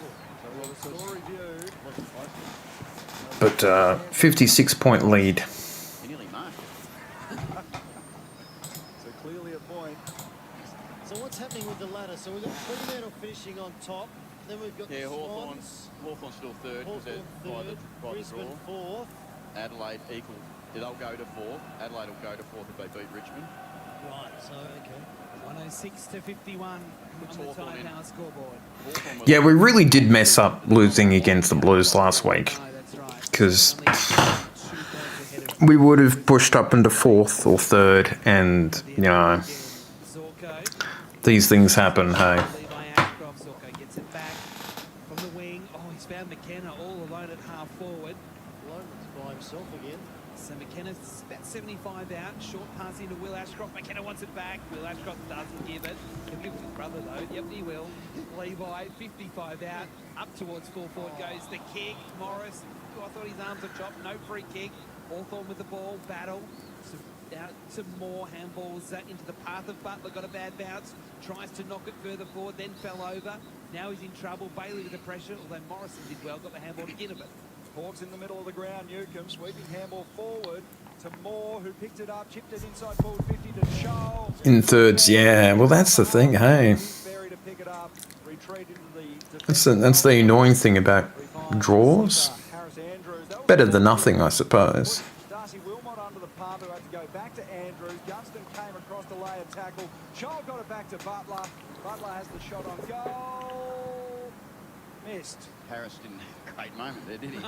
Speaker 13: But 56-point lead.
Speaker 12: He nearly marked.
Speaker 1: So clearly a point.
Speaker 11: So what's happening with the ladder? So we've got Fremantle finishing on top. Then we've got
Speaker 12: Yeah,
Speaker 11: the
Speaker 12: Hawthorn's
Speaker 11: Swans.
Speaker 12: still third. 'Cause they're
Speaker 11: Hawthorn third.
Speaker 12: by the
Speaker 11: Brisbane
Speaker 12: draw.
Speaker 11: fourth.
Speaker 12: Adelaide equal. They'll go to 4th. Adelaide will go to 4th if they beat Richmond.
Speaker 11: Right, so, okay.
Speaker 10: 106 to 51 on the
Speaker 12: Hawthorn
Speaker 10: Tyre
Speaker 12: in.
Speaker 10: Power scoreboard.
Speaker 12: Hawthorn will
Speaker 13: Yeah, we really did mess up losing against the Blues last week. Because we would have pushed up into 4th or 3rd, and, you know, these things happen, hey.
Speaker 10: Levi Ashcroft, Zorko gets it back from the wing. Oh, he's found McKenna all alone at half forward.
Speaker 11: Loman's by himself again.
Speaker 10: So McKenna's about 75 out. Short pass into Will Ashcroft. McKenna wants it back. Will Ashcroft doesn't give it. He'll give it to his brother, though. Yep, he will. Levi, 55 out. Up towards full forward goes the kick. Morris, I thought his arms were chopped. No free kick. Hawthorn with the ball. Battle. Out some more handballs into the path of Butler. Got a bad bounce. Tries to knock it further forward, then fell over. Now he's in trouble. Bailey with the pressure, although Morrison did well. Got the handball to Ginnivan.
Speaker 1: Hawks in the middle of the ground. Newcomb sweeping handball forward to Moore, who picked it up, chipped it inside forward 50 to Charles.
Speaker 13: In thirds, yeah. Well, that's the thing, hey. That's the annoying thing about draws. Better than nothing, I suppose.
Speaker 1: Darcy Wilmot under the pump, who had to go back to Andrews. Gunston came across the layer tackle. Charles got it back to Butler. Butler has the shot on goal. Missed.
Speaker 12: Harris didn't have a great moment there, did he?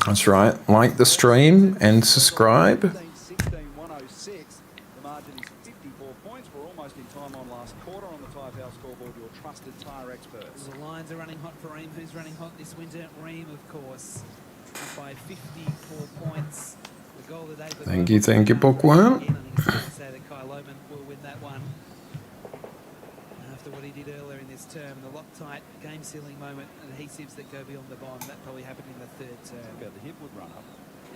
Speaker 13: That's right. Like the stream and subscribe.
Speaker 1: 16-106. The margin is 54 points. We're almost in time on last quarter on the Tyre Power scoreboard, your trusted tyre experts.
Speaker 10: The Lions are running hot for Ream. Who's running hot this winter? Ream, of course. Up by 54 points. The goal today.
Speaker 13: Thank you, Bookworm.
Speaker 10: I think it's fair to say that Kai Lohman will win that one. After what he did earlier in this term, the Loctite game-sealing moment, adhesives that go beyond the bond, that probably happened in the third term.
Speaker 1: The Hipwood run up.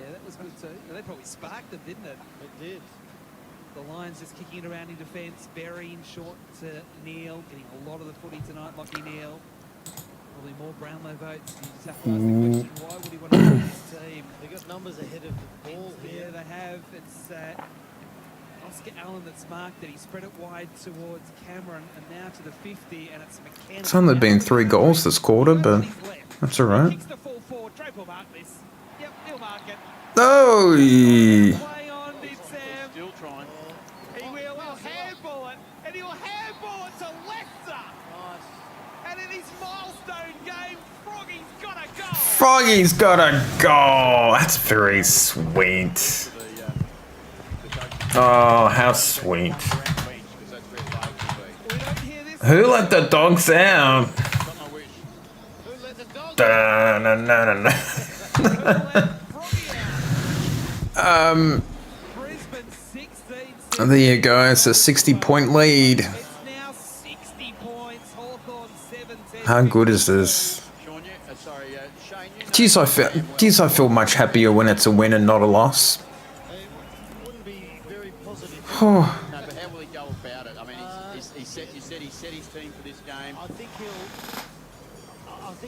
Speaker 10: Yeah, that was good too. They probably sparked them, didn't it?
Speaker 11: It did.
Speaker 10: The Lions just kicking it around in defence. Berry in short to Neil, getting a lot of the footy tonight. Lockie Neil. Probably more Brownlow votes. You just have to ask the question, why would he want to join this team?
Speaker 11: They've got numbers ahead of the ball here.
Speaker 10: Yeah, they have. It's Oscar Allen that's marked it. He spread it wide towards Cameron and now to the 50, and it's McKenna.
Speaker 13: It's only been 3 goals this quarter, but that's all right.
Speaker 10: Kicks the full forward. Drape will mark this. Yep, he'll mark it.
Speaker 13: Oh!
Speaker 10: Play on, did Sam.
Speaker 12: Still trying.
Speaker 10: He will handball it, and he'll handball it to Leicester.
Speaker 11: Nice.
Speaker 10: And in his milestone game, Froggy's got a goal.
Speaker 13: Froggy's got a goal. That's very sweet. Oh, how sweet. Who let the dogs out? Da, na, na, na, na. There you go. It's a 60-point lead. How good is this? Geez, I feel much happier when it's a win and not a loss.
Speaker 12: No, but how will he go about it? I mean, he said he set his team for this game.
Speaker 11: I think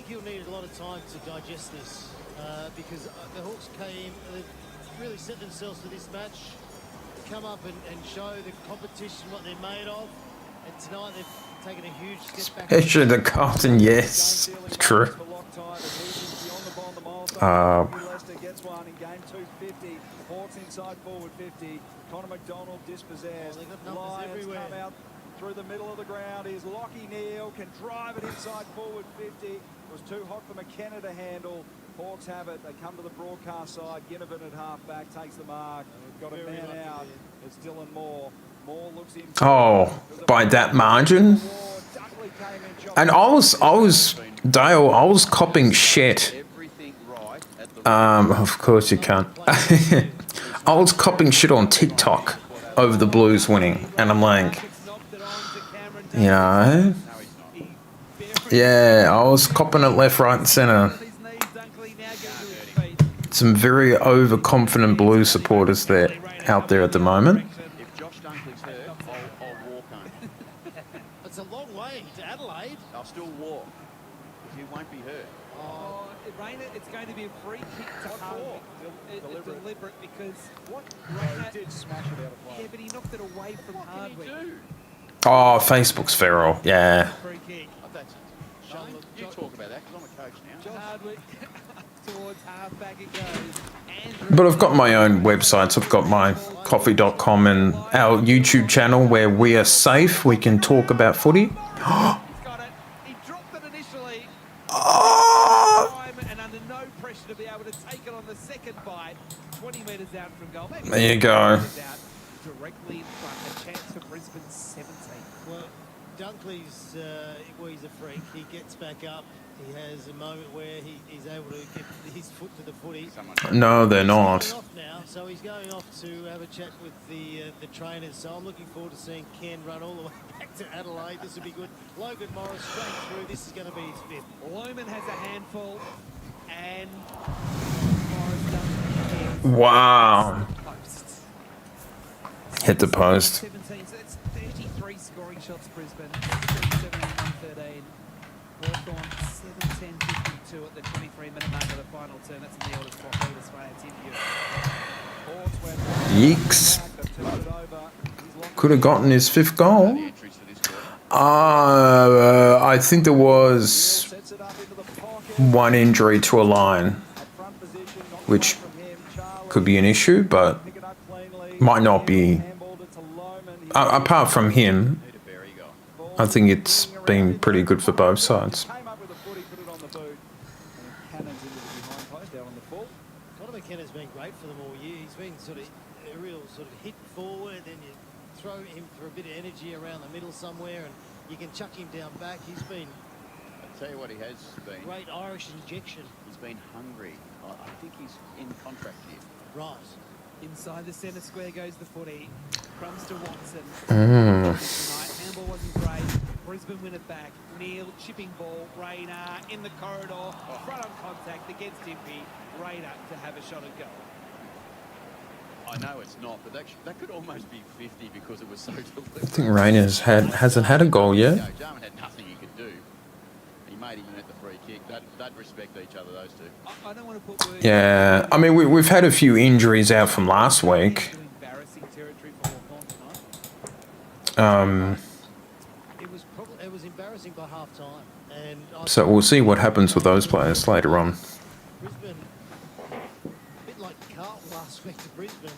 Speaker 11: he'll need a lot of time to digest this because the Hawks they've really set themselves for this match, come up and show the competition what they're made of, and tonight they've taken a huge step back.
Speaker 13: Especially the Carlton, yes, true.
Speaker 1: Leicester gets one in game 250. Hawks inside forward 50. Connor McDonald dispossessed. Lions
Speaker 11: everywhere.
Speaker 1: come out through the middle of the ground. Here's Lockie Neal, can drive it inside forward 50. It was too hot for McKenna to handle. Hawks have it. They come to the broadcast side. Ginnivan at half-back takes the mark. Got a man out. It's Dylan Moore. Moore looks in.
Speaker 13: Oh, by that margin. And I was Dale. I was copping shit. Of course you can't. I was copping shit on TikTok over the Blues winning, and I'm like, you know, yeah, I was copping it left, right, and centre. Some very overconfident Blues supporters there out there at the moment.
Speaker 12: If Josh Dunkley's hurt, I'll walk home.
Speaker 11: It's a long way to Adelaide.
Speaker 12: I'll still walk because he won't be hurt.
Speaker 10: Oh, Rainer, it's going to be a free kick to Hardwick. Deliberate because Rainer
Speaker 1: did smash it out of play.
Speaker 10: Yeah, but he knocked it away from Hardwick.
Speaker 13: Oh, Facebook's feral, yeah.
Speaker 10: Free kick.
Speaker 12: Shane, you talk about that because I'm a coach now.
Speaker 10: Hardwick towards half-back it goes.
Speaker 13: But I've got my own websites. I've got my coffee.com and our YouTube channel where we are safe. We can talk about footy.
Speaker 10: And under no pressure to be able to take it on the second bite, 20 metres out from goal. Maybe
Speaker 13: There you go.
Speaker 10: Directly in front, a chance for Brisbane 17.
Speaker 11: Well, Dunkley's, he's a freak. He gets back up, he has a moment where he's able to get his foot to the footy.
Speaker 13: No, they're not.
Speaker 11: He's going off now, so he's going off to have a chat with the trainers. So I'm looking forward to seeing Ken run all the way back to Adelaide. This will be good. Logan Morris straight through. This is going to be his fifth.
Speaker 10: Loman has a handful, and Morris does
Speaker 13: Wow. Hit the post.
Speaker 10: 17, so that's 33 scoring shots, Brisbane. 17-113. Hawthorn 7-10-52 at the 23-minute mark of the final turn. That's in the order spot lead Australia's interview.
Speaker 13: Yeeks. Could have gotten his 5th goal. I think there was one injury to a line, which could be an issue, but might not be. Apart from him, I think it's been pretty good for both sides.
Speaker 11: Conor McKenna's been great for them all year. He's been sort of a real sort of hit forward, then you throw him for a bit of energy around the middle somewhere, and you can chuck him down back. He's been.
Speaker 12: I'll tell you what he has been.
Speaker 11: Great Irish injection.
Speaker 12: He's been hungry. I think he's in contract here.
Speaker 11: Right.
Speaker 10: Inside the centre square goes the footy. Crumbs to Watson.
Speaker 13: Mm.
Speaker 10: Tonight, handball wasn't great. Brisbane win it back. Neil, chipping ball. Rayner in the corridor. Front on contact against Impey. Rayner to have a shot at goal.
Speaker 12: I know it's not, but that could almost be 50 because it was so deliberate.
Speaker 13: I think Rayner's hasn't had a goal yet.
Speaker 12: Jarman had nothing he could do. He made him in at the free kick. They'd respect each other, those two.
Speaker 10: I don't want to put words.
Speaker 13: Yeah, I mean, we've had a few injuries out from last week.
Speaker 11: It was embarrassing by half time, and
Speaker 13: So we'll see what happens with those players later on.
Speaker 11: Brisbane, a bit like Carlton last week to Brisbane,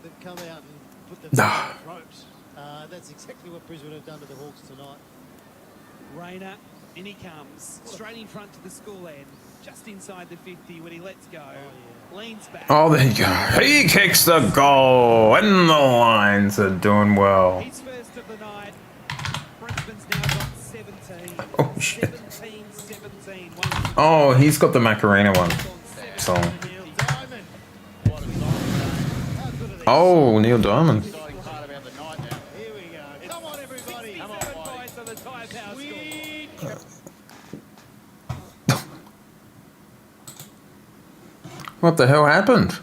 Speaker 11: they've come out and put them on the throat. That's exactly what Brisbane have done to the Hawks tonight.
Speaker 10: Rayner, in he comes, straight in front to the school end, just inside the 50 when he lets go. Leans back.
Speaker 13: Oh, there you go. He kicks the goal, and the Lions are doing well.
Speaker 10: He's first of the night. Brisbane's now got 17.
Speaker 13: Oh, shit.
Speaker 10: 17.
Speaker 13: Oh, he's got the Macarena one. So. Oh, Neil Diamond. What the hell happened?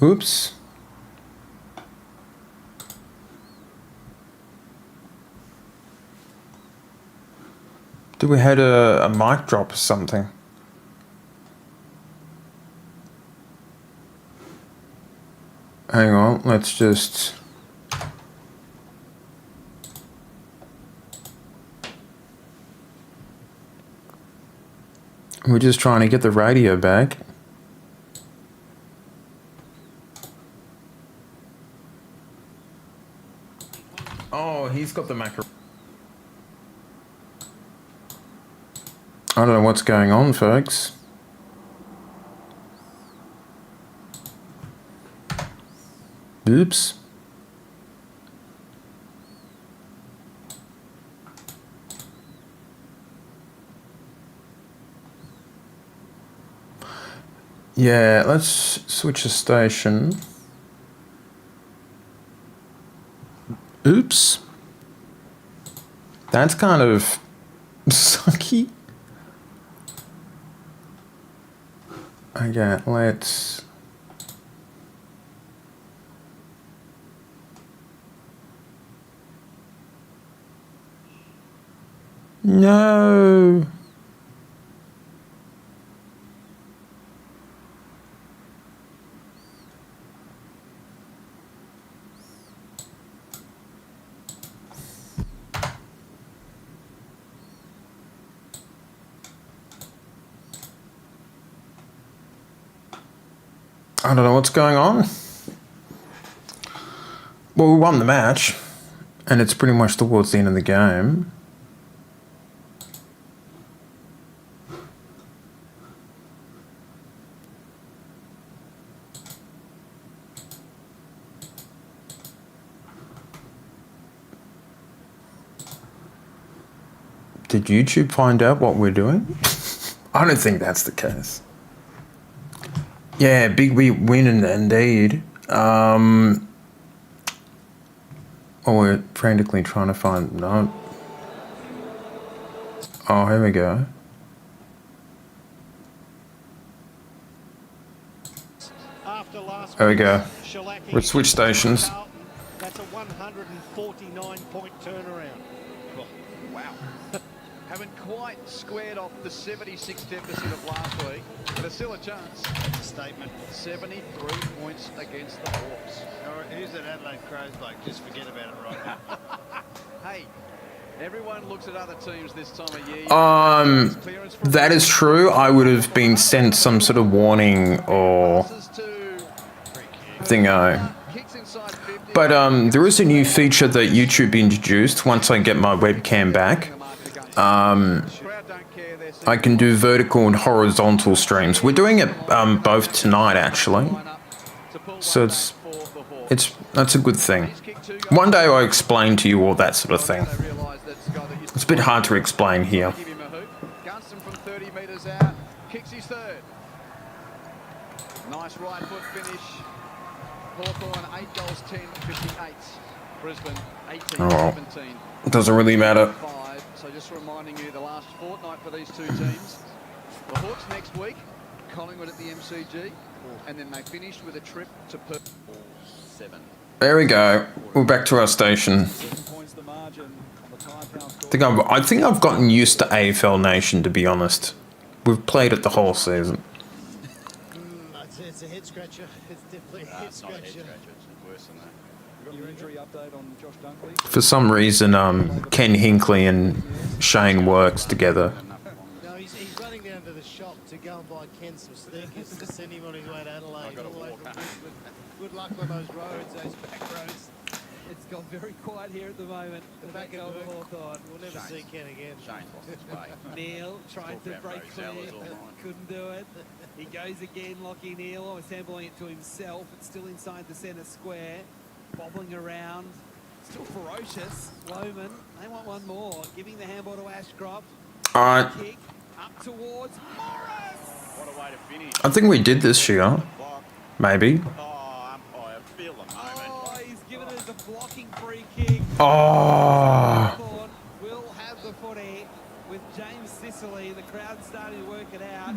Speaker 13: Oops. Did we had a mic drop or something? Hang on, let's just... We're just trying to get the radio back. Oh, he's got the macaroni. I don't know what's going on, folks. Oops. Yeah, let's switch the station. Oops. That's kind of sucky. Okay, let's... No. I don't know what's going on. Well, we won the match, and it's pretty much towards the end of the game. Did YouTube find out what we're doing? I don't think that's the case. Yeah, big win indeed. Oh, we're frantically trying to find... No. Oh, here we go. There we go. We've switched stations.
Speaker 3: That's a 149-point turnaround.
Speaker 12: Wow. Haven't quite squared off the 76 deficit of last week, but there's still a chance. That's a statement. 73 points against the Hawks.
Speaker 11: Who's that Adelaide Crows bloke? Just forget about it right now.
Speaker 12: Hey, everyone looks at other teams this time of year.
Speaker 13: That is true. I would have been sent some sort of warning or thingo. But there is a new feature that YouTube introduced once I get my webcam back. I can do vertical and horizontal streams. We're doing it both tonight, actually. So that's a good thing. One day I'll explain to you all that sort of thing. It's a bit hard to explain here.
Speaker 12: Gunston from 30 metres out, kicks his third. Nice right foot finish. Hawthorn 8 goals 10, 58. Brisbane 18,
Speaker 13: Oh, well.
Speaker 12: 17.
Speaker 13: It doesn't really matter.
Speaker 12: So just reminding you the last fortnight for these two teams. The Hawks next week, Collingwood at the MCG, and then they finished with a trip to Perth. 7.
Speaker 13: There we go. We're back to our station. I think I've gotten used to AFL Nation, to be honest. We've played it the whole season.
Speaker 11: It's a head scratcher. It's definitely a head scratcher.
Speaker 12: It's worse than that.
Speaker 1: Your injury update on Josh Dunkley?
Speaker 13: For some reason, Ken Hinkley and Shane works together.
Speaker 11: No, he's running down to the shop to go and buy Ken some sneakers to send him on his way to Adelaide. All the way from Brisbane. Good luck on those roads, those back roads.
Speaker 10: It's gone very quiet here at the moment.
Speaker 11: The back of Hawthorn. We'll never see Ken again.
Speaker 12: Shane's lost his way.
Speaker 10: Neil tried to break clear, couldn't do it. He goes again, Lockie Neal. I was handballing it to himself. It's still inside the centre square, bobbling around. Still ferocious. Loman, they want one more. Giving the handball to Ashcroft.
Speaker 13: All right.
Speaker 10: Kick up towards Morris.
Speaker 12: What a way to finish.
Speaker 13: I think we did this year. Maybe.
Speaker 10: He's given it as a blocking free kick.
Speaker 13: Oh.
Speaker 10: Will have the footy with James Sicily. The crowd starting to work it out.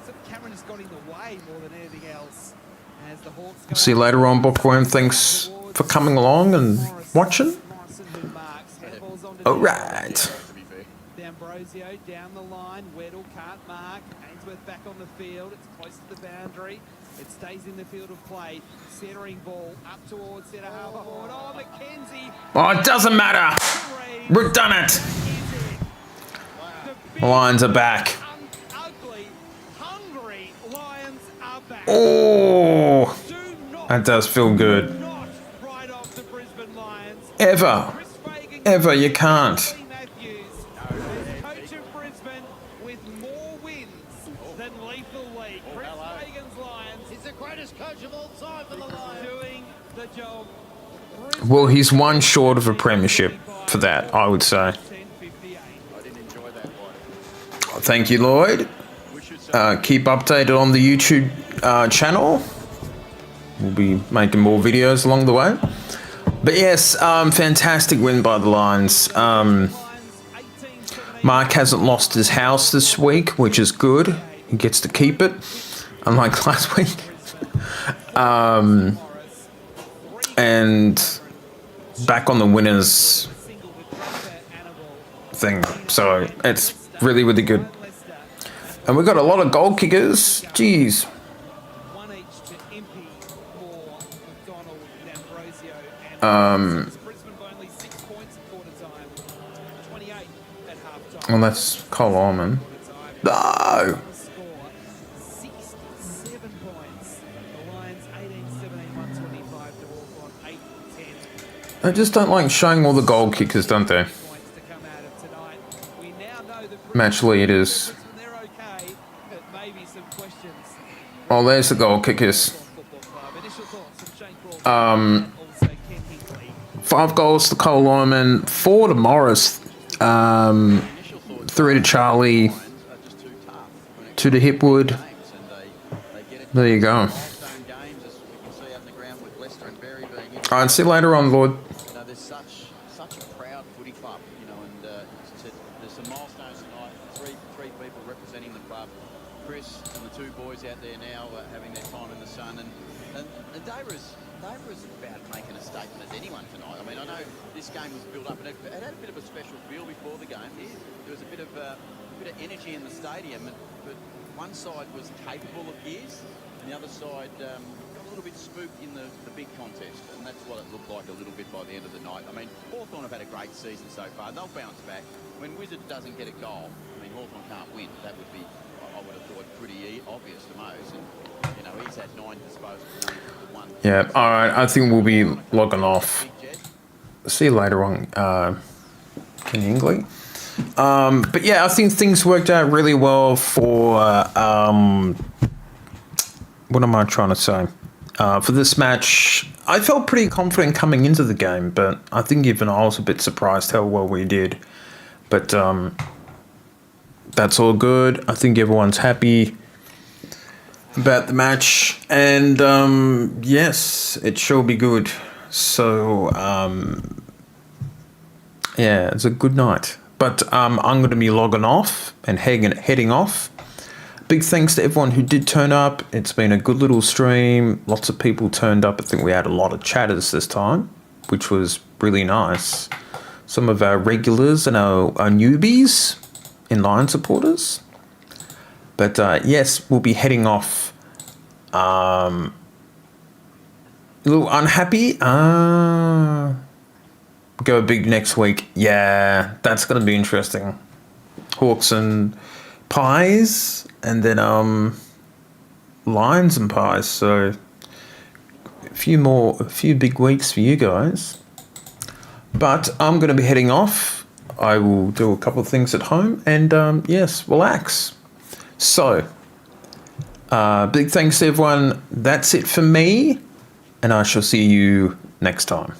Speaker 10: So Cameron has got in the way more than anything else. As the Hawks go
Speaker 13: See you later on, Bookworm. Thanks for coming along and watching. All right.
Speaker 10: D'Ambrosio down the line. Weddle can't mark. Ainsworth back on the field. It's close to the boundary. It stays in the field of play. Centering ball up towards centre half forward. Oh, McKenzie.
Speaker 13: Oh, it doesn't matter. We've done it. The Lions are back. Oh, that does feel good. Ever. You can't. Well, he's one short of a premiership for that, I would say. Thank you, Lloyd. Keep updated on the YouTube channel. We'll be making more videos along the way. But yes, fantastic win by the Lions. Mark hasn't lost his house this week, which is good. He gets to keep it, unlike last week. And back on the winners thing. So it's really, really good. And we've got a lot of goal kickers. Jeez. Well, that's Cole Orman. No! I just don't like showing all the goal kickers, don't they? Match leaders. Oh, there's the goal kickers. 5 goals to Cole Lyman, 4 to Morris. 3 to Charlie, 2 to Hipwood. There you go. All right, see you later on, Lord.
Speaker 12: You know, there's such a proud footy club, you know, and there's some milestones tonight. Three people representing the club. Chris and the 2 boys out there now having their time in the sun, and Dayra's about making a statement as anyone tonight. I mean, I know this game was built up, and it had a bit of a special feel before the game. There was a bit of energy in the stadium, but one side was capable of gears, and the other side got a little bit spooked in the big contest, and that's what it looked like a little bit by the end of the night. I mean, Hawthorn have had a great season so far. They'll bounce back. When Wizard doesn't get a goal, I mean, Hawthorn can't win. That would be, I would have thought, pretty obvious to most. And, you know, he's had 9 disposals.
Speaker 13: Yeah, all right. I think we'll be logging off. See you later on, Ken Ingley. But yeah, I think things worked out really well for, what am I trying to say? For this match, I felt pretty confident coming into the game, but I think even I was a bit surprised how well we did. But that's all good. I think everyone's happy about the match, and yes, it shall be good. So yeah, it's a good night. But I'm going to be logging off and heading off. Big thanks to everyone who did turn up. It's been a good little stream. Lots of people turned up. I think we had a lot of chatters this time, which was really nice. Some of our regulars and our newbies in Lion supporters. But yes, we'll be heading off. A little unhappy. Go big next week. Yeah, that's going to be interesting. Hawks and Pies, and then Lions and Pies. So a few big weeks for you guys. But I'm going to be heading off. I will do a couple of things at home and yes, relax. So big thanks to everyone. That's it for me, and I shall see you next time.